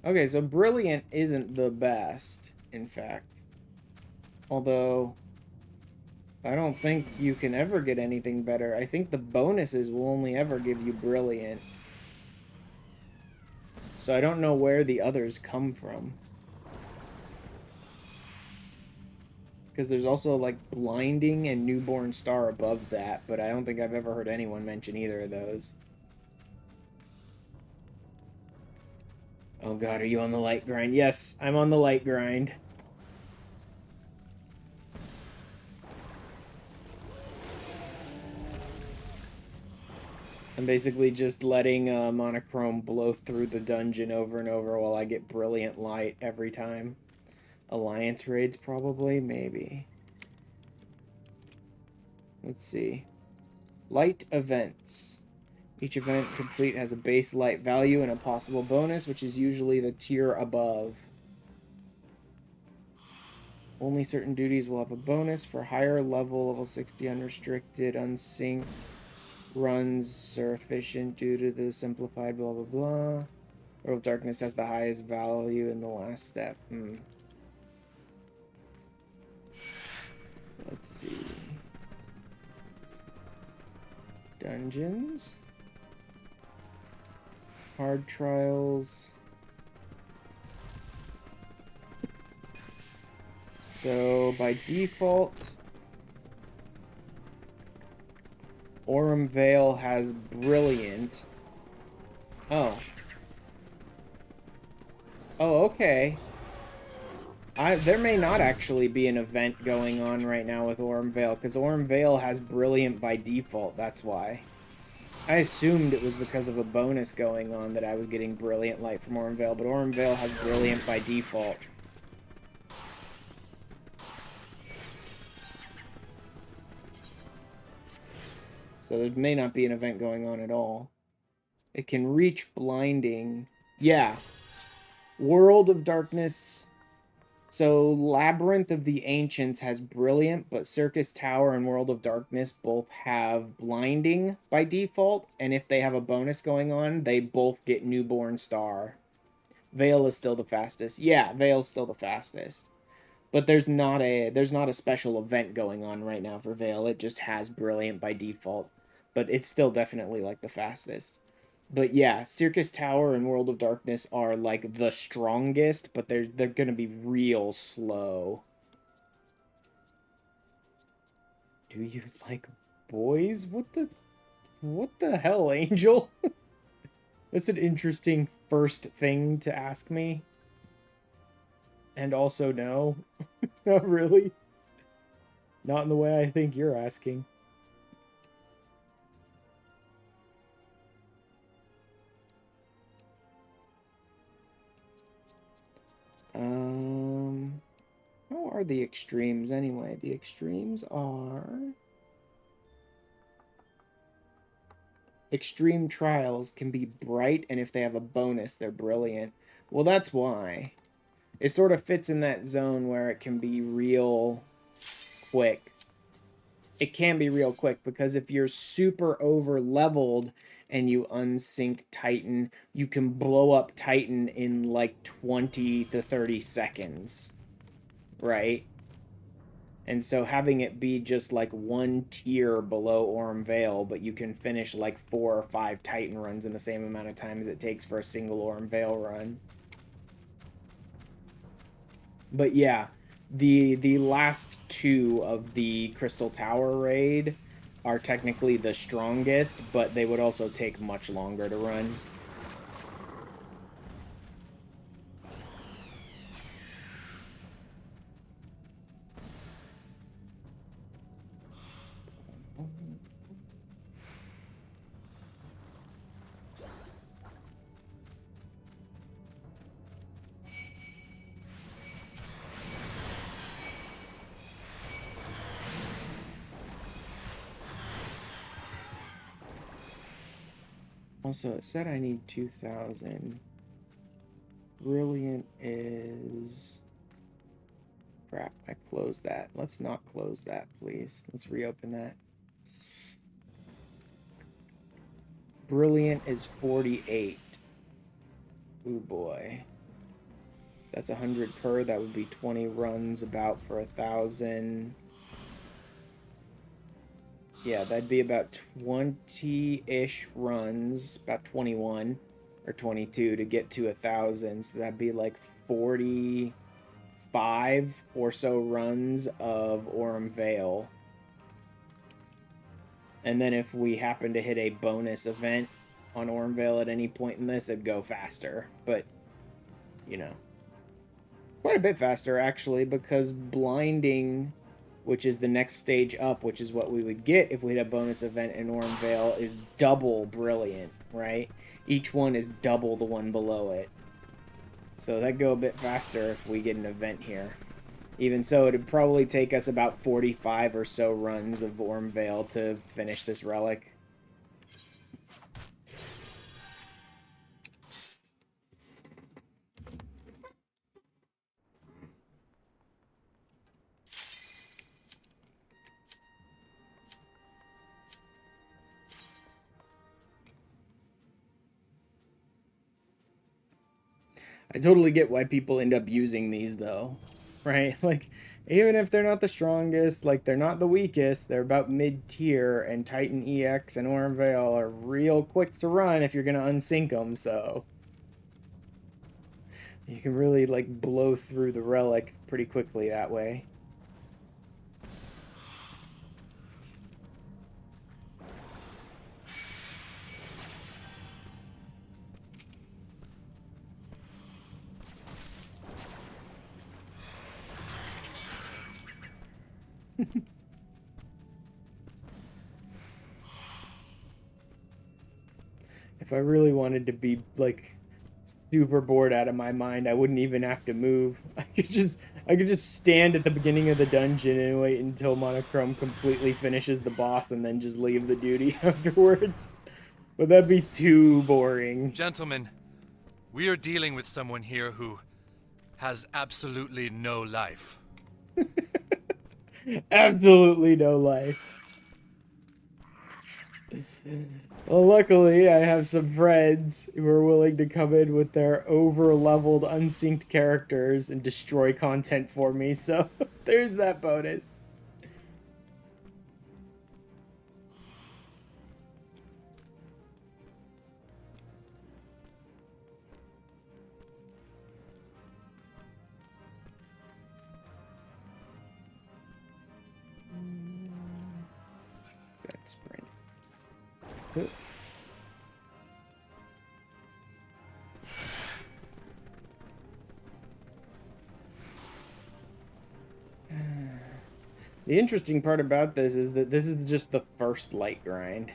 Okay, so Brilliant isn't the best, in fact. Although, I don't think you can ever get anything better. I think the bonuses will only ever give you Brilliant. So I don't know where the others come from. Because there's also, like, Blinding and Newborn Star above that, but I don't think I've ever heard anyone mention either of those. Oh god, are you on the light grind? Yes, I'm on the light grind. I'm basically just letting Monochrome blow through the dungeon over and over while I get brilliant light every time. Alliance raids, probably? Maybe. Let's see. Light events. Each event complete has a base light value and a possible bonus, which is usually the tier above. Only certain duties will have a bonus. For higher level 60 unrestricted, unsynced runs are efficient due to the simplified blah blah blah. World of Darkness has the highest value in the last step. Let's see. Dungeons. Hard trials. So by default, Aurum Vale has Brilliant. Oh. Oh, okay. There may not actually be an event going on right now with Aurum Vale, because Aurum Vale has Brilliant by default, that's why. I assumed it was because of a bonus going on that I was getting Brilliant Light from Aurum Vale, but Aurum Vale has Brilliant by default. So there may not be an event going on at all. It can reach blinding. Yeah. World of Darkness. So Labyrinth of the Ancients has Brilliant, but Circus Tower and World of Darkness both have blinding by default. And if they have a bonus going on, they both get Newborn Star. Veil is still the fastest. Yeah, Veil's still the fastest. But there's not a special event going on right now for Veil. It just has Brilliant by default. But it's still definitely like the fastest. But yeah, Circus Tower and World of Darkness are like the strongest, but they're gonna be real slow. Do you like boys? What the hell, Angel? That's an interesting first thing to ask me. And also no. Not really. Not in the way I think you're asking. How are the extremes anyway? The extremes are... Extreme trials can be bright, and if they have a bonus, they're brilliant. Well, that's why. It sort of fits in that zone where it can be real quick. It can be real quick, because if you're super over-leveled and you unsync Titan, you can blow up Titan in like 20 to 30 seconds. Right? And so having it be just like one tier below Aurum Vale, but you can finish like 4 or 5 Titan runs in the same amount of time as it takes for a single Aurum Vale run. But yeah, the last 2 of the Crystal Tower raid are technically the strongest, but they would also take much longer to run. Also, it said I need 2,000. Brilliant is... Crap, I closed that. Let's not close that, please. Let's reopen that. Brilliant is 48. Ooh, boy. That's 100 per. That would be 20 runs, about for 1,000. Yeah, that'd be about 20-ish runs, about 21 or 22 to get to 1,000. So that'd be like 45 or so runs of Aurum Vale. And then if we happen to hit a bonus event on Aurum Vale at any point in this, it'd go faster. But you know. Quite a bit faster, actually, because blinding, which is the next stage up, which is what we would get if we had a bonus event in Ormvale, is double brilliant, right? Each one is double the one below it. So that'd go a bit faster if we get an event here. Even so, it'd probably take us about 45 or so runs of Ormvale to finish this relic. I totally get why people end up using these, though, right? Like, even if they're not the strongest, like, they're not the weakest, they're about mid-tier, and Titan EX and Ormvale are real quick to run if you're going to unsync them, so... You can really, like, blow through the relic pretty quickly that way. If I really wanted to be, like, super bored out of my mind, I wouldn't even have to move. I could just stand at the beginning of the dungeon and wait until Monochrome completely finishes the boss and then just leave the duty afterwards. But that'd be too boring. Gentlemen, we are dealing with someone here who has absolutely no life. Absolutely no life. Well, luckily, I have some friends who are willing to come in with their over-leveled, unsynced characters and destroy content for me, so there's that bonus. Got sprint. The interesting part about this is that this is just the first light grind.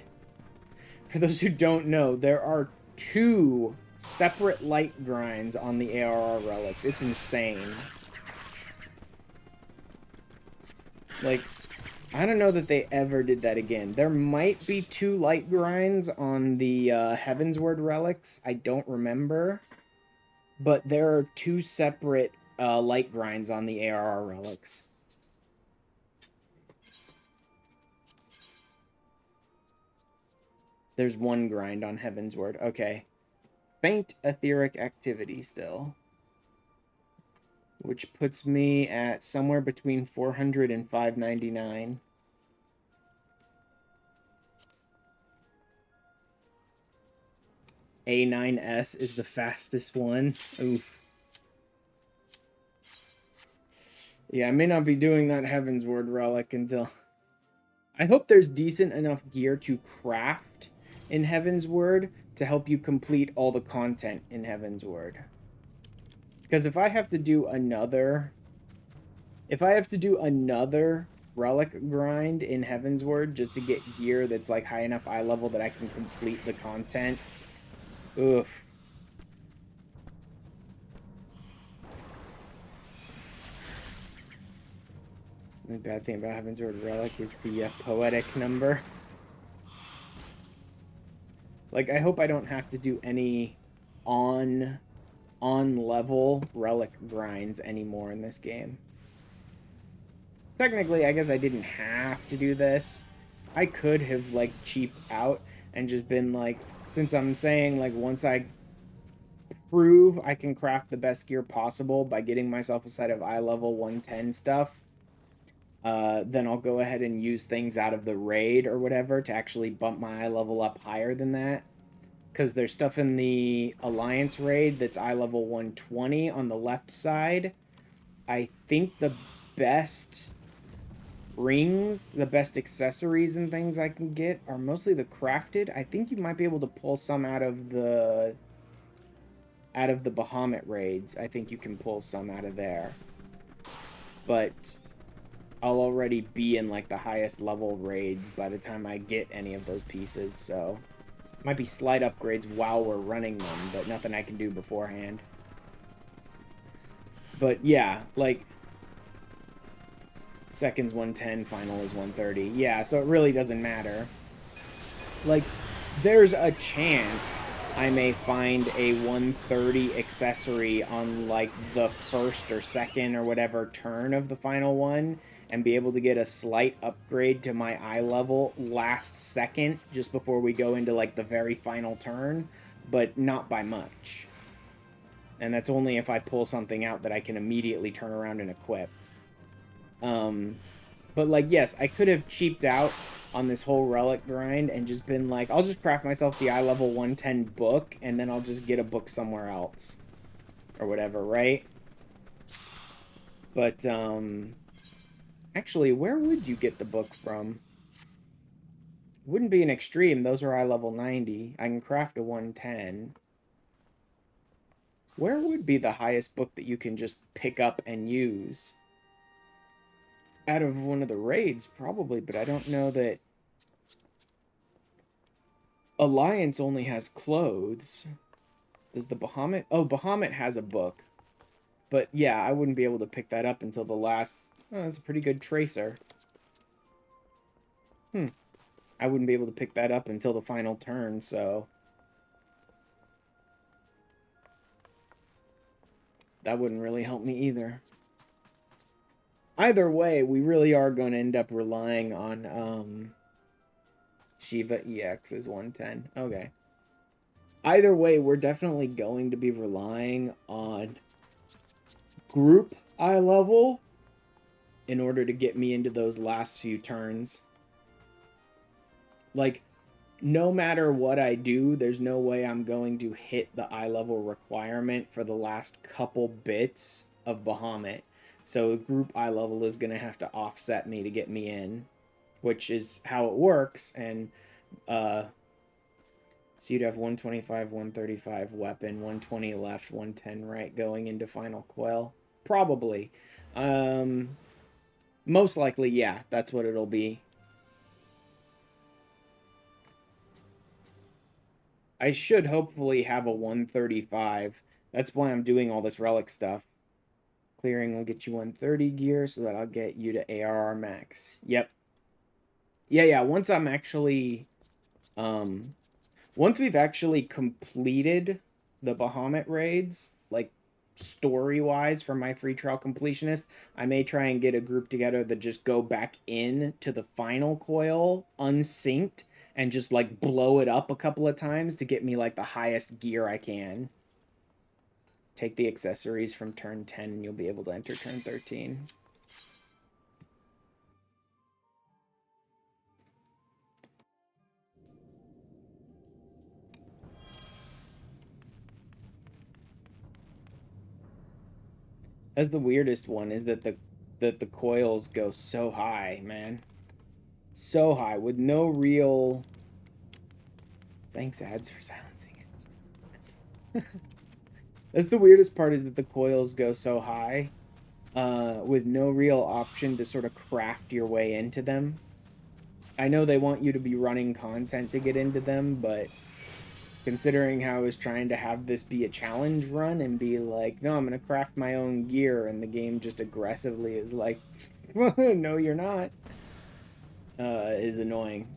For those who don't know, there are 2 separate light grinds on the ARR relics. It's insane. Like, I don't know that they ever did that again. There might be 2 light grinds on the Heavensward relics. I don't remember. But there are 2 separate light grinds on the ARR relics. There's 1 grind on Heavensward. Okay. Faint etheric activity still. Which puts me at somewhere between 400 and 599. A9S is the fastest one. Oof. Yeah, I may not be doing that Heavensward relic until... I hope there's decent enough gear to craft in Heavensward to help you complete all the content in Heavensward. Because if I have to do another relic grind in Heavensward just to get gear that's like high enough eye level that I can complete the content, oof. The bad thing about Heavensward relic is the poetic number. Like, I hope I don't have to do any on-level relic grinds anymore in this game. Technically, I guess I didn't have to do this. I could have, like, cheaped out and just been like, since I'm saying, like, once I prove I can craft the best gear possible by getting myself a set of eye level 110 stuff, then I'll go ahead and use things out of the raid or whatever to actually bump my eye level up higher than that. Because there's stuff in the Alliance raid that's eye level 120 on the left side. I think the best rings, the best accessories and things I can get are mostly the crafted. I think you might be able to pull some out of the out of the Bahamut raids. I think you can pull some out of there. But I'll already be in, like, the highest level raids by the time I get any of those pieces, so... Might be slight upgrades while we're running them, but nothing I can do beforehand. But, yeah, like... Second's 110, final is 130. Yeah, so it really doesn't matter. Like, there's a chance I may find a 130 accessory on, like, the first or second or whatever turn of the final one, and be able to get a slight upgrade to my eye level last second, just before we go into, like, the very final turn, but not by much. And that's only if I pull something out that I can immediately turn around and equip. But, like, yes, I could have cheaped out on this whole relic grind and just been like, I'll just craft myself the eye level 110 book, and then I'll just get a book somewhere else. Or whatever, right? But, actually, where would you get the book from? Wouldn't be an extreme. Those are eye level 90. I can craft a 110. Where would be the highest book that you can just pick up and use? Out of one of the raids, probably, but I don't know that... Alliance only has clothes. Does the Bahamut... Oh, Bahamut has a book. But, yeah, I wouldn't be able to pick that up until the last... Oh, that's a pretty good tracer. I wouldn't be able to pick that up until the final turn, so... That wouldn't really help me either. Either way, we really are going to end up relying on, Shiva EX is 110. Okay. Either way, we're definitely going to be relying on group eye level in order to get me into those last few turns. Like, no matter what I do, there's no way I'm going to hit the eye level requirement for the last couple bits of Bahamut. So group eye level is going to have to offset me to get me in, which is how it works. And so you'd have 125, 135 weapon, 120 left, 110 right going into final quell. Probably. Most likely, yeah, that's what it'll be. I should hopefully have a 135. That's why I'm doing all this relic stuff. Clearing will get you 130 gear, so that'll get you to ARR max. Yep. Yeah, once I'm actually... once we've actually completed the Bahamut raids, like, story-wise for my free trial completionist, I may try and get a group together that just go back in to the final coil, unsynced, and just, like, blow it up a couple of times to get me, like, the highest gear I can. Take the accessories from turn 10 and you'll be able to enter turn 13. That's the weirdest one, is that the coils go so high, man. So high, with no real... Thanks, ads, for silencing it. That's the weirdest part, is that the coils go so high, with no real option to sort of craft your way into them. I know they want you to be running content to get into them, but considering how I was trying to have this be a challenge run and be like, no, I'm going to craft my own gear, and the game just aggressively is like, no, you're not, is annoying.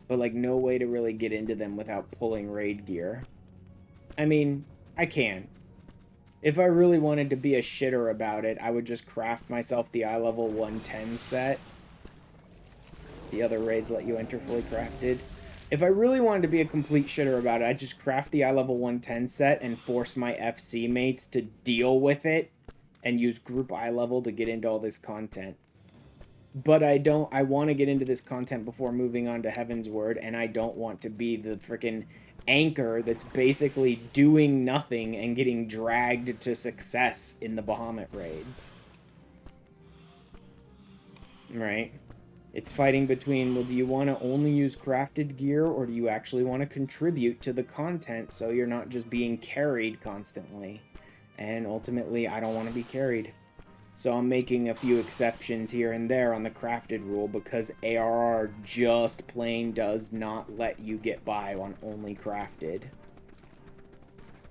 But, like, no way to really get into them without pulling raid gear. I mean, I can. If I really wanted to be a shitter about it, I would just craft myself the eye level 110 set. The other raids let you enter fully crafted. If I really wanted to be a complete shitter about it, I'd just craft the eye level 110 set and force my FC mates to deal with it and use group eye level to get into all this content. But I want to get into this content before moving on to Heaven's Word, and I don't want to be the freaking anchor that's basically doing nothing and getting dragged to success in the Bahamut raids. Right? It's fighting between, well, do you want to only use crafted gear, or do you actually want to contribute to the content so you're not just being carried constantly? And ultimately, I don't want to be carried. So I'm making a few exceptions here and there on the crafted rule because ARR just plain does not let you get by on only crafted.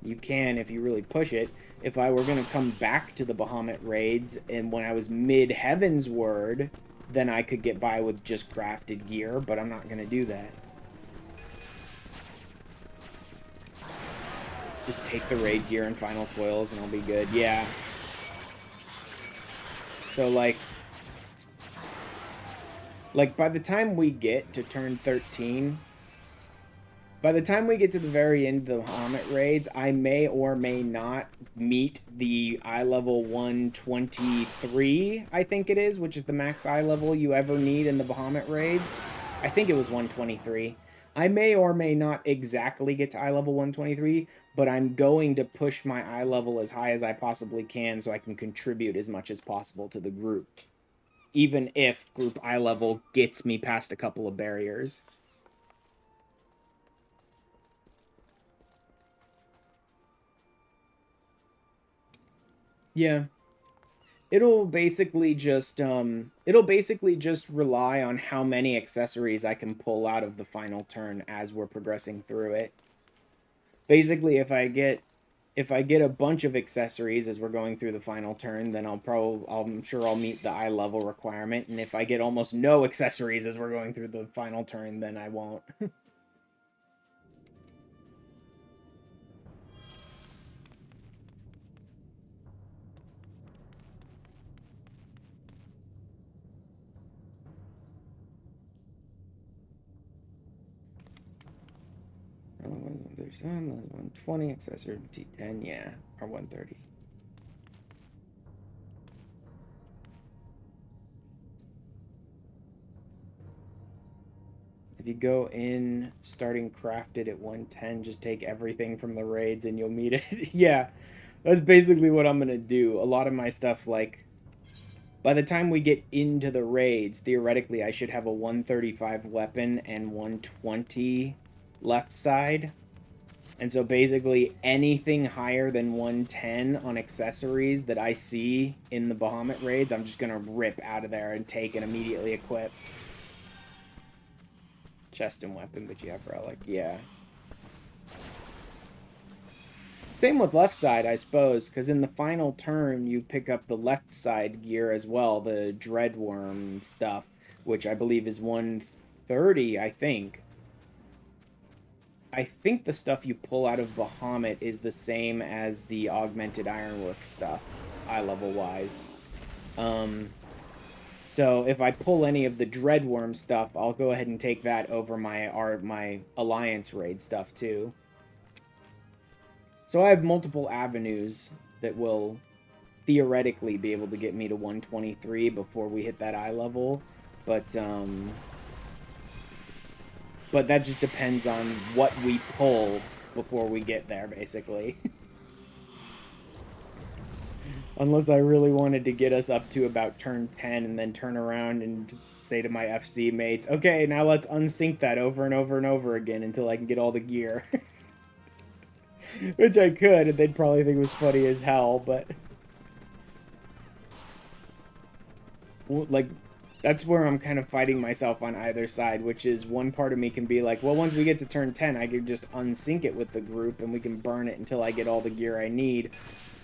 You can if you really push it. If I were going to come back to the Bahamut raids and when I was mid-Heaven's Word, then I could get by with just crafted gear, but I'm not going to do that. Just take the raid gear and final foils and I'll be good. Yeah. So, like by the time we get to turn 13, by the time we get to the very end of the Bahamut raids, I may or may not meet the eye level 123, I think it is, which is the max eye level you ever need in the Bahamut raids. I think it was 123. I may or may not exactly get to eye level 123, but I'm going to push my eye level as high as I possibly can so I can contribute as much as possible to the group. Even if group eye level gets me past a couple of barriers. Yeah. It'll basically just rely on how many accessories I can pull out of the final turn as we're progressing through it. Basically, if I get a bunch of accessories as we're going through the final turn, then I'm sure I'll meet the eye level requirement, and if I get almost no accessories as we're going through the final turn, then I won't. There's 120 accessory T10, yeah, or 130. If you go in starting crafted at 110, just take everything from the raids and you'll meet it. Yeah, that's basically what I'm gonna do. A lot of my stuff, like, by the time we get into the raids, theoretically I should have a 135 weapon and 120 left side. And so basically anything higher than 110 on accessories that I see in the Bahamut raids, I'm just going to rip out of there and take and immediately equip. Chest and weapon, but you have relic, yeah. Same with left side, I suppose, because in the final turn you pick up the left side gear as well, the Dreadworm stuff, which I believe is 130, I think. I think the stuff you pull out of Bahamut is the same as the augmented ironwork stuff, eye level wise. So if I pull any of the Dreadworm stuff, I'll go ahead and take that over my Alliance raid stuff too. So I have multiple avenues that will theoretically be able to get me to 123 before we hit that eye level, but that just depends on what we pull before we get there, basically. Unless I really wanted to get us up to about turn 10 and then turn around and say to my FC mates, okay, now let's unsync that over and over and over again until I can get all the gear. Which I could, and they'd probably think it was funny as hell, but... like... That's where I'm kind of fighting myself on either side, which is one part of me can be like, well, once we get to turn 10, I can just unsync it with the group and we can burn it until I get all the gear I need.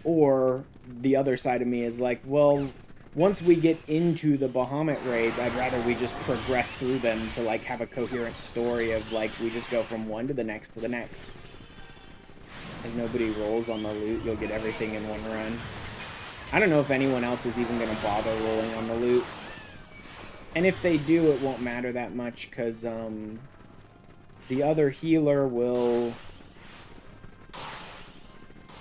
Or the other side of me is like, well, once we get into the Bahamut raids, I'd rather we just progress through them to, like, have a coherent story of, like, we just go from one to the next to the next. If nobody rolls on the loot, you'll get everything in one run. I don't know if anyone else is even going to bother rolling on the loot. And if they do, it won't matter that much, because the other healer will...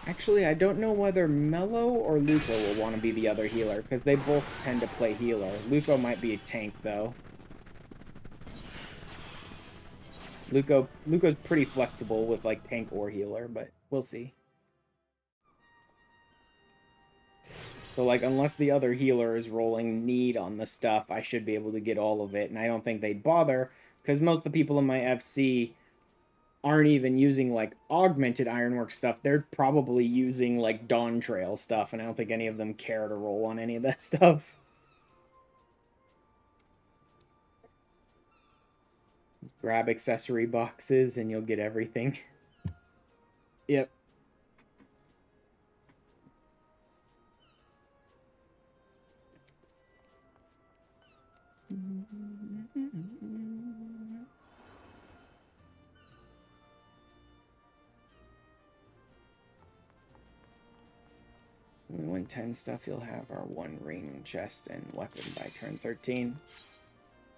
Actually, I don't know whether Mello or Luco will want to be the other healer, because they both tend to play healer. Luco might be a tank, though. Luco's pretty flexible with, like, tank or healer, but we'll see. So So, like, unless the other healer is rolling need on the stuff, I should be able to get all of it. And I don't think they'd bother, because most of the people in my FC aren't even using, like, augmented ironwork stuff. They're probably using, like, Dawn Trail stuff, and I don't think any of them care to roll on any of that stuff. Grab accessory boxes, and you'll get everything. Yep. When we win 10 stuff, you'll have our 1 ring, chest, and weapon by turn 13.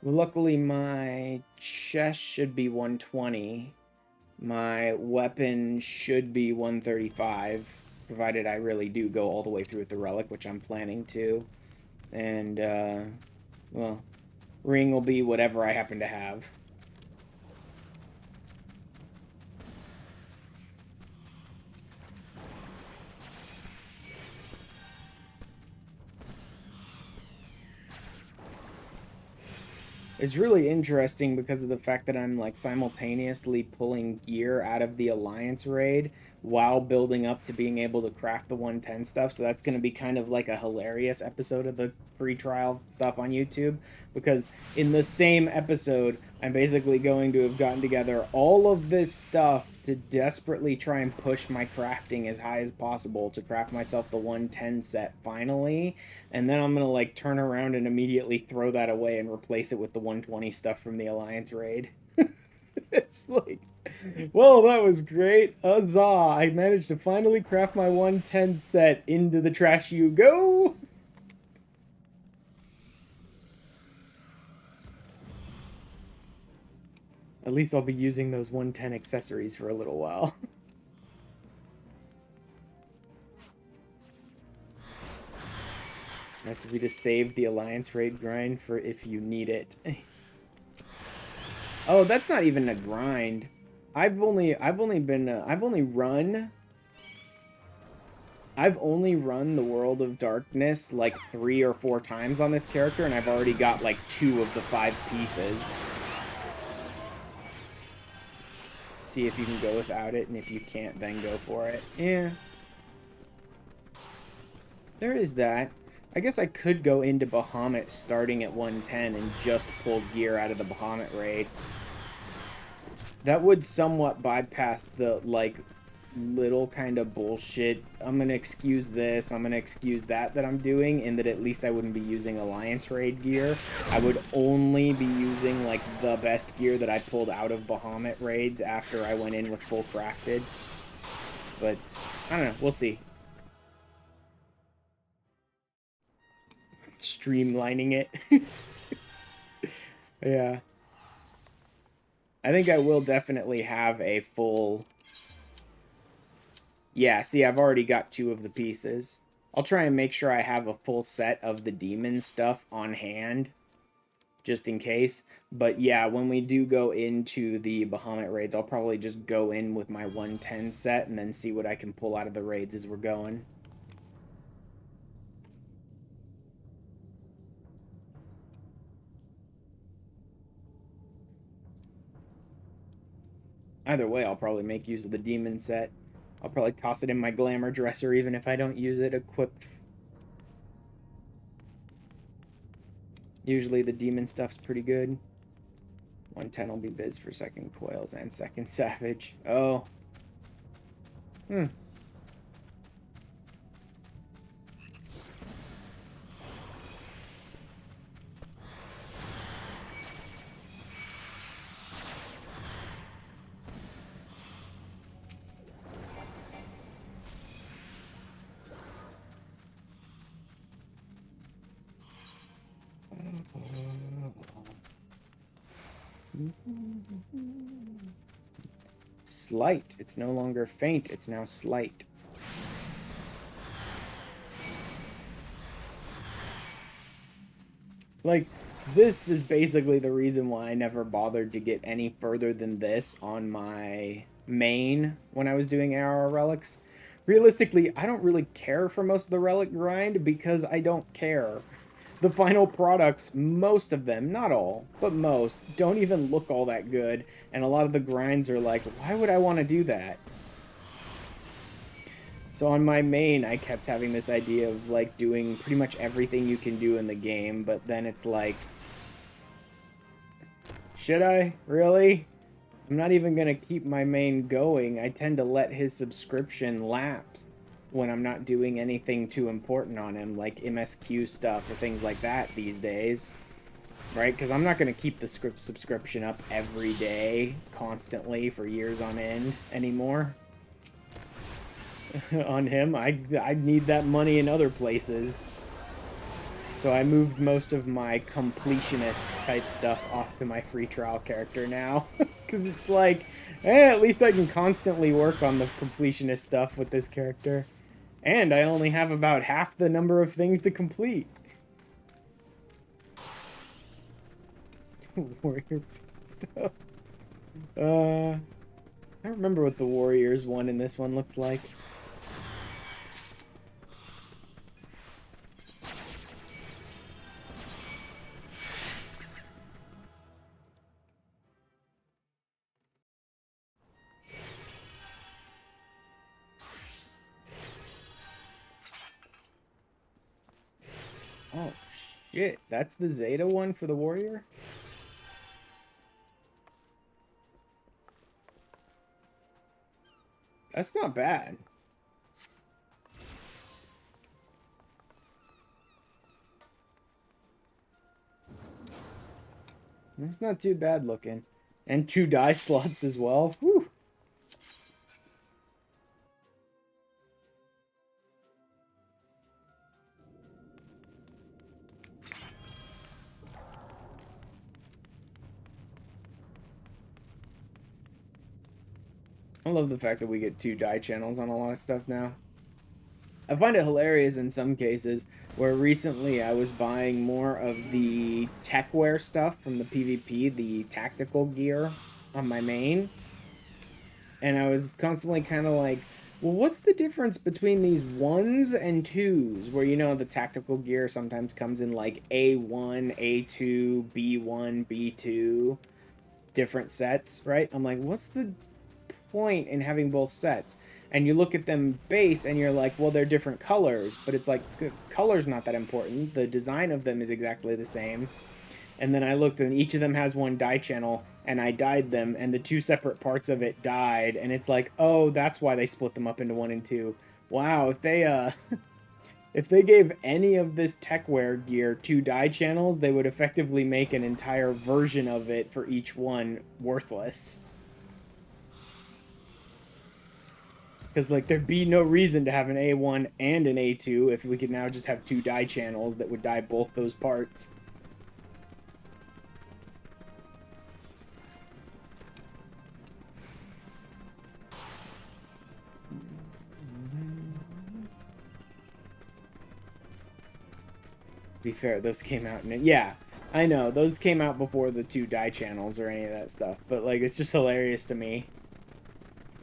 Well, luckily, my chest should be 120. My weapon should be 135, provided I really do go all the way through with the relic, which I'm planning to. And, well, ring will be whatever I happen to have. It's really interesting because of the fact that I'm, like, simultaneously pulling gear out of the Alliance raid while building up to being able to craft the 110 stuff. So that's going to be kind of like a hilarious episode of the free trial stuff on YouTube, because in the same episode, I'm basically going to have gotten together all of this stuff to desperately try and push my crafting as high as possible to craft myself the 110 set finally. And then I'm going to, like, turn around and immediately throw that away and replace it with the 120 stuff from the Alliance raid. It's like, well, that was great. Huzzah! I managed to finally craft my 110 set. Into the trash you go! At least I'll be using those 110 accessories for a little while. Nice of you to save the Alliance raid grind for if you need it. Oh, that's not even a grind. I've only run the World of Darkness like 3 or 4 times on this character, and I've already got like 2 of the 5 pieces. See if you can go without it, and if you can't, then go for it. Yeah. There is that. I guess I could go into Bahamut starting at 110 and just pull gear out of the Bahamut raid. That would somewhat bypass the, like, little kind of bullshit, I'm gonna excuse this, I'm gonna excuse that I'm doing, in that at least I wouldn't be using Alliance raid gear. I would only be using, like, the best gear that I pulled out of Bahamut raids after I went in with full crafted. But, I don't know, we'll see. Streamlining it. Yeah. I think I will definitely have a full... Yeah, see, I've already got 2 of the pieces. I'll try and make sure I have a full set of the demon stuff on hand, just in case. But yeah, when we do go into the Bahamut raids, I'll probably just go in with my 110 set and then see what I can pull out of the raids as we're going. Either way, I'll probably make use of the demon set. I'll probably toss it in my glamour dresser even if I don't use it equipped. Usually the demon stuff's pretty good. 110 will be biz for second coils and second savage. Oh. Slight. It's no longer faint, it's now slight. Like, this is basically the reason why I never bothered to get any further than this on my main when I was doing AR relics. realistically, I don't really care for most of the relic grind because I don't care. The final products, most of them, not all, but most, don't even look all that good. And a lot of the grinds are like, why would I want to do that? So on my main, I kept having this idea of like doing pretty much everything you can do in the game, but then it's like, should I? Really? I'm not even going to keep my main going. I tend to let his subscription lapse when I'm not doing anything too important on him, like MSQ stuff or things like that these days. Right? Because I'm not going to keep the subscription up every day, constantly, for years on end anymore. On him, I need that money in other places. So I moved most of my completionist type stuff off to my free trial character now. Because it's like, at least I can constantly work on the completionist stuff with this character. And I only have about half the number of things to complete. Warrior stuff. I don't remember what the Warriors one in this one looks like. Oh, shit. That's the Zeta one for the Warrior? That's not bad. That's not too bad looking. And 2 die slots as well. Whew. I love the fact that we get 2 die channels on a lot of stuff now. I find it hilarious in some cases where recently I was buying more of the techwear stuff from the PvP, the tactical gear on my main. And I was constantly kind of like, well, what's the difference between these 1s and 2s? Where, you know, the tactical gear sometimes comes in like A1, A2, B1, B2, different sets, right? I'm like, what's the point in having both sets? And you look at them base and you're like, well, they're different colors, but it's like, color's not that important. The design of them is exactly the same. And then I looked and each of them has 1 die channel and I dyed them and the 2 separate parts of it died. And it's like, oh, that's why they split them up into 1 and 2. Wow, if they, if they gave any of this techwear gear 2 die channels, they would effectively make an entire version of it for each one worthless. Because, like, there'd be no reason to have an A1 and an A2 if we could now just have 2 die channels that would die both those parts. To be fair, those came out in... Yeah, I know. Those came out before the 2 die channels or any of that stuff. But, like, it's just hilarious to me.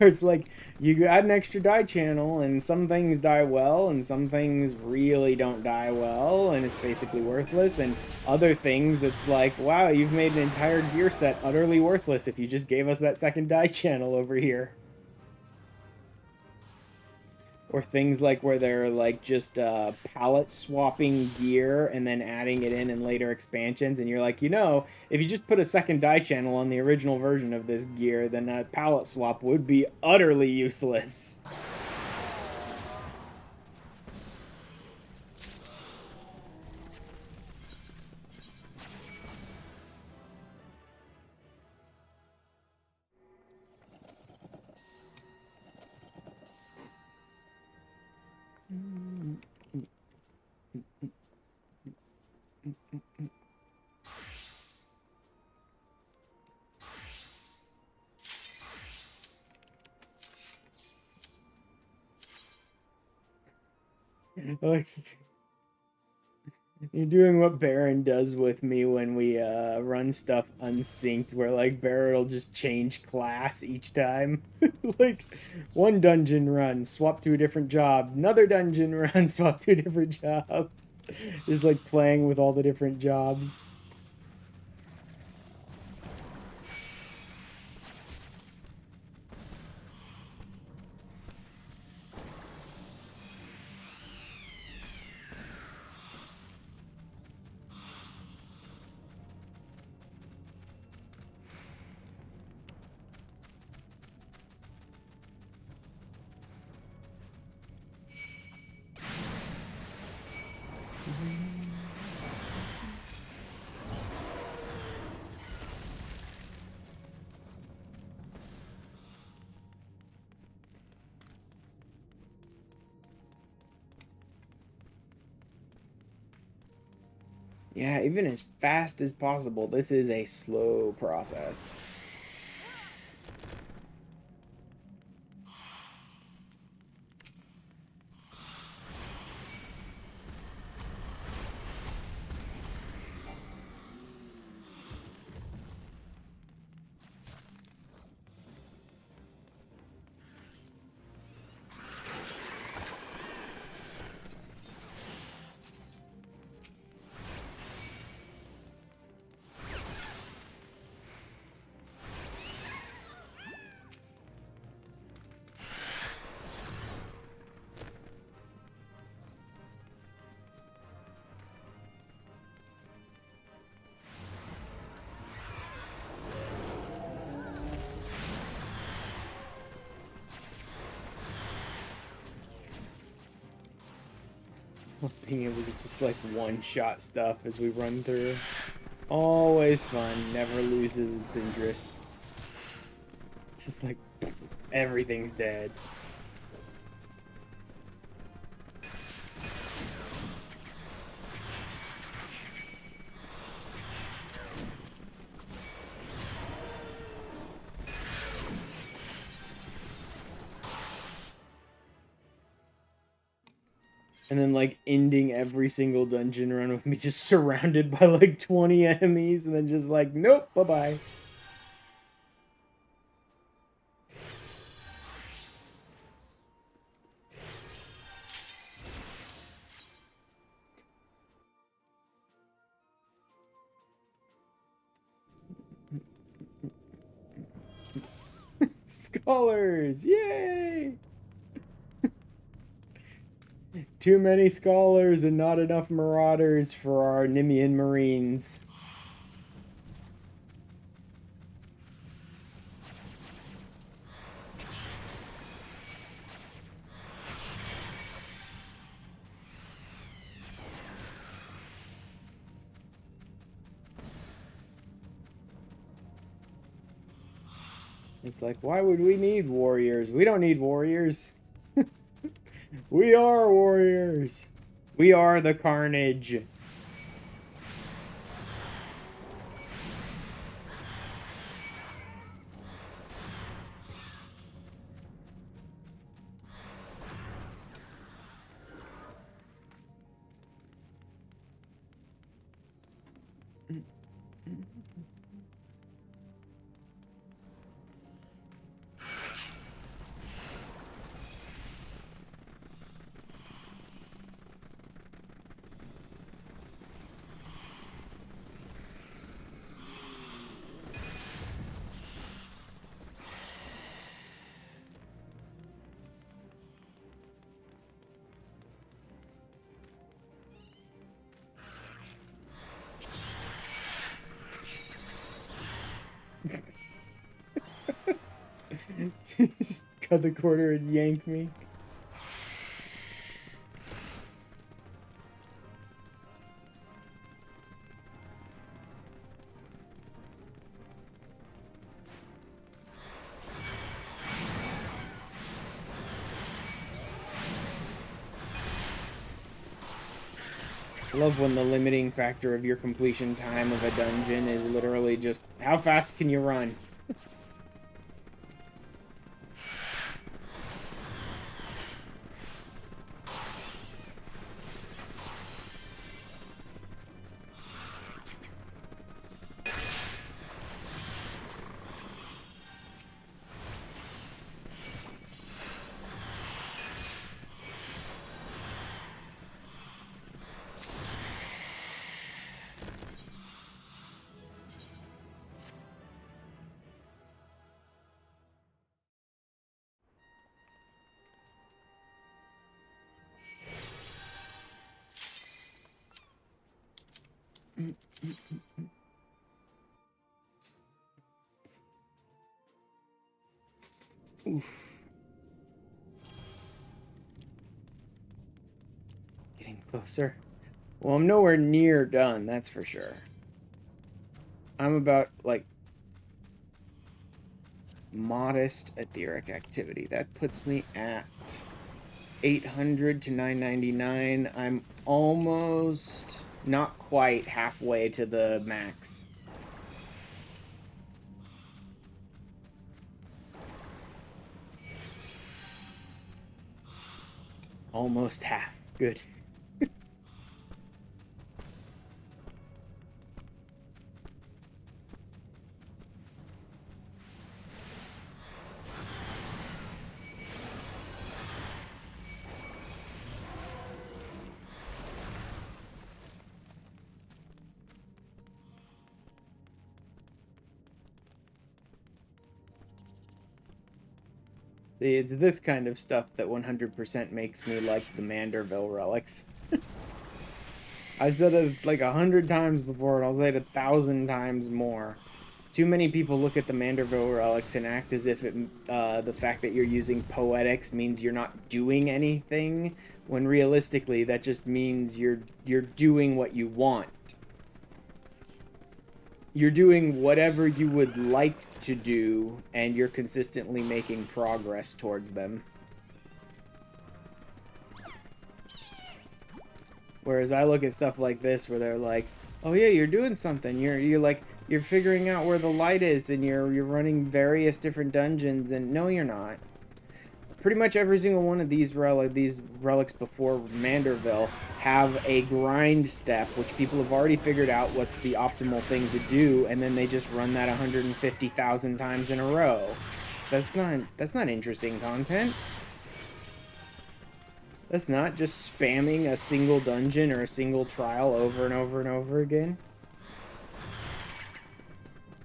It's like, you add an extra die channel, and some things die well, and some things really don't die well, and it's basically worthless, and other things, it's like, wow, you've made an entire gear set utterly worthless if you just gave us that second die channel over here. Or things like where they're like just palette swapping gear and then adding it in later expansions, and you're like, you know, if you just put a second die channel on the original version of this gear, then a palette swap would be utterly useless. You're doing what Baron does with me when we run stuff unsynced, where like Baron will just change class each time. Like one dungeon run, swap to a different job. Another dungeon run, swap to a different job. Just like playing with all the different jobs. Yeah, even as fast as possible, this is a slow process. Being able to just like one-shot stuff as we run through. Always fun, never loses its interest. It's just like everything's dead. And then, like, ending every single dungeon run with me just surrounded by, like, 20 enemies, and then just like, nope, bye-bye. Scholars! Yay! Too many scholars and not enough marauders for our Nimian Marines. It's like, why would we need warriors? We don't need warriors. We are warriors. We are the carnage. Just cut the corner and yank me. I love when the limiting factor of your completion time of a dungeon is literally just how fast can you run? Oof. Getting closer. Well, I'm nowhere near done, that's for sure. I'm about, like, modest etheric activity. That puts me at 800 to 999. I'm almost, not quite, halfway to the max. Almost half. Good. See, it's this kind of stuff that 100% makes me like the Manderville relics. I said it like 100 times before, and I'll say it 1,000 times more. Too many people look at the Manderville relics and act as if the fact that you're using poetics means you're not doing anything, when realistically that just means you're doing what you want. You're doing whatever you would like to do, and you're consistently making progress towards them. Whereas I look at stuff like this where they're like, oh yeah, you're doing something. You're figuring out where the light is, and you're running various different dungeons, and no, you're not. Pretty much every single one of these relics before Manderville have a grind step, which people have already figured out what the optimal thing to do, and then they just run that 150,000 times in a row. That's not interesting content. That's not just spamming a single dungeon or a single trial over and over and over again.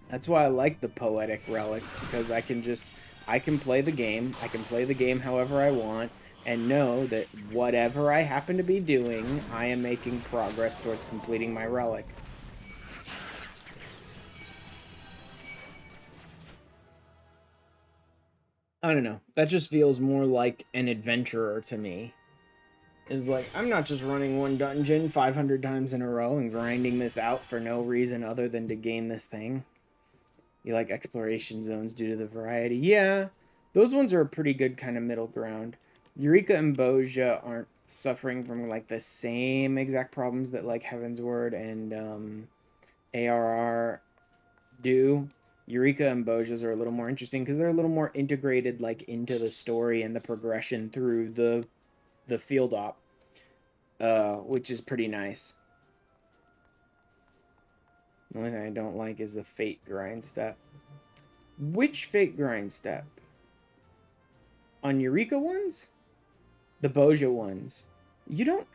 That's why I like the poetic relics, because I can play the game. I can play the game however I want, and know that whatever I happen to be doing, I am making progress towards completing my relic. I don't know. That just feels more like an adventurer to me. It's like, I'm not just running one dungeon 500 times in a row and grinding this out for no reason other than to gain this thing. You like exploration zones due to the variety? Yeah, those ones are a pretty good kind of middle ground. Eureka and Boja aren't suffering from like the same exact problems that like Heavensward and ARR do. Eureka and Boja's are a little more interesting because they're a little more integrated like into the story and the progression through the field op, which is pretty nice. The only thing I don't like is the fate grind step. Which fate grind step? On Eureka ones? The Boja ones. You don't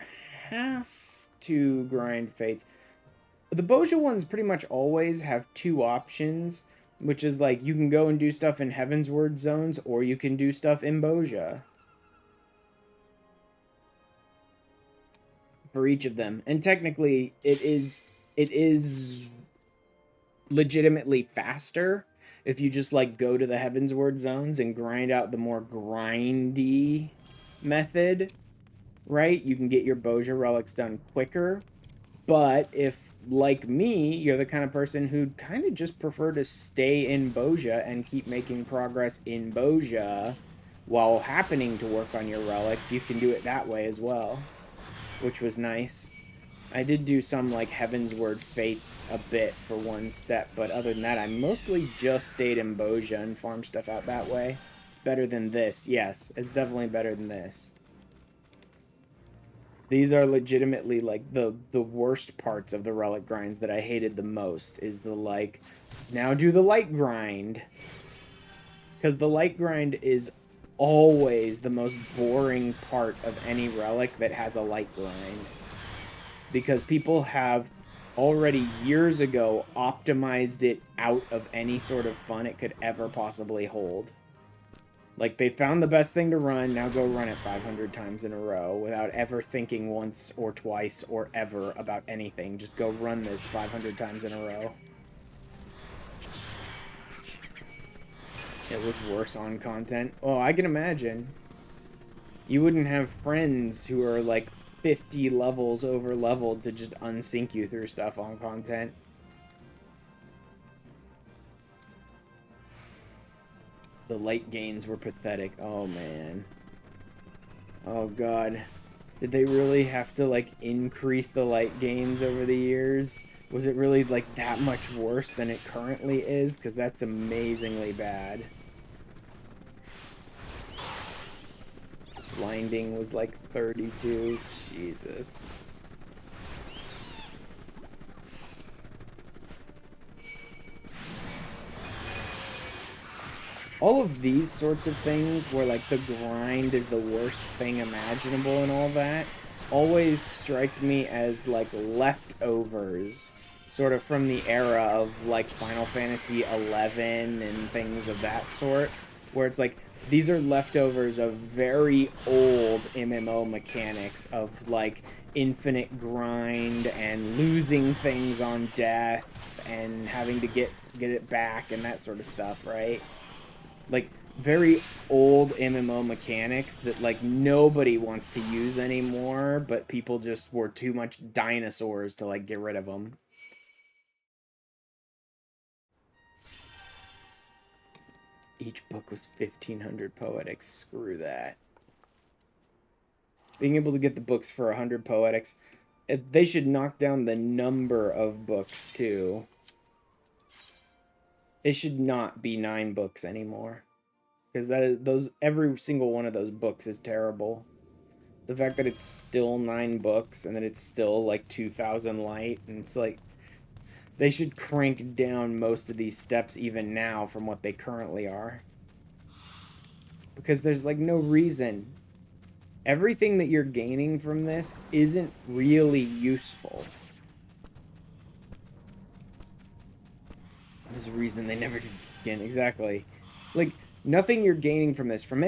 have to grind fates. The Boja ones pretty much always have two options, which is like you can go and do stuff in Heavensward zones, or you can do stuff in Boja. For each of them. And technically it is legitimately faster if you just like go to the Heavensward zones and grind out the more grindy method, right? You can get your Boja relics done quicker. But if, like me, you're the kind of person who'd kind of just prefer to stay in Boja and keep making progress in Boja while happening to work on your relics, you can do it that way as well, which was nice. I did do some, like, Heavensward Fates a bit for one step, but other than that, I mostly just stayed in Boja and farmed stuff out that way. It's better than this. Yes, it's definitely better than this. These are legitimately, like, the worst parts of the relic grinds that I hated the most, is the, like, now do the light grind. Because the light grind is always the most boring part of any relic that has a light grind. Because people have already years ago optimized it out of any sort of fun it could ever possibly hold. Like, they found the best thing to run, now go run it 500 times in a row without ever thinking once or twice or ever about anything. Just go run this 500 times in a row. It was worse on content. Oh, I can imagine. You wouldn't have friends who are like 50 levels over leveled to just unsync you through stuff on content. The light gains were pathetic. Oh, man. Oh, God. Did they really have to, like, increase the light gains over the years? Was it really, like, that much worse than it currently is? Because that's amazingly bad. Blinding was, like, 32. Jesus. All of these sorts of things where, like, the grind is the worst thing imaginable and all that always strike me as, like, leftovers, sort of from the era of, like, Final Fantasy XI and things of that sort, where it's like, these are leftovers of very old MMO mechanics of, like, infinite grind and losing things on death and having to get it back and that sort of stuff, right? Like, very old MMO mechanics that, like, nobody wants to use anymore, but people just were too much dinosaurs to, like, get rid of them. Each book was 1,500 poetics. Screw that. Being able to get the books for 100 poetics, they should knock down the number of books, too. It should not be 9 books anymore. Because every single one of those books is terrible. The fact that it's still 9 books and that it's still like 2,000 light, and it's like they should crank down most of these steps even now from what they currently are. Because there's like no reason. Everything that you're gaining from this isn't really useful. There's a reason they never did this again. Exactly. Like, nothing you're gaining from this, for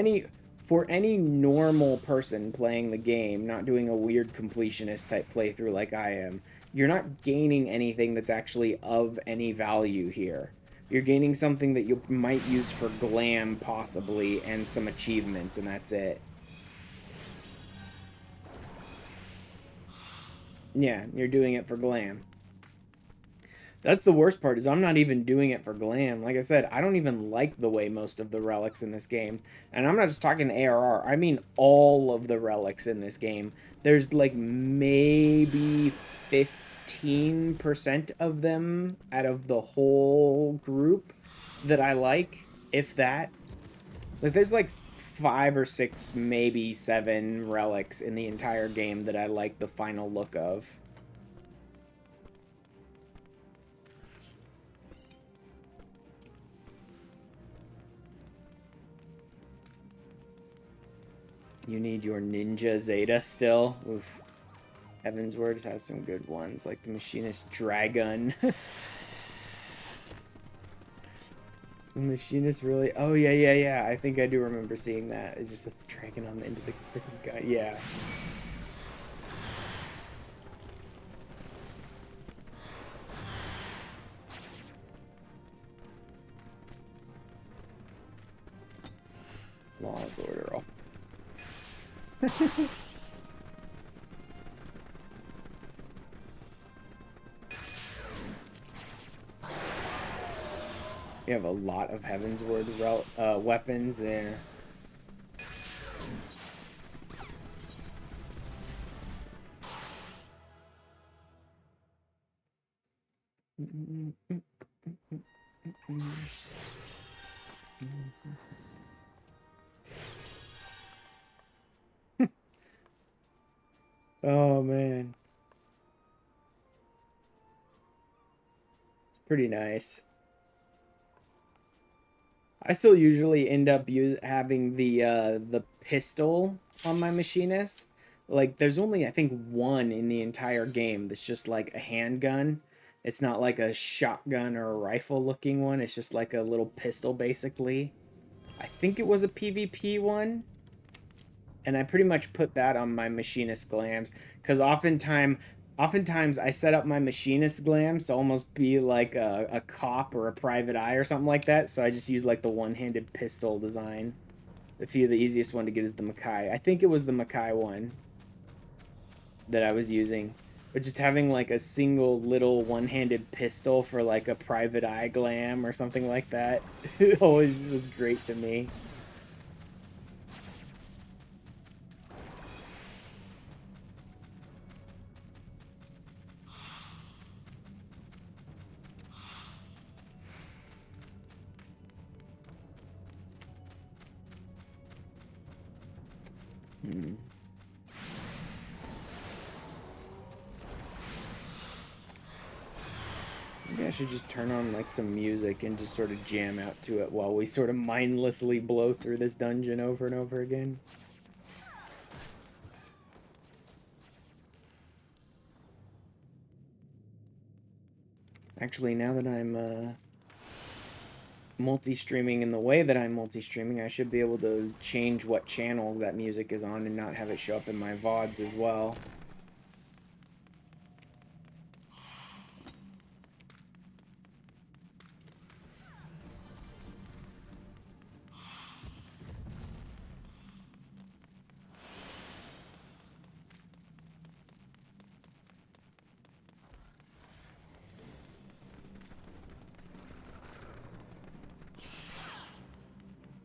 any normal person playing the game, not doing a weird completionist type playthrough like I am, you're not gaining anything that's actually of any value here. You're gaining something that you might use for glam, possibly, and some achievements, and that's it. Yeah, you're doing it for glam. That's the worst part, is I'm not even doing it for glam. Like I said, I don't even like the way most of the relics in this game. And I'm not just talking ARR, I mean all of the relics in this game. There's like maybe 15% of them out of the whole group that I like, if that. Like, there's like 5 or 6, maybe 7 relics in the entire game that I like the final look of. You need your Ninja Zeta still. Oof. Heaven's Words have some good ones, like the Machinist Dragon. Is the Machinist really? Oh, yeah. I think I do remember seeing that. It's just the dragon on the end of the freaking gun. Yeah. Law's Order. You have a lot of Heaven's Word weapons there. Oh, man. It's pretty nice. I still usually end up having the pistol on my Machinist. Like, there's only, I think, one in the entire game that's just like a handgun. It's not like a shotgun or a rifle looking one. It's just like a little pistol, basically. I think it was a PvP one. And I pretty much put that on my machinist glams because oftentimes I set up my machinist glams to almost be like a cop or a private eye or something like that. So I just use like the one-handed pistol design. The easiest one to get is the Mackay. I think it was the Mackay one that I was using. But just having like a single little one-handed pistol for like a private eye glam or something like that it always was great to me. Maybe I should just turn on like some music and just sort of jam out to it while we sort of mindlessly blow through this dungeon over and over again. Actually, now that I'm multi-streaming in the way that I'm multi-streaming, I should be able to change what channels that music is on and not have it show up in my VODs as well.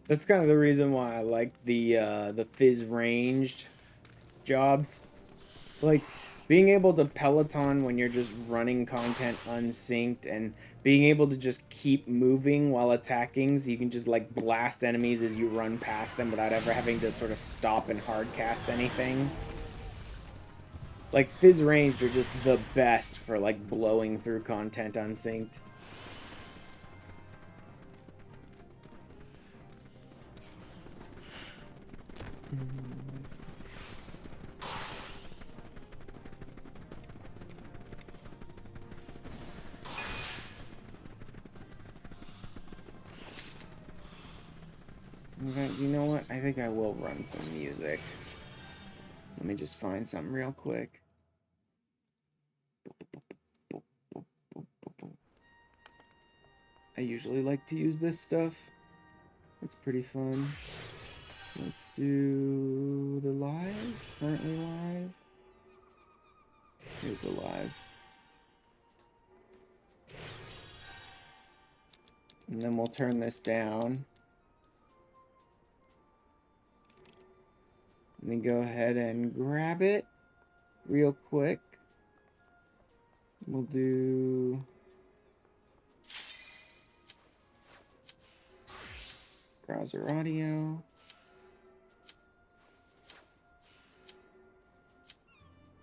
That's kind of the reason why I like the Fizz ranged jobs. Like, being able to Peloton when you're just running content unsynced and being able to just keep moving while attacking so you can just, like, blast enemies as you run past them without ever having to sort of stop and hardcast anything. Like, Fizz ranged are just the best for, like, blowing through content unsynced. Okay, you know what? I think I will run some music. Let me just find something real quick. I usually like to use this stuff. It's pretty fun. Let's do the live. Currently live. Here's the live. And then we'll turn this down. Let me go ahead and grab it real quick. We'll do browser audio.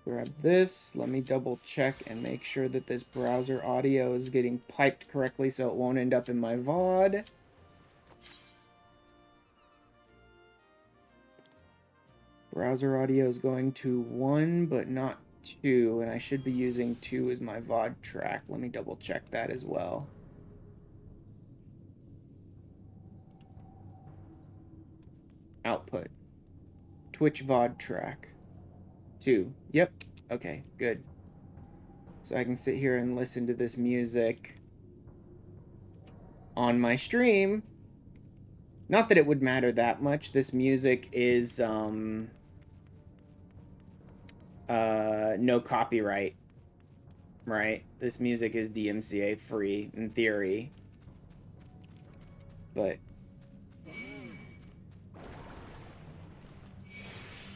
Grab this. Let me double check and make sure that this browser audio is getting piped correctly so it won't end up in my VOD. Browser audio is going to 1, but not 2, and I should be using 2 as my VOD track. Let me double check that as well. Output. Twitch VOD track. 2. Yep. Okay, good. So I can sit here and listen to this music on my stream. Not that it would matter that much. This music is, no copyright, right? This music is DMCA free in theory, but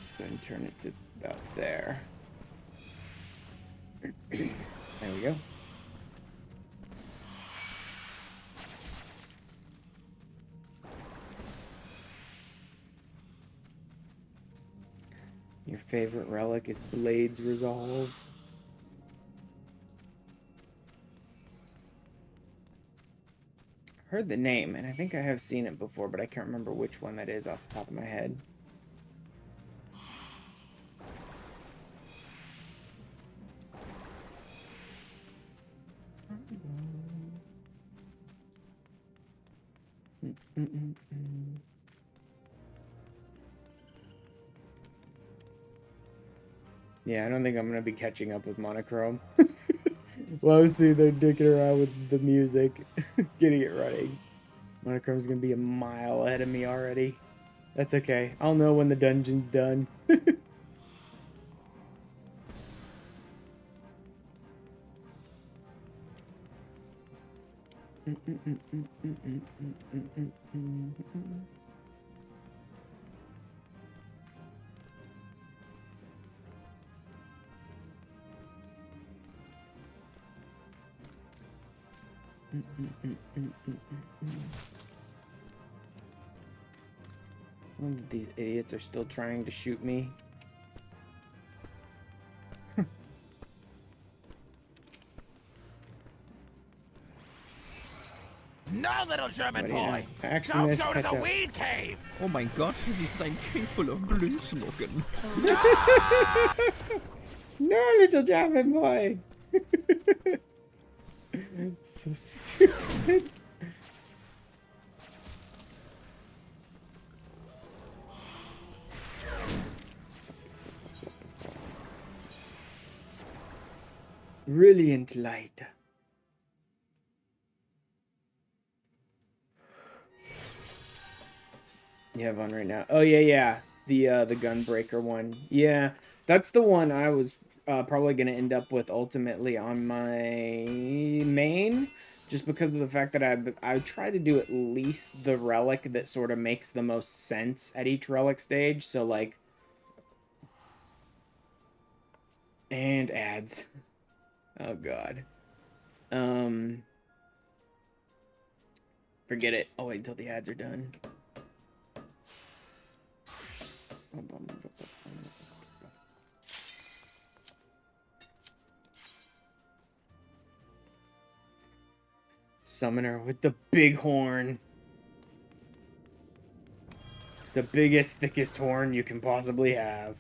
just go ahead and turn it to about there. There we go. Your favorite relic is Blade's Resolve. Heard the name, and I think I have seen it before, but I can't remember which one that is off the top of my head. Yeah, I don't think I'm gonna be catching up with monochrome. Well, obviously they're dicking around with the music, getting it running. Monochrome's gonna be a mile ahead of me already. That's okay. I'll know when the dungeon's done. These idiots are still trying to shoot me. No, little German What do you know? boy! I actually Don't managed to go to catch the up. weed cave! Oh mein Gott, sie ist ein Kind voll of Blunsmocken. No, little German boy! So stupid. Brilliant light. You have on right now. Oh yeah. The Gunbreaker one. Yeah, that's the one I was probably gonna end up with ultimately on my main, just because of the fact that I try to do at least the relic that sort of makes the most sense at each relic stage. So like, and ads. Oh god. Forget it. I'll wait until the ads are done. Summoner with the big horn. The biggest, thickest horn you can possibly have.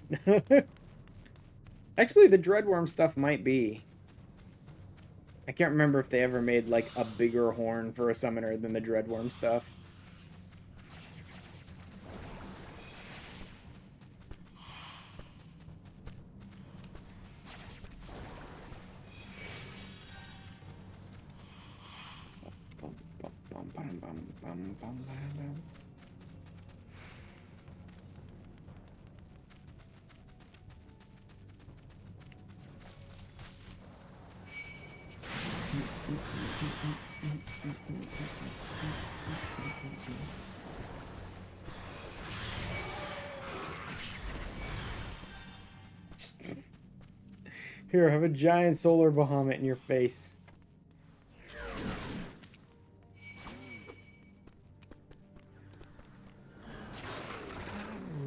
Actually, the Dreadworm stuff might be. I can't remember if they ever made, like, a bigger horn for a summoner than the Dreadworm stuff. Here, have a giant solar Bahamut in your face.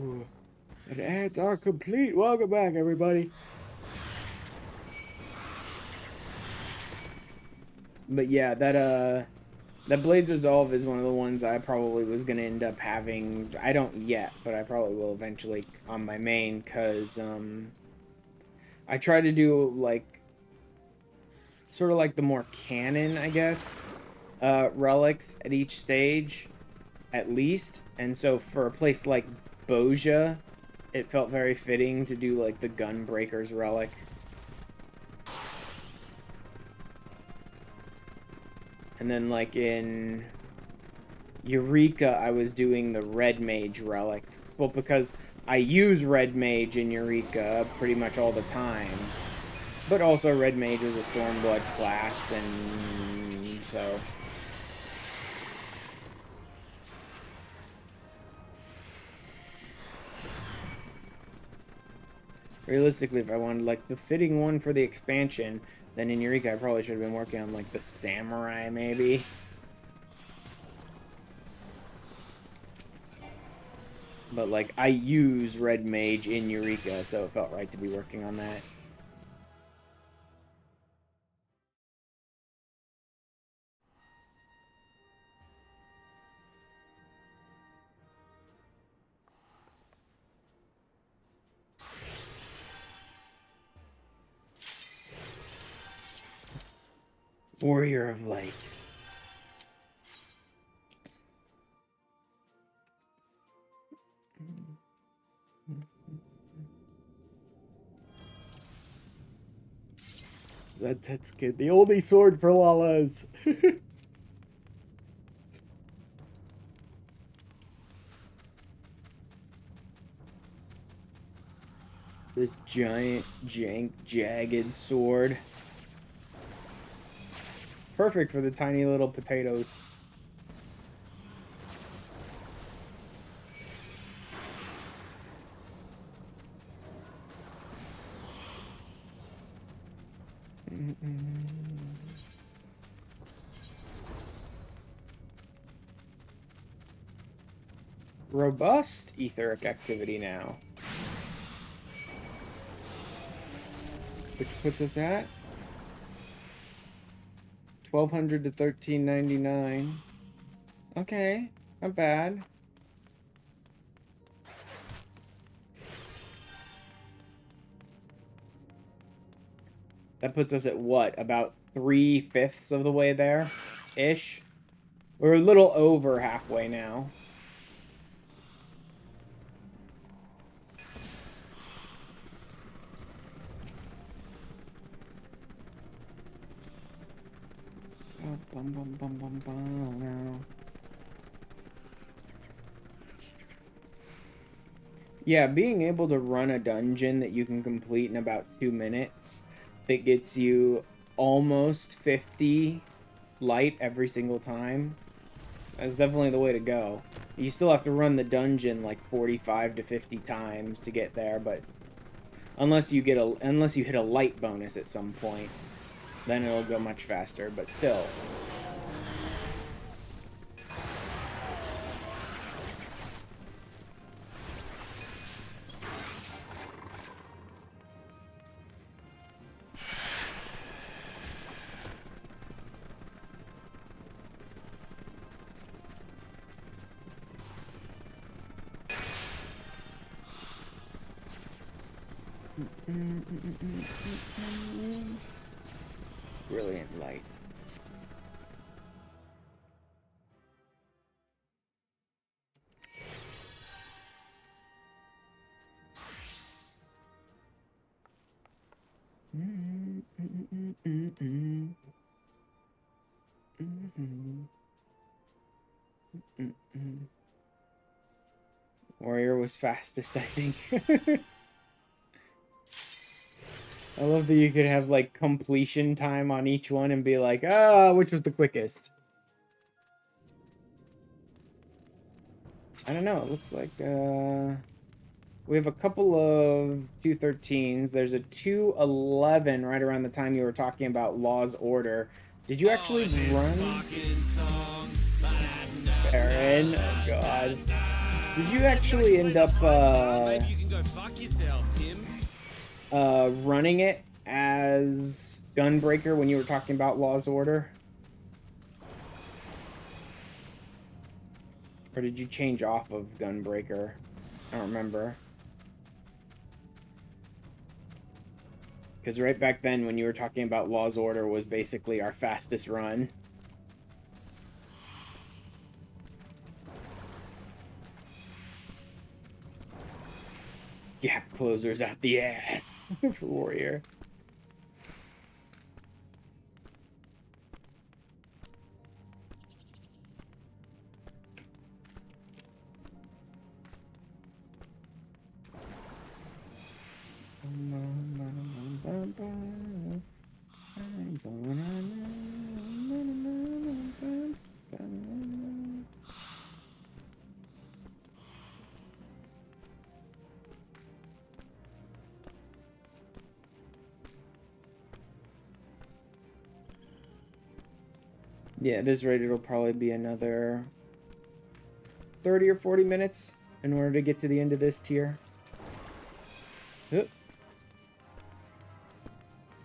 Ooh. And ads are complete. Welcome back, everybody. But yeah, that Blades Resolve is one of the ones I probably was gonna end up having. I don't yet, but I probably will eventually on my main, because I try to do like sort of like the more canon, I guess, relics at each stage, at least. And so for a place like Boja, it felt very fitting to do like the Gunbreaker's relic. And then like in Eureka, I was doing the Red Mage relic. Well, because I use Red Mage in Eureka pretty much all the time. But also Red Mage is a Stormblood class, and so... Realistically, if I wanted like the fitting one for the expansion, then in Eureka I probably should have been working on like the Samurai, maybe. But like, I use Red Mage in Eureka, so it felt right to be working on that. Warrior of Light. That's good. The only sword for Lalas. This giant, jagged sword. Perfect for the tiny little potatoes. Robust etheric activity now. Which puts us at 1,200 to 1,399. Okay, not bad. That puts us at what? About 3/5 of the way there? Ish. We're a little over halfway now. Yeah, being able to run a dungeon that you can complete in about 2 minutes that gets you almost 50 light every single time, that's definitely the way to go. You still have to run the dungeon like 45 to 50 times to get there, but unless you hit a light bonus at some point, then it'll go much faster, but still. Brilliant light. Warrior was fastest, I think. I love that you could have, like, completion time on each one and be like, which was the quickest? I don't know. It looks like, we have a couple of 213s. There's a 211 right around the time you were talking about Law's Order. Did you actually run? Baron? Oh, God. Did you actually end up, running it as Gunbreaker when you were talking about Law's Order? Or did you change off of Gunbreaker? I don't remember. Because right back then when you were talking about Law's Order was basically our fastest run. Gap closers out the ass for Warrior. Yeah, at this rate it'll probably be another 30 or 40 minutes in order to get to the end of this tier. Oop.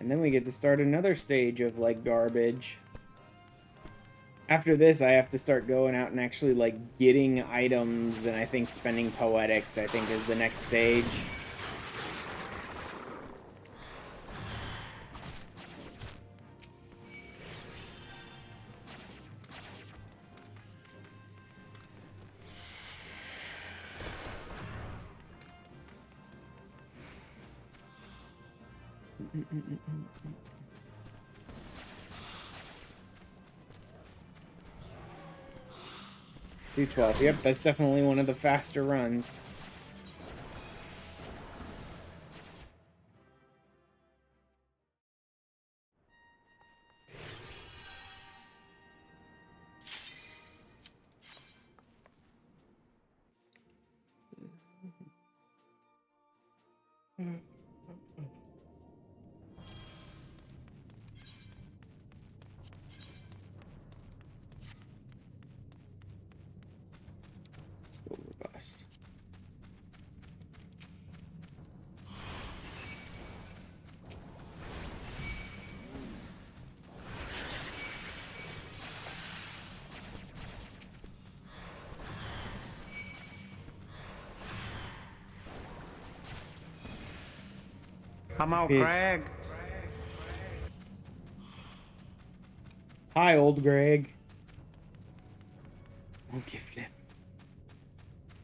And then we get to start another stage of, like, garbage. After this, I have to start going out and actually, like, getting items, and I think spending Poetics, I think, is the next stage. 212. Yep, that's definitely one of the faster runs. Still robust. I'm out, Bitch. Greg. Hi, old Greg. I'll give it.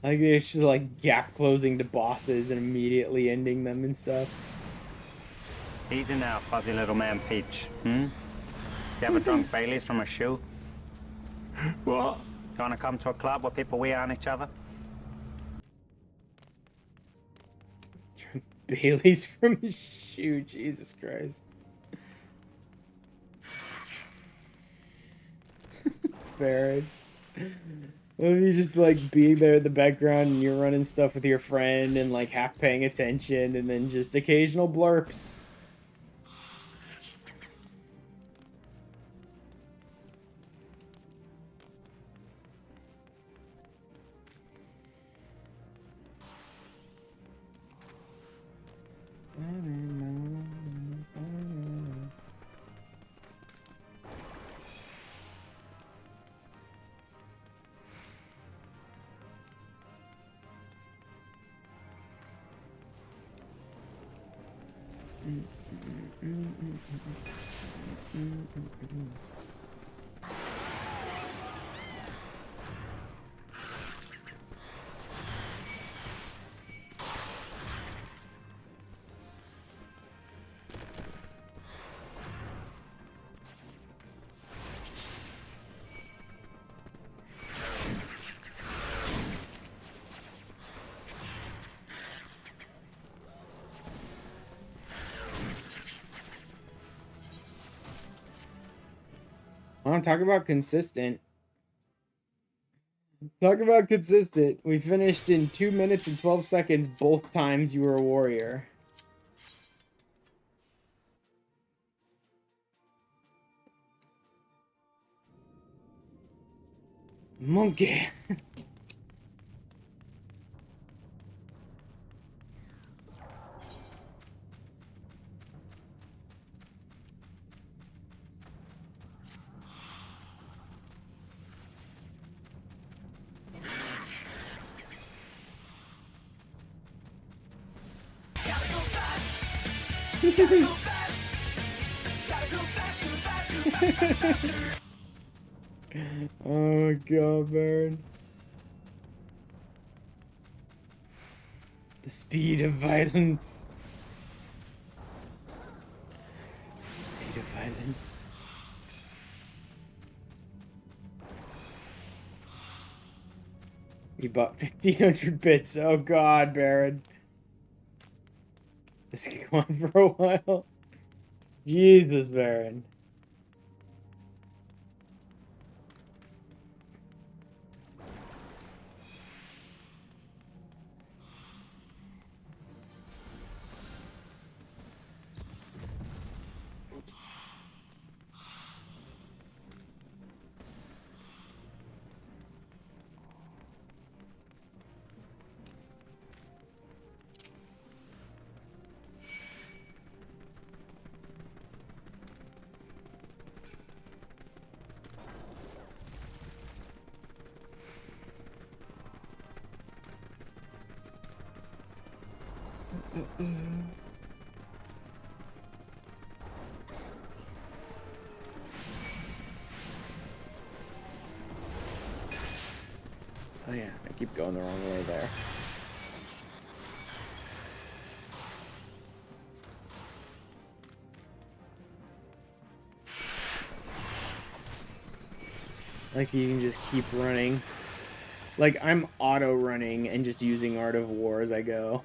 Like, it's just like gap closing to bosses and immediately ending them and stuff. Easy now, fuzzy little man Peach. You ever drunk Baileys from a shoe? What? Wanna come to a club where people wee on each other? Bailey's from his shoe, Jesus Christ. Baron. Well, you just like being there in the background and you're running stuff with your friend and like half paying attention and then just occasional blurps. I want to talk about consistent. Talk about consistent. We finished in 2 minutes and 12 seconds both times you were a warrior. Monkey. Oh my god, Baron. The speed of violence. Speed of violence. You bought 1,500 bits. Oh god, Baron. This can go on for a while. Jesus, Baron. Oh yeah, I keep going the wrong way there. Like you can just keep running Like, I'm auto-running and just using Art of War as I go.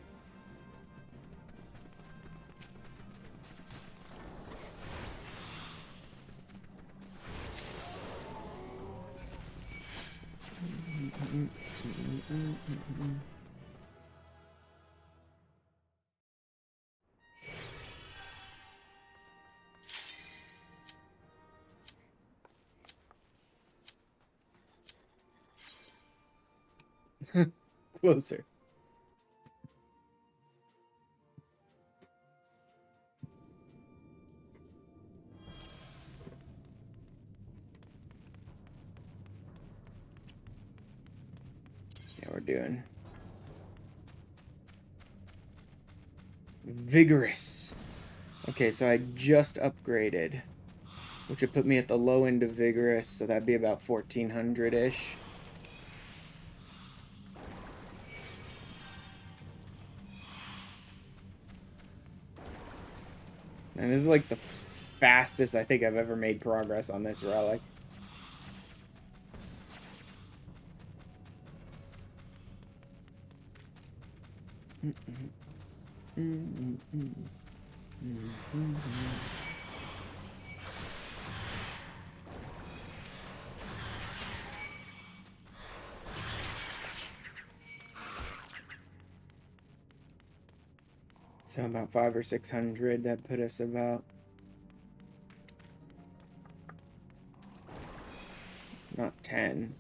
Closer. Yeah, we're doing Vigorous. Okay, so I just upgraded, which would put me at the low end of Vigorous, so that'd be about 1400-ish. And this is like the fastest I think I've ever made progress on this relic. So about 500 or 600, that put us about... Not 10.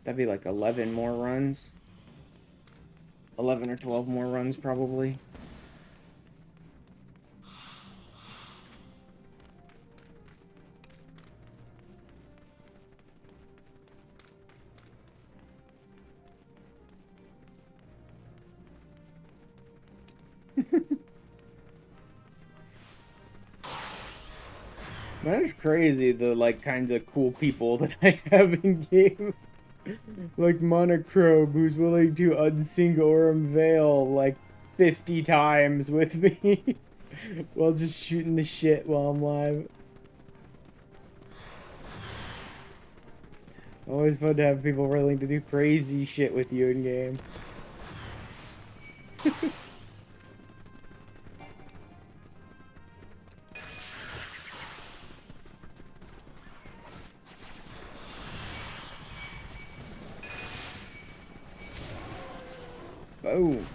That'd be like 11 more runs. 11 or 12 more runs, probably. That is crazy, the like kinds of cool people that I have in game. Like Monochrome, who's willing to unsync Aurum Veil like 50 times with me while just shooting the shit while I'm live. Always fun to have people willing to do crazy shit with you in game. Boom.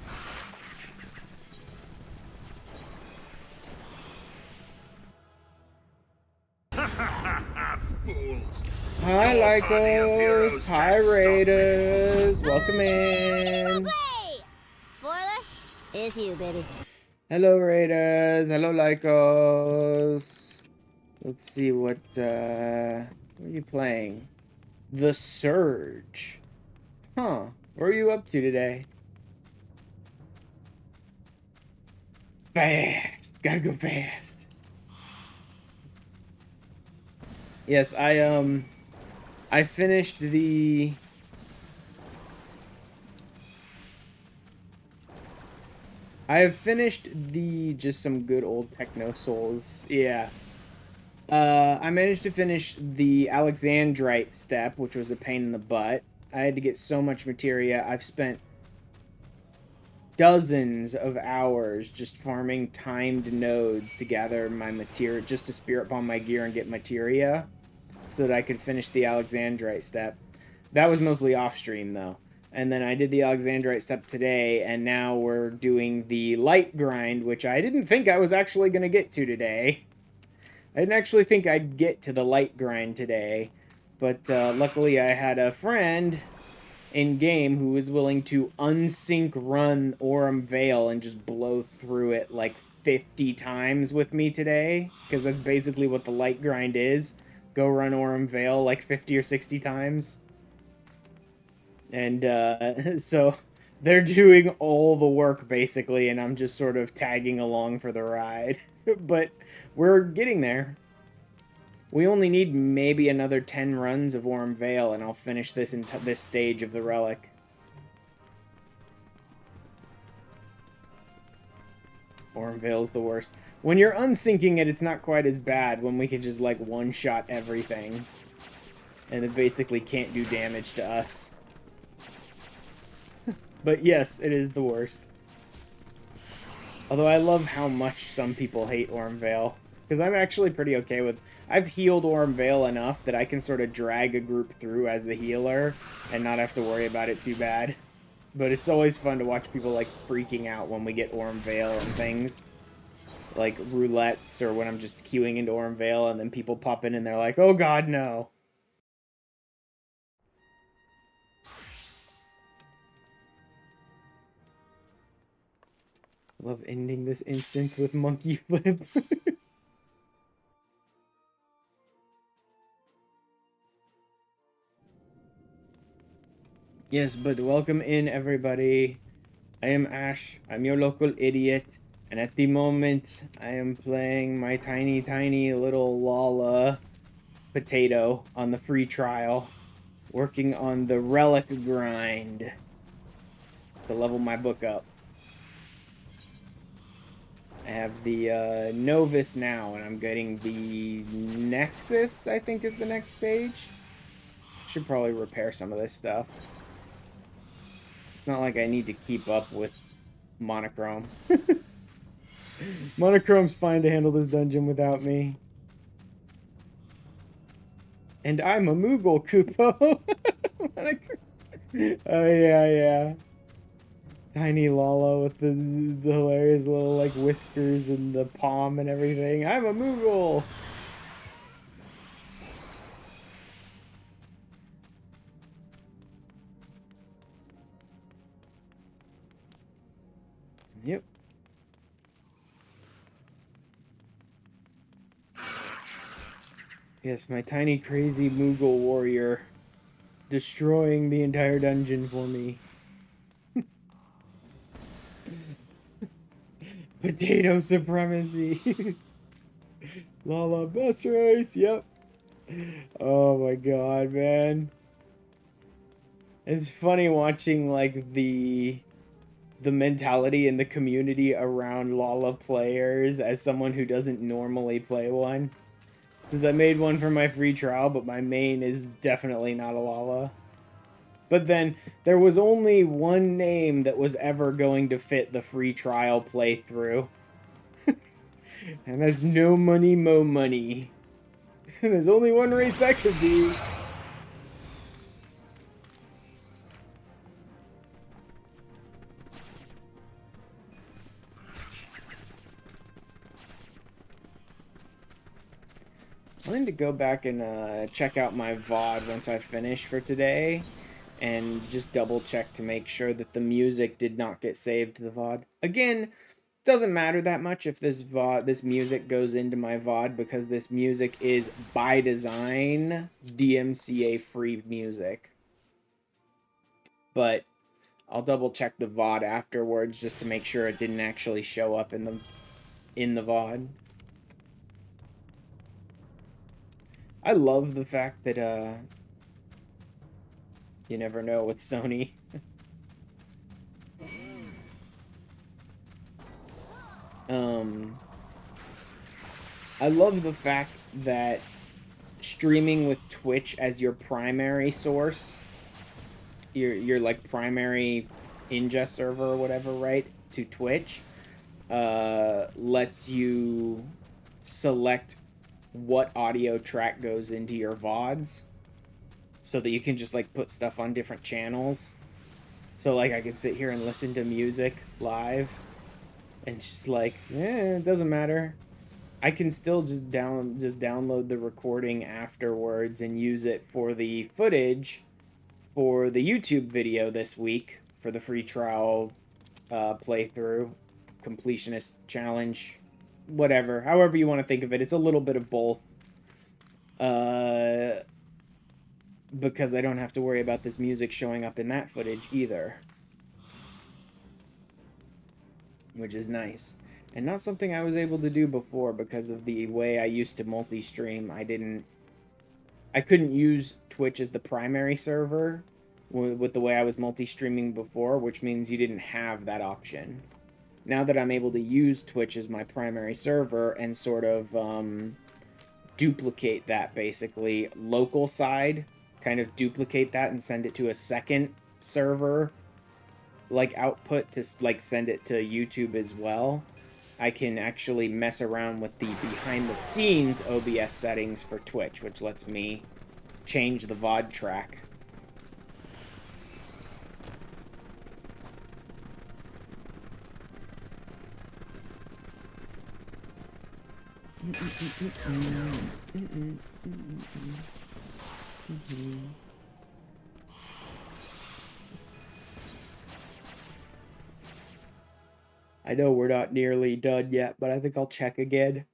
Fools. Hi, Lycos. Hi, Raiders. Welcome in. Spoiler? It's you, baby. Hello, Raiders. Hello, Lycos. Let's see what are you playing? The Surge. Huh. What are you up to today? Fast. Gotta go fast. Yes, I finished the... I have finished the just some good old Techno Souls. Yeah. I managed to finish the Alexandrite step, which was a pain in the butt. I had to get so much materia. I've spent dozens of hours just farming timed nodes to gather my materia, just to spirit bomb my gear and get materia, so that I could finish the Alexandrite step. That was mostly off stream though. And then I did the Alexandrite step today, and now we're doing the light grind, which I didn't think I was actually going to get to today. I didn't actually think I'd get to the light grind today, but luckily I had a friend in-game who was willing to unsync run Aurum Veil and just blow through it like 50 times with me today, because that's basically what the light grind is. Go run Aurum Veil like 50 or 60 times. And so they're doing all the work basically, and I'm just sort of tagging along for the ride. But we're getting there. We only need maybe another 10 runs of Aurum Veil, and I'll finish this this stage of the relic. Aurum Veil's the worst. When you're unsyncing it, it's not quite as bad when we can just like one-shot everything. and it basically can't do damage to us. But yes, it is the worst. Although I love how much some people hate Orm Vale, because I'm actually pretty okay with... I've healed Orm Vale enough that I can sort of drag a group through as the healer and not have to worry about it too bad. But it's always fun to watch people, like, freaking out when we get Orm Vale and things. Like, roulettes, or when I'm just queuing into Orm Vale and then people pop in and they're like, oh god, no. I love ending this instance with monkey flip. Yes, but welcome in, everybody. I am Ash. I'm your local idiot. And at the moment, I am playing my tiny, tiny little Lala potato on the free trial. Working on the relic grind to level my book up. I have the Novus now, and I'm getting the Nexus, I think is the next stage. Should probably repair some of this stuff. It's not like I need to keep up with Monochrome. Monochrome's fine to handle this dungeon without me. And I'm a Moogle, Kupo. Oh, yeah. Tiny Lala with the hilarious little, like, whiskers and the palm and everything. I'm a Moogle! Yep. Yes, my tiny crazy Moogle warrior destroying the entire dungeon for me. Potato supremacy. Lala bus race, yep. Oh my god, man. It's funny watching, like, the mentality in the community around Lala players as someone who doesn't normally play one. Since I made one for my free trial, but my main is definitely not a Lala. But then, there was only one name that was ever going to fit the free trial playthrough. And that's No Money, Mo Money. There's only one race that could be. I need to go back and check out my VOD once I finish for today. And just double check to make sure that the music did not get saved to the VOD. Again, doesn't matter that much if this music goes into my VOD, because this music is, by design, DMCA free music. But I'll double check the VOD afterwards just to make sure it didn't actually show up in the VOD. I love the fact that you never know with Sony. I love the fact that streaming with Twitch as your primary source, your like primary ingest server or whatever, right, to Twitch, lets you select what audio track goes into your VODs, so that you can just, like, put stuff on different channels. So, like, I could sit here and listen to music live, and just, like, it doesn't matter. I can still just download the recording afterwards and use it for the footage for the YouTube video this week for the free trial playthrough, completionist challenge, whatever, however you want to think of it. It's a little bit of both. Because I don't have to worry about this music showing up in that footage either. Which is nice. And not something I was able to do before because of the way I used to multi-stream. I couldn't use Twitch as the primary server with the way I was multi-streaming before, which means you didn't have that option. Now that I'm able to use Twitch as my primary server and sort of duplicate that, basically, local side kind of duplicate that and send it to a second server, like output to like send it to YouTube as well, I can actually mess around with the behind the scenes OBS settings for Twitch, which lets me change the VOD track. I know we're not nearly done yet, but I think I'll check again.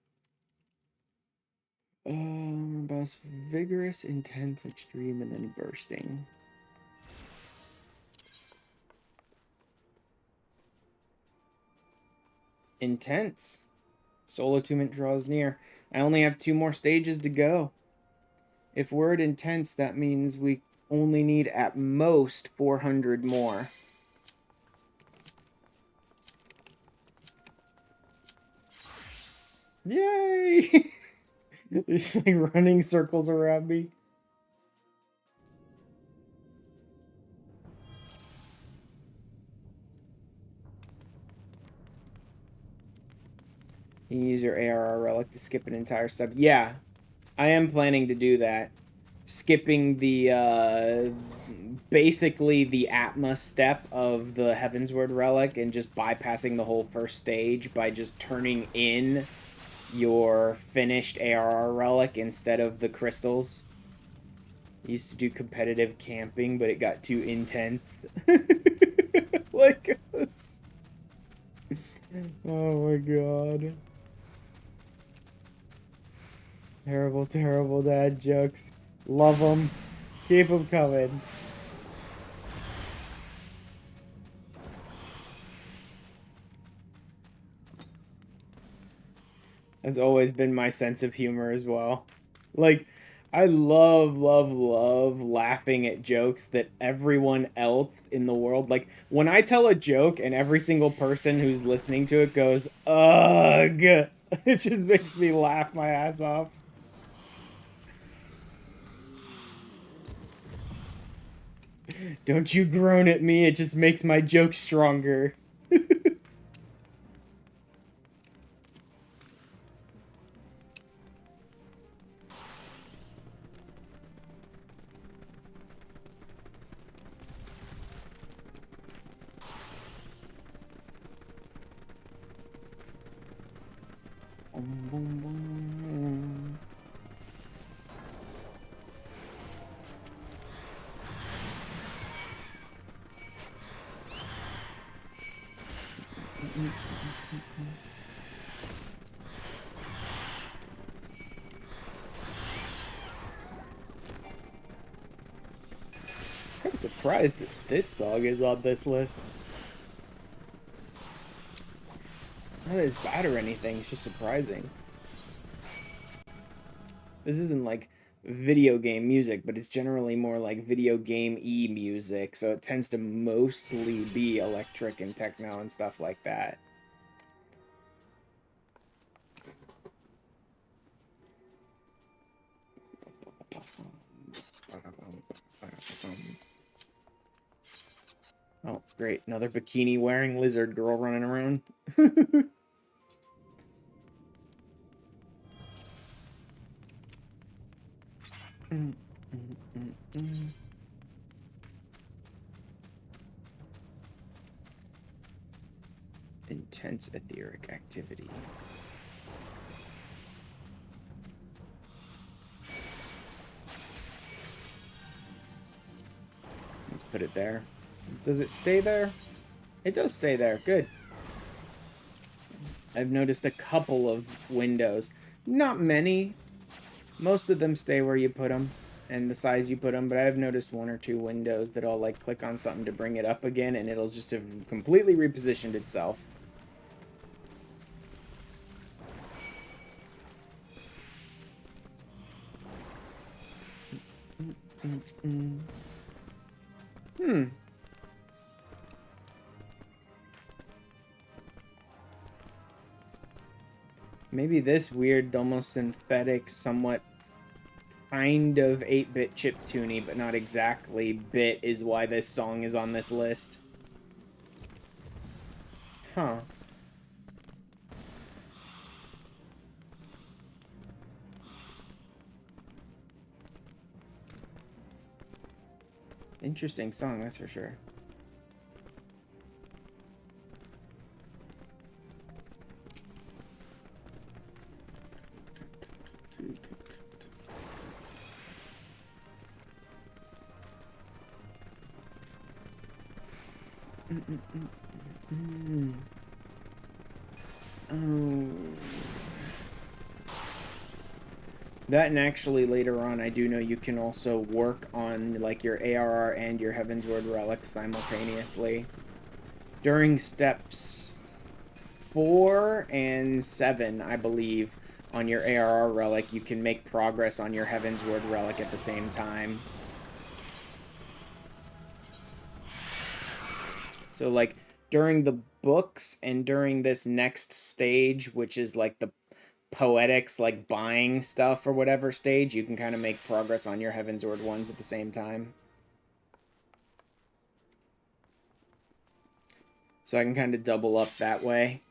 Most vigorous, intense, extreme, and then bursting. Intense. Soul Attunement draws near. I only have 2 more stages to go. If we're at intense, that means we only need at most 400 more. Yay! They're just like running circles around me. You use your ARR relic to skip an entire step. Yeah, I am planning to do that. Skipping the, basically the Atma step of the Heavensward relic and just bypassing the whole first stage by just turning in your finished ARR relic instead of the crystals. I used to do competitive camping, but it got too intense. Like us. Oh my god. Terrible, terrible dad jokes. Love them. Keep them coming. Has always been my sense of humor as well. Like, I love laughing at jokes that everyone else in the world, like, when I tell a joke and every single person who's listening to it goes, ugh, it just makes me laugh my ass off. Don't you groan at me, it just makes my joke stronger. I'm surprised that this song is on this list. Not that it's bad or anything, it's just surprising. This isn't like video game music, but it's generally more like video game-y music, so it tends to mostly be electric and techno and stuff like that. Oh, great. Another bikini-wearing lizard girl running around. Intense etheric activity. Let's put it there. Does it stay there? It does stay there. Good. I've noticed a couple of windows. Not many. Most of them stay where you put them and the size you put them, but I've noticed 1 or 2 windows that I'll like click on something to bring it up again and it'll just have completely repositioned itself. Maybe this weird, almost synthetic, somewhat kind of 8-bit chiptune-y, but not exactly bit, is why this song is on this list. Huh. Interesting song, that's for sure. Oh. That, and actually later on I do know you can also work on like your ARR and your Heavensward relics simultaneously. During steps 4 and 7, I believe, on your ARR relic, you can make progress on your Heavensward relic at the same time. So, like, during the books and during this next stage, which is, like, the poetics, like, buying stuff or whatever stage, you can kind of make progress on your Heavensward ones at the same time. So I can kind of double up that way.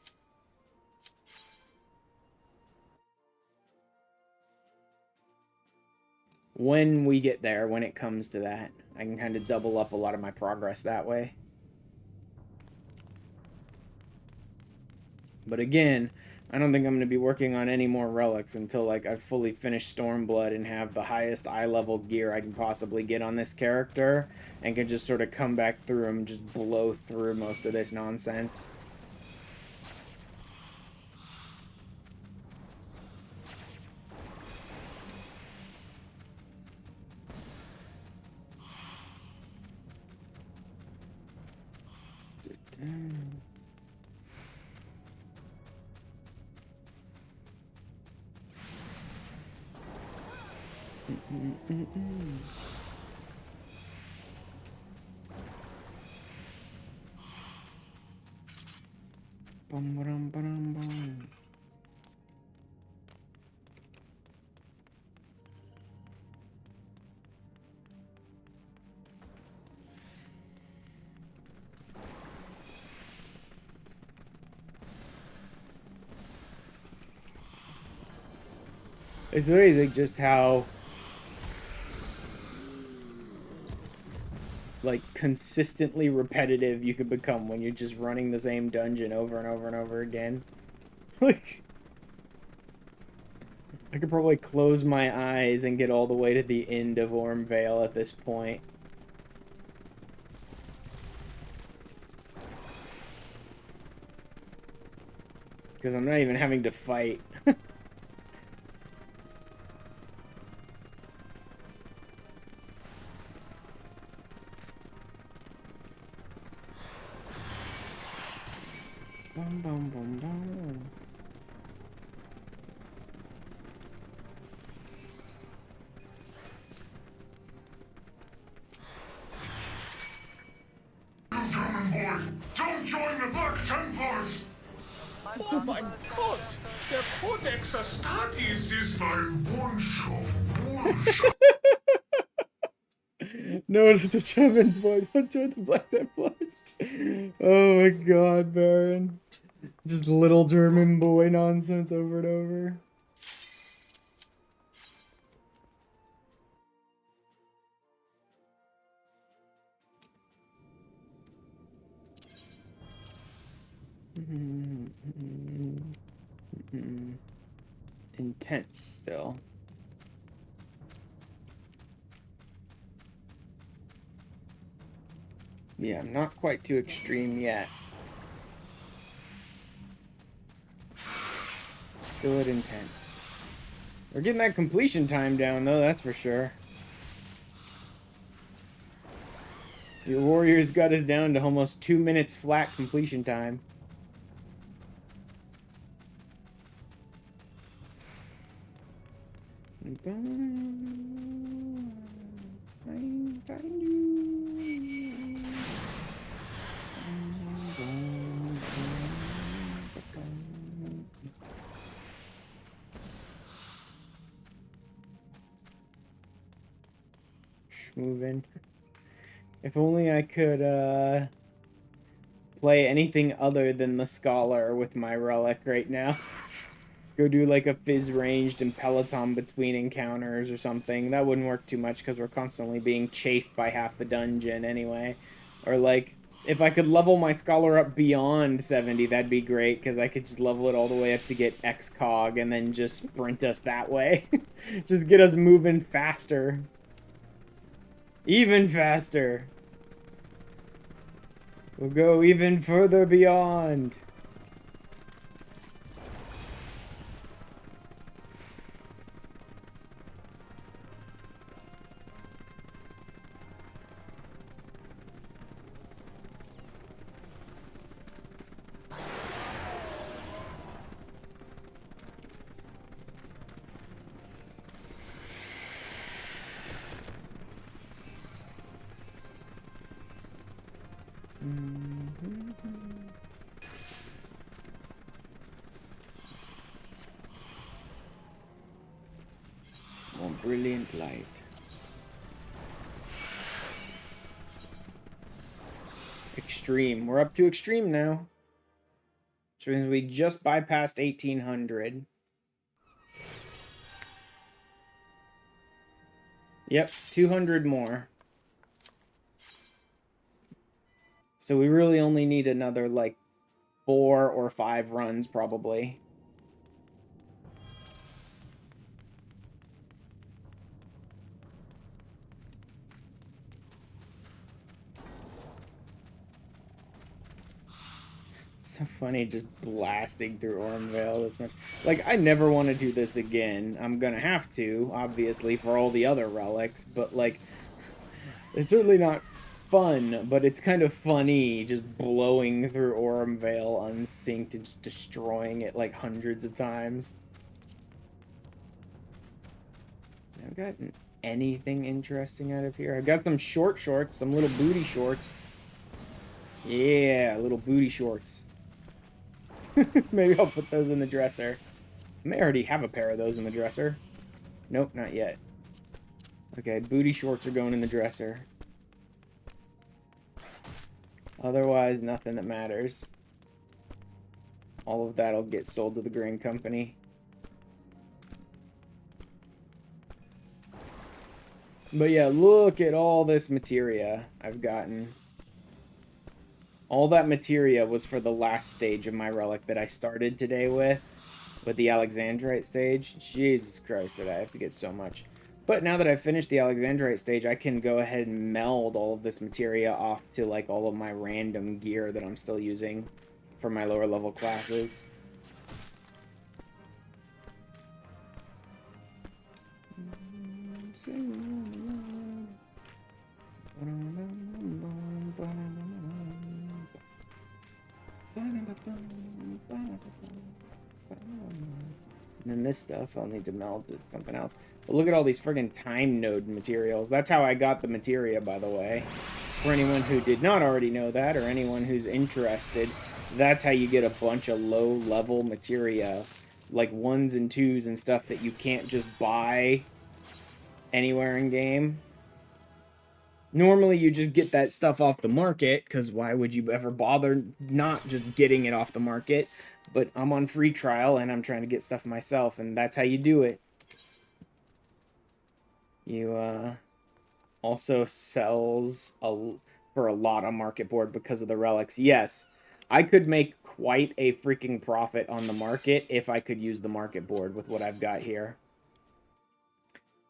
When we get there, when it comes to that, I can kind of double up a lot of my progress that way. But again, I don't think I'm going to be working on any more relics until like I've fully finished Stormblood and have the highest eye level gear I can possibly get on this character, and can just sort of come back through and just blow through most of this nonsense. Bum. It's amazing just how like consistently repetitive you could become when you're just running the same dungeon over and over and over again. Like, I could probably close my eyes and get all the way to the end of Ormvale at this point. Because I'm not even having to fight. Bum. German boy, don't join the Black Templars! Oh mein Gott! Der Codex Astartes ist Ein Bunch of bullshit. No, the German boy, don't join the Black Templars. Oh my god, Baron. Just little German boy nonsense over and over. Intense still. Yeah, I'm not quite too extreme yet. Still at intense. We're getting that completion time down though, that's for sure. Your warriors got us down to almost 2 minutes flat completion time. moving. If only I could, play anything other than the Scholar with my relic right now. Go do like a Fizz ranged and Peloton between encounters or something. That wouldn't work too much because we're constantly being chased by half the dungeon anyway. Or like, if I could level my Scholar up beyond 70, that'd be great because I could just level it all the way up to get XCOG and then just sprint us that way. Just get us moving faster. Even faster. We'll go even further beyond. More brilliant light. Extreme. We're up to extreme now. Which means we just bypassed 1800. Yep, 200 more. So we really only need another, like, 4 or 5 runs, probably. It's so funny just blasting through Ormvale this much. Like, I never want to do this again. I'm gonna have to, obviously, for all the other relics, but, like, it's certainly not fun, but it's kind of funny just blowing through Ormvale unsynced and just destroying it, like, hundreds of times. I've gotten anything interesting out of here. I've got some short shorts, some little booty shorts. Yeah, little booty shorts. Maybe I'll put those in the dresser. I may already have a pair of those in the dresser. Nope, not yet. Okay, booty shorts are going in the dresser. Otherwise, nothing that matters. All of that'll get sold to the grain company. But yeah, look at all this materia I've gotten. All that materia was for the last stage of my relic that I started today with the Alexandrite stage. Jesus Christ, did I have to get so much. But now that I've finished the Alexandrite stage, I can go ahead and meld all of this materia off to, like, all of my random gear that I'm still using for my lower level classes. And then this stuff I'll need to meld to something else. But look at all these friggin' time node materials. That's how I got the materia, by the way. For anyone who did not already know that, or anyone who's interested, that's how you get a bunch of low-level materia. Like 1s and 2s and stuff that you can't just buy anywhere in game. Normally you just get that stuff off the market, because why would you ever bother not just getting it off the market? But I'm on free trial and I'm trying to get stuff myself, and that's how you do it. You also sells for a lot on market board because of the relics. Yes, I could make quite a freaking profit on the market if I could use the market board with what I've got here.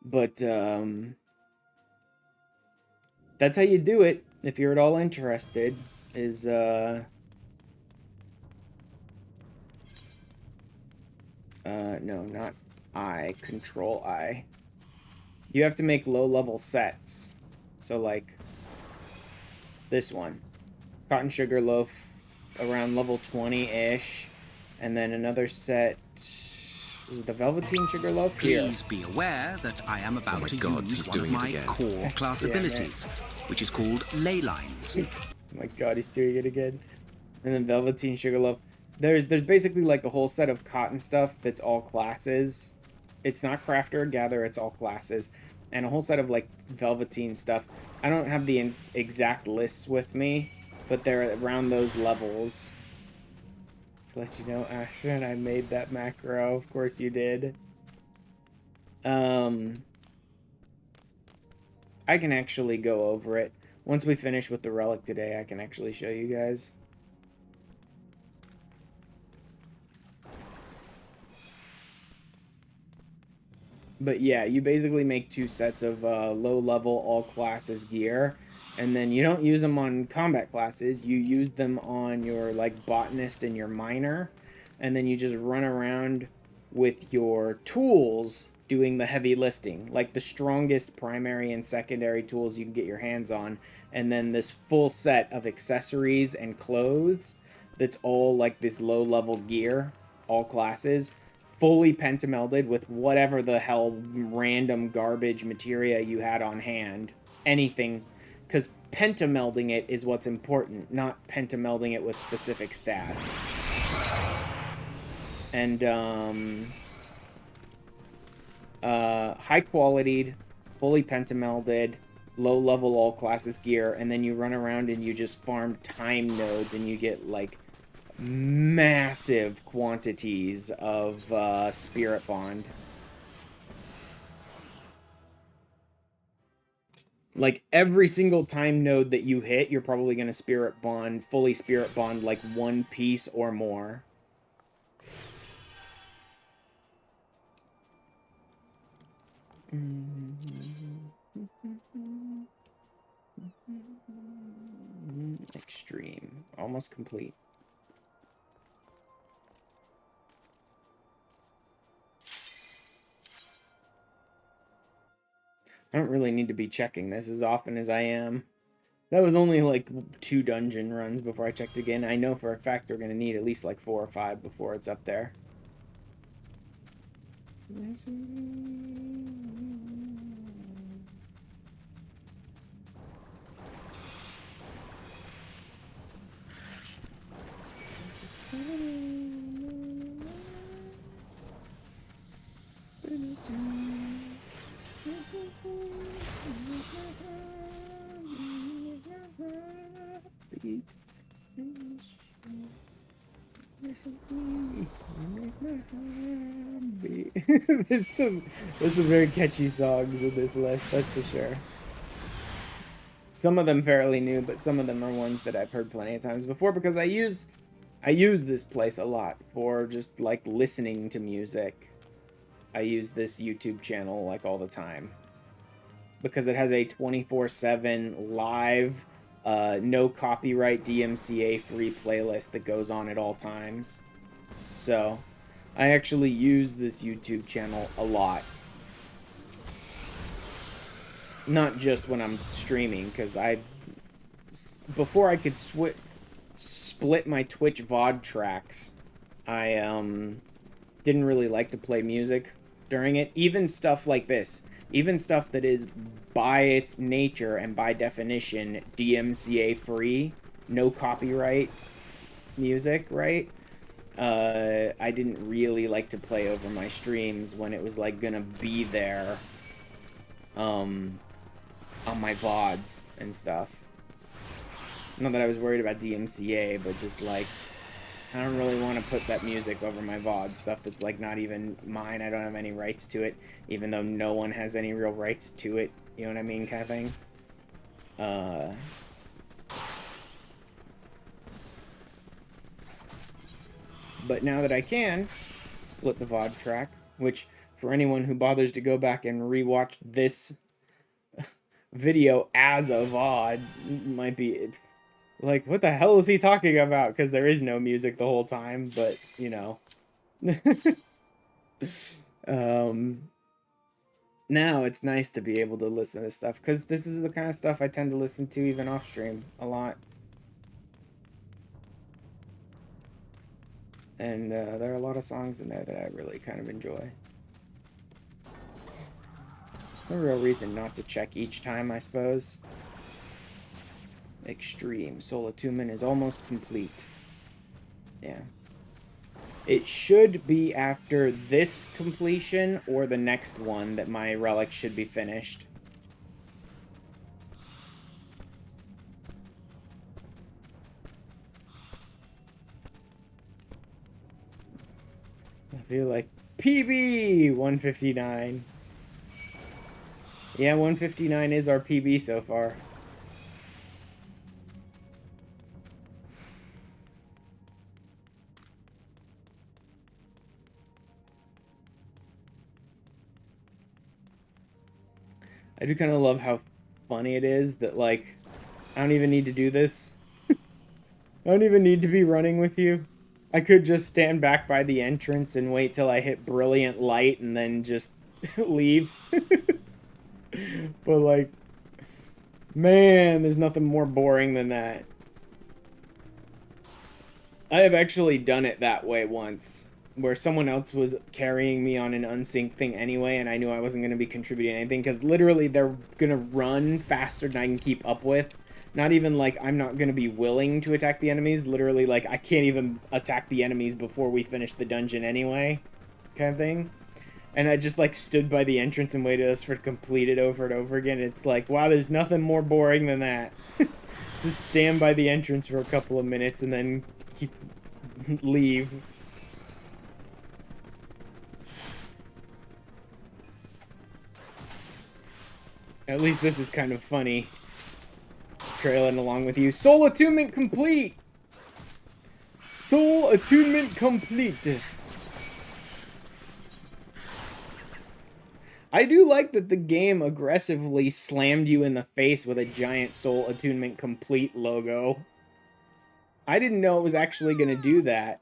But that's how you do it if you're at all interested. Is no, not I, control I. You have to make low-level sets. So, like, this one. Cotton Sugar Loaf around level 20-ish. And then another set... Was it the Velveteen Sugar Loaf? Here. Please be aware that I am about to use one of my core class abilities, which is called Ley Lines. Oh my god, he's doing it again. And then Velveteen Sugar Loaf. There's basically like a whole set of cotton stuff that's all classes. It's not crafter or gather, it's all classes. and a whole set of like velveteen stuff. I don't have the exact lists with me, but they're around those levels. To let you know, Ashton, I made that macro. Of course you did. I can actually go over it. Once we finish with the relic today, I can actually show you guys. But yeah, you basically make 2 sets of low-level all classes gear, and then you don't use them on combat classes. You use them on your like botanist and your miner, and then you just run around with your tools doing the heavy lifting, like the strongest primary and secondary tools you can get your hands on, and then this full set of accessories and clothes that's all like this low-level gear, all classes, fully pentamelded with whatever the hell random garbage materia you had on hand. Anything. Because pentamelding it is what's important, not pentamelding it with specific stats. And, high quality, fully pentamelded, low level all classes gear, and then you run around and you just farm time nodes and you get, like, massive quantities of spirit bond. Like every single time node that you hit, you're probably going to spirit bond, fully spirit bond like 1 piece or more. Extreme. Almost complete. I don't really need to be checking this as often as I am. That was only like 2 dungeon runs before I checked again. I know for a fact we're going to need at least like 4 or 5 before it's up there. There's some very catchy songs in this list, that's for sure. Some of them fairly new, but some of them are ones that I've heard plenty of times before because I use this place a lot for just like listening to music. I use this YouTube channel like all the time because it has a 24/7 live, no copyright DMCA free playlist that goes on at all times. So I actually use this YouTube channel a lot. Not just when I'm streaming, because before I could split my Twitch VOD tracks, I didn't really like to play music during it. Even stuff like this. Even stuff that is, by its nature and by definition, DMCA free, no copyright music, right? I didn't really like to play over my streams when it was, like, gonna be there, on my VODs and stuff. Not that I was worried about DMCA, but just, like, I don't really want to put that music over my VOD, stuff that's, like, not even mine. I don't have any rights to it, even though no one has any real rights to it, you know what I mean, kind of thing. But now that I can split the VOD track, which for anyone who bothers to go back and rewatch this video as a VOD might be like, what the hell is he talking about? Because there is no music the whole time, but you know. Now it's nice to be able to listen to stuff because this is the kind of stuff I tend to listen to even off stream a lot. And there are a lot of songs in there that I really kind of enjoy. No real reason not to check each time, I suppose. Extreme. Soul Attunement is almost complete. Yeah. It should be after this completion or the next one that my relic should be finished. I feel like PB 159. Yeah, 159 is our PB so far. I do kind of love how funny it is that, like, I don't even need to do this. I don't even need to be running with you. I could just stand back by the entrance and wait till I hit brilliant light and then just leave. But, like, man, there's nothing more boring than that. I have actually done it that way once, where someone else was carrying me on an unsync thing anyway, and I knew I wasn't going to be contributing anything, because literally they're going to run faster than I can keep up with. Not even like I'm not going to be willing to attack the enemies, literally like I can't even attack the enemies before we finish the dungeon anyway, kind of thing. And I just like stood by the entrance and waited us for it to complete it over and over again. It's like, wow, there's nothing more boring than that. Just stand by the entrance for a couple of minutes and then leave. At least this is kind of funny. Trailing along with you. Soul attunement complete! Soul attunement complete! I do like that the game aggressively slammed you in the face with a giant Soul attunement complete logo. I didn't know it was actually going to do that.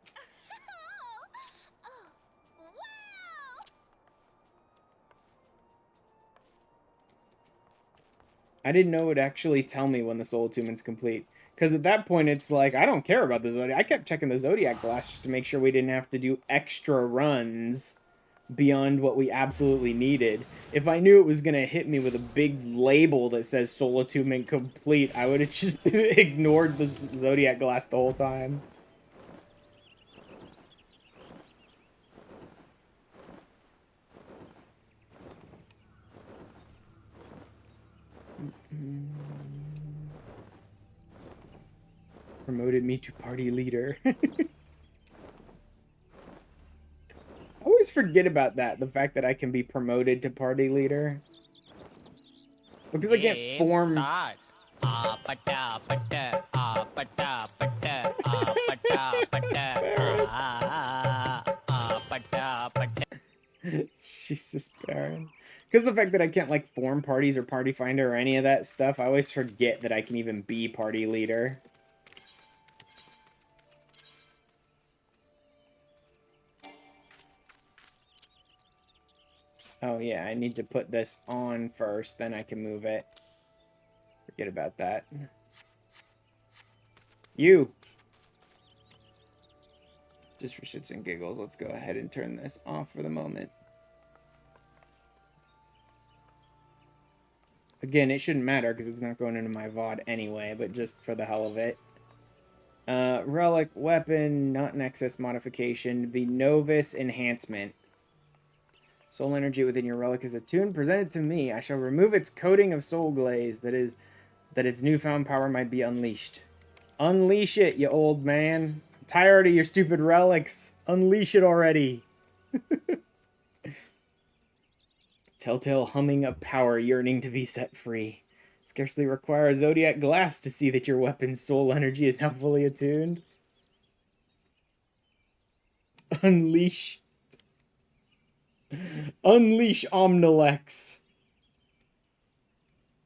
I didn't know it would actually tell me when the Soul Attunement's complete. Because at that point, it's like, I don't care about the Zodiac. I kept checking the Zodiac glass just to make sure we didn't have to do extra runs beyond what we absolutely needed. If I knew it was going to hit me with a big label that says Soul Attunement complete, I would have just ignored the Zodiac glass the whole time. Promoted me to party leader. I always forget about that, the fact that I can be promoted to party leader. Because I can't form... Jesus, Baron. Because the fact that I can't, like, form parties or party finder or any of that stuff, I always forget that I can even be party leader. Oh yeah, I need to put this on first, then I can move it. Forget about that. You! Just for shits and giggles, let's go ahead and turn this off for the moment. Again, it shouldn't matter because it's not going into my VOD anyway, but just for the hell of it. Relic, weapon, not an excess modification, the Novus enhancement. Soul energy within your relic is attuned. Presented to me. I shall remove its coating of soul glaze. That its newfound power might be unleashed. Unleash it, you old man. I'm tired of your stupid relics. Unleash it already. Telltale humming of power yearning to be set free. Scarcely require a zodiac glass to see that your weapon's soul energy is now fully attuned. Unleash. Unleash Omnilex.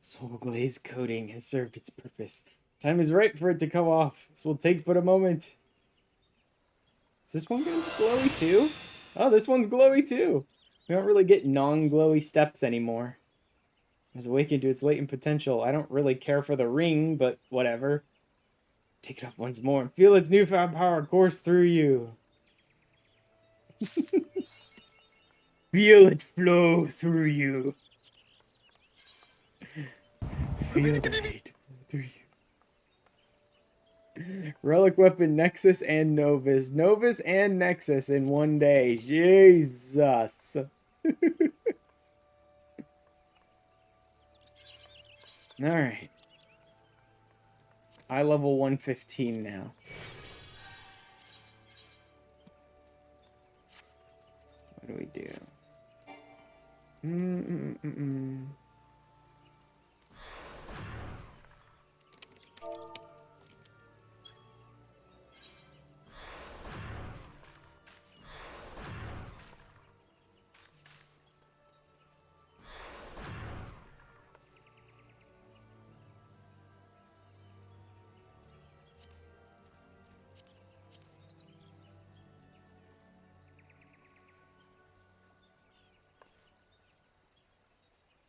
Soul glaze coating has served its purpose. Time is right for it to come off. This will take but a moment. Is this one gonna be glowy too? Oh, this one's glowy too. We don't really get non-glowy steps anymore. Has awakened to its latent potential. I don't really care for the ring, but whatever. Take it off once more and feel its newfound power course through you. Feel it flow through you. Feel the hate through you. Relic weapon, Nexus, and Novus. Novus and Nexus in one day. Jesus. Alright. I level 115 now. What do we do?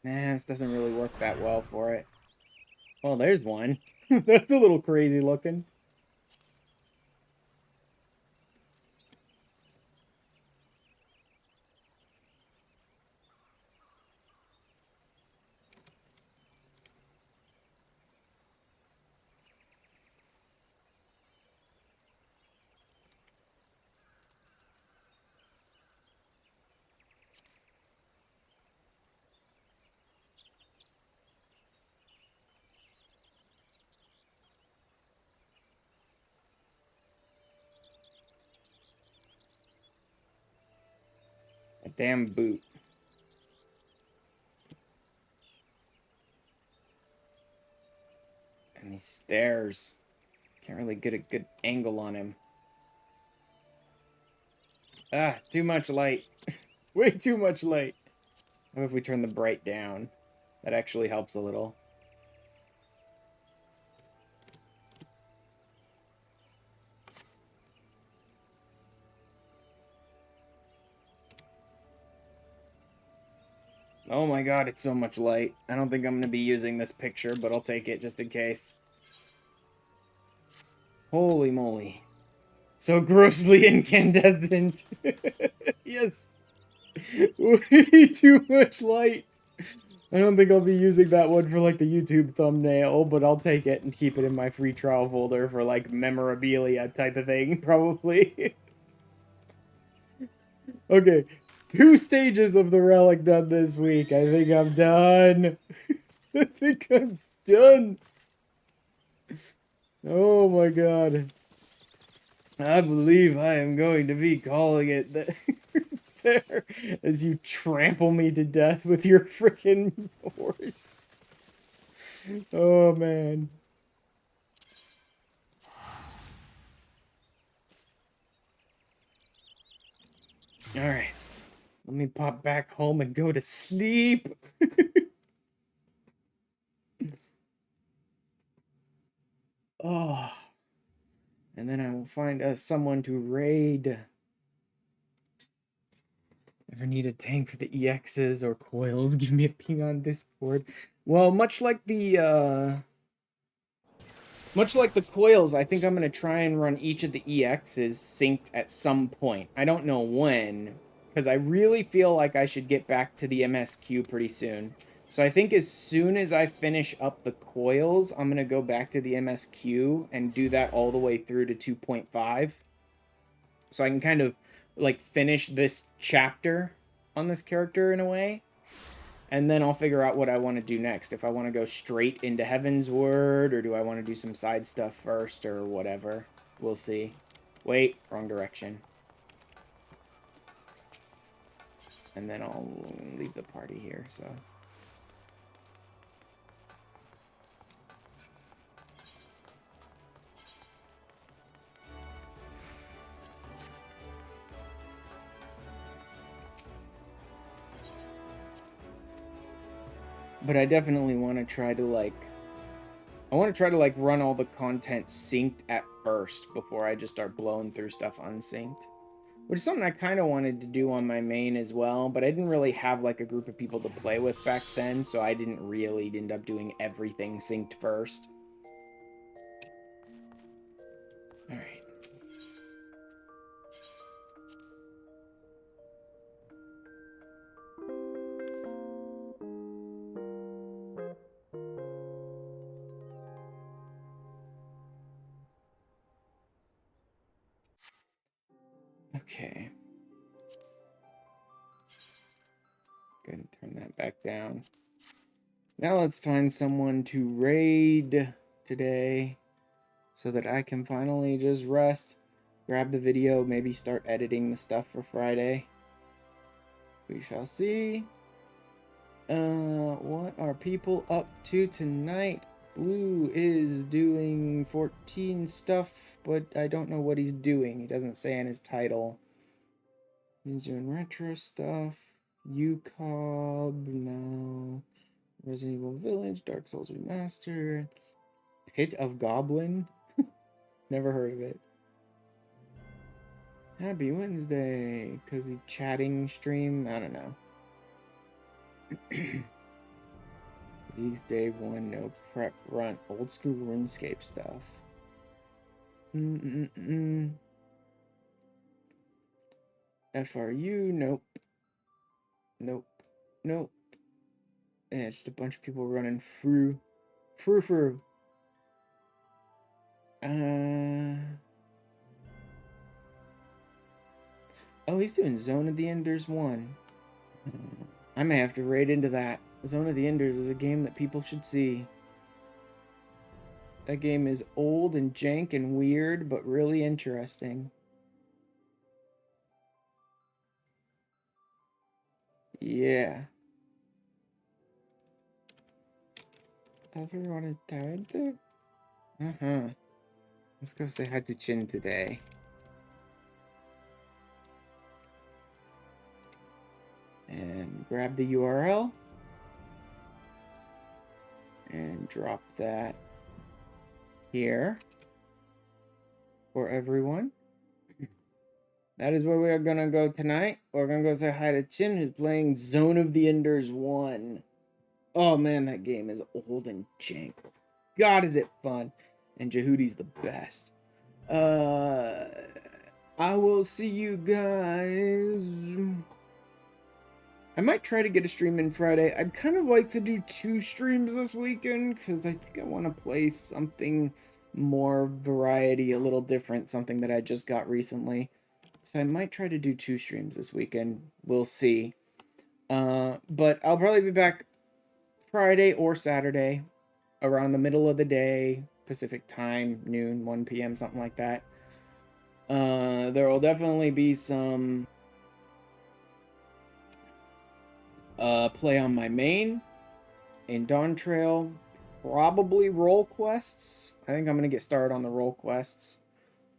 Nah, this doesn't really work that well for it. Well, there's one. That's a little crazy looking. A damn boot. And these stairs. Can't really get a good angle on him. Ah, too much light. Way too much light. How if we turn the bright down? That actually helps a little. Oh my god, it's so much light. I don't think I'm going to be using this picture, but I'll take it just in case. Holy moly. So grossly incandescent. Yes. Way too much light. I don't think I'll be using that one for like the YouTube thumbnail, but I'll take it and keep it in my free trial folder for like memorabilia type of thing, probably. Okay, 2 stages of the relic done this week. I think I'm done. I think I'm done. Oh my god. I believe I am going to be calling it there as you trample me to death with your freaking horse. Oh man. Alright. Let me pop back home and go to sleep. Oh. And then I will find us someone to raid. Ever need a tank for the EXs or coils? Give me a ping on Discord. Well, much like the coils, I think I'm going to try and run each of the EXs synced at some point. I don't know when, because I really feel like I should get back to the MSQ pretty soon. So I think as soon as I finish up the coils, I'm going to go back to the MSQ and do that all the way through to 2.5. So I can kind of like finish this chapter on this character in a way. And then I'll figure out what I want to do next. If I want to go straight into Heaven's Word, or do I want to do some side stuff first, or whatever. We'll see. Wait, wrong direction. And then I'll leave the party here, so... But I definitely want to try to, like... I want to try to, like, run all the content synced at first before I just start blowing through stuff unsynced. Which is something I kind of wanted to do on my main as well, but I didn't really have, like, a group of people to play with back then, so I didn't really end up doing everything synced first. Alright. Okay. Go ahead and turn that back down. Now let's find someone to raid today so that I can finally just rest, grab the video, maybe start editing the stuff for Friday. We shall see. What are people up to tonight? Blue is doing 14 stuff, but I don't know what he's doing. He doesn't say in his title. He's doing retro stuff. UCOB, no. Resident Evil Village, Dark Souls Remastered. Pit of Goblin? Never heard of it. Happy Wednesday. Cozy chatting stream? I don't know. League's Day 1, no prep run. Old school RuneScape stuff. FRU, nope. Nope. Nope. Yeah, it's just a bunch of people running through. Oh, he's doing Zone of the Enders 1. I may have to raid into that. Zone of the Enders is a game that people should see. That game is old and jank and weird, but really interesting. Yeah. Everyone is tired there? Uh-huh. Let's go say hi to Chin today. And grab the URL. And drop that here for everyone. That is where we are gonna go tonight. We're gonna go say hi to Chin, who's playing Zone of the Enders 1. Oh man, that game is old and jank. God, is it fun. And Jehudi's the best. I will see you guys. I might try to get a stream in Friday. I'd kind of like to do 2 streams this weekend, because I think I want to play something more variety, a little different, something that I just got recently. So I might try to do 2 streams this weekend. We'll see. But I'll probably be back Friday or Saturday around the middle of the day, Pacific time, noon, 1 p.m., something like that. There will definitely be some play on my main in Dawn Trail, probably role quests. I think I'm going to get started on the role quests.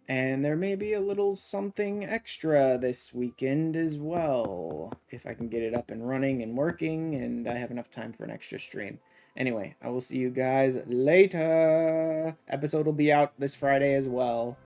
And there may be a little something extra this weekend as well, if I can get it up and running and working and I have enough time for an extra stream. Anyway, I will see you guys later. Episode will be out this Friday as well.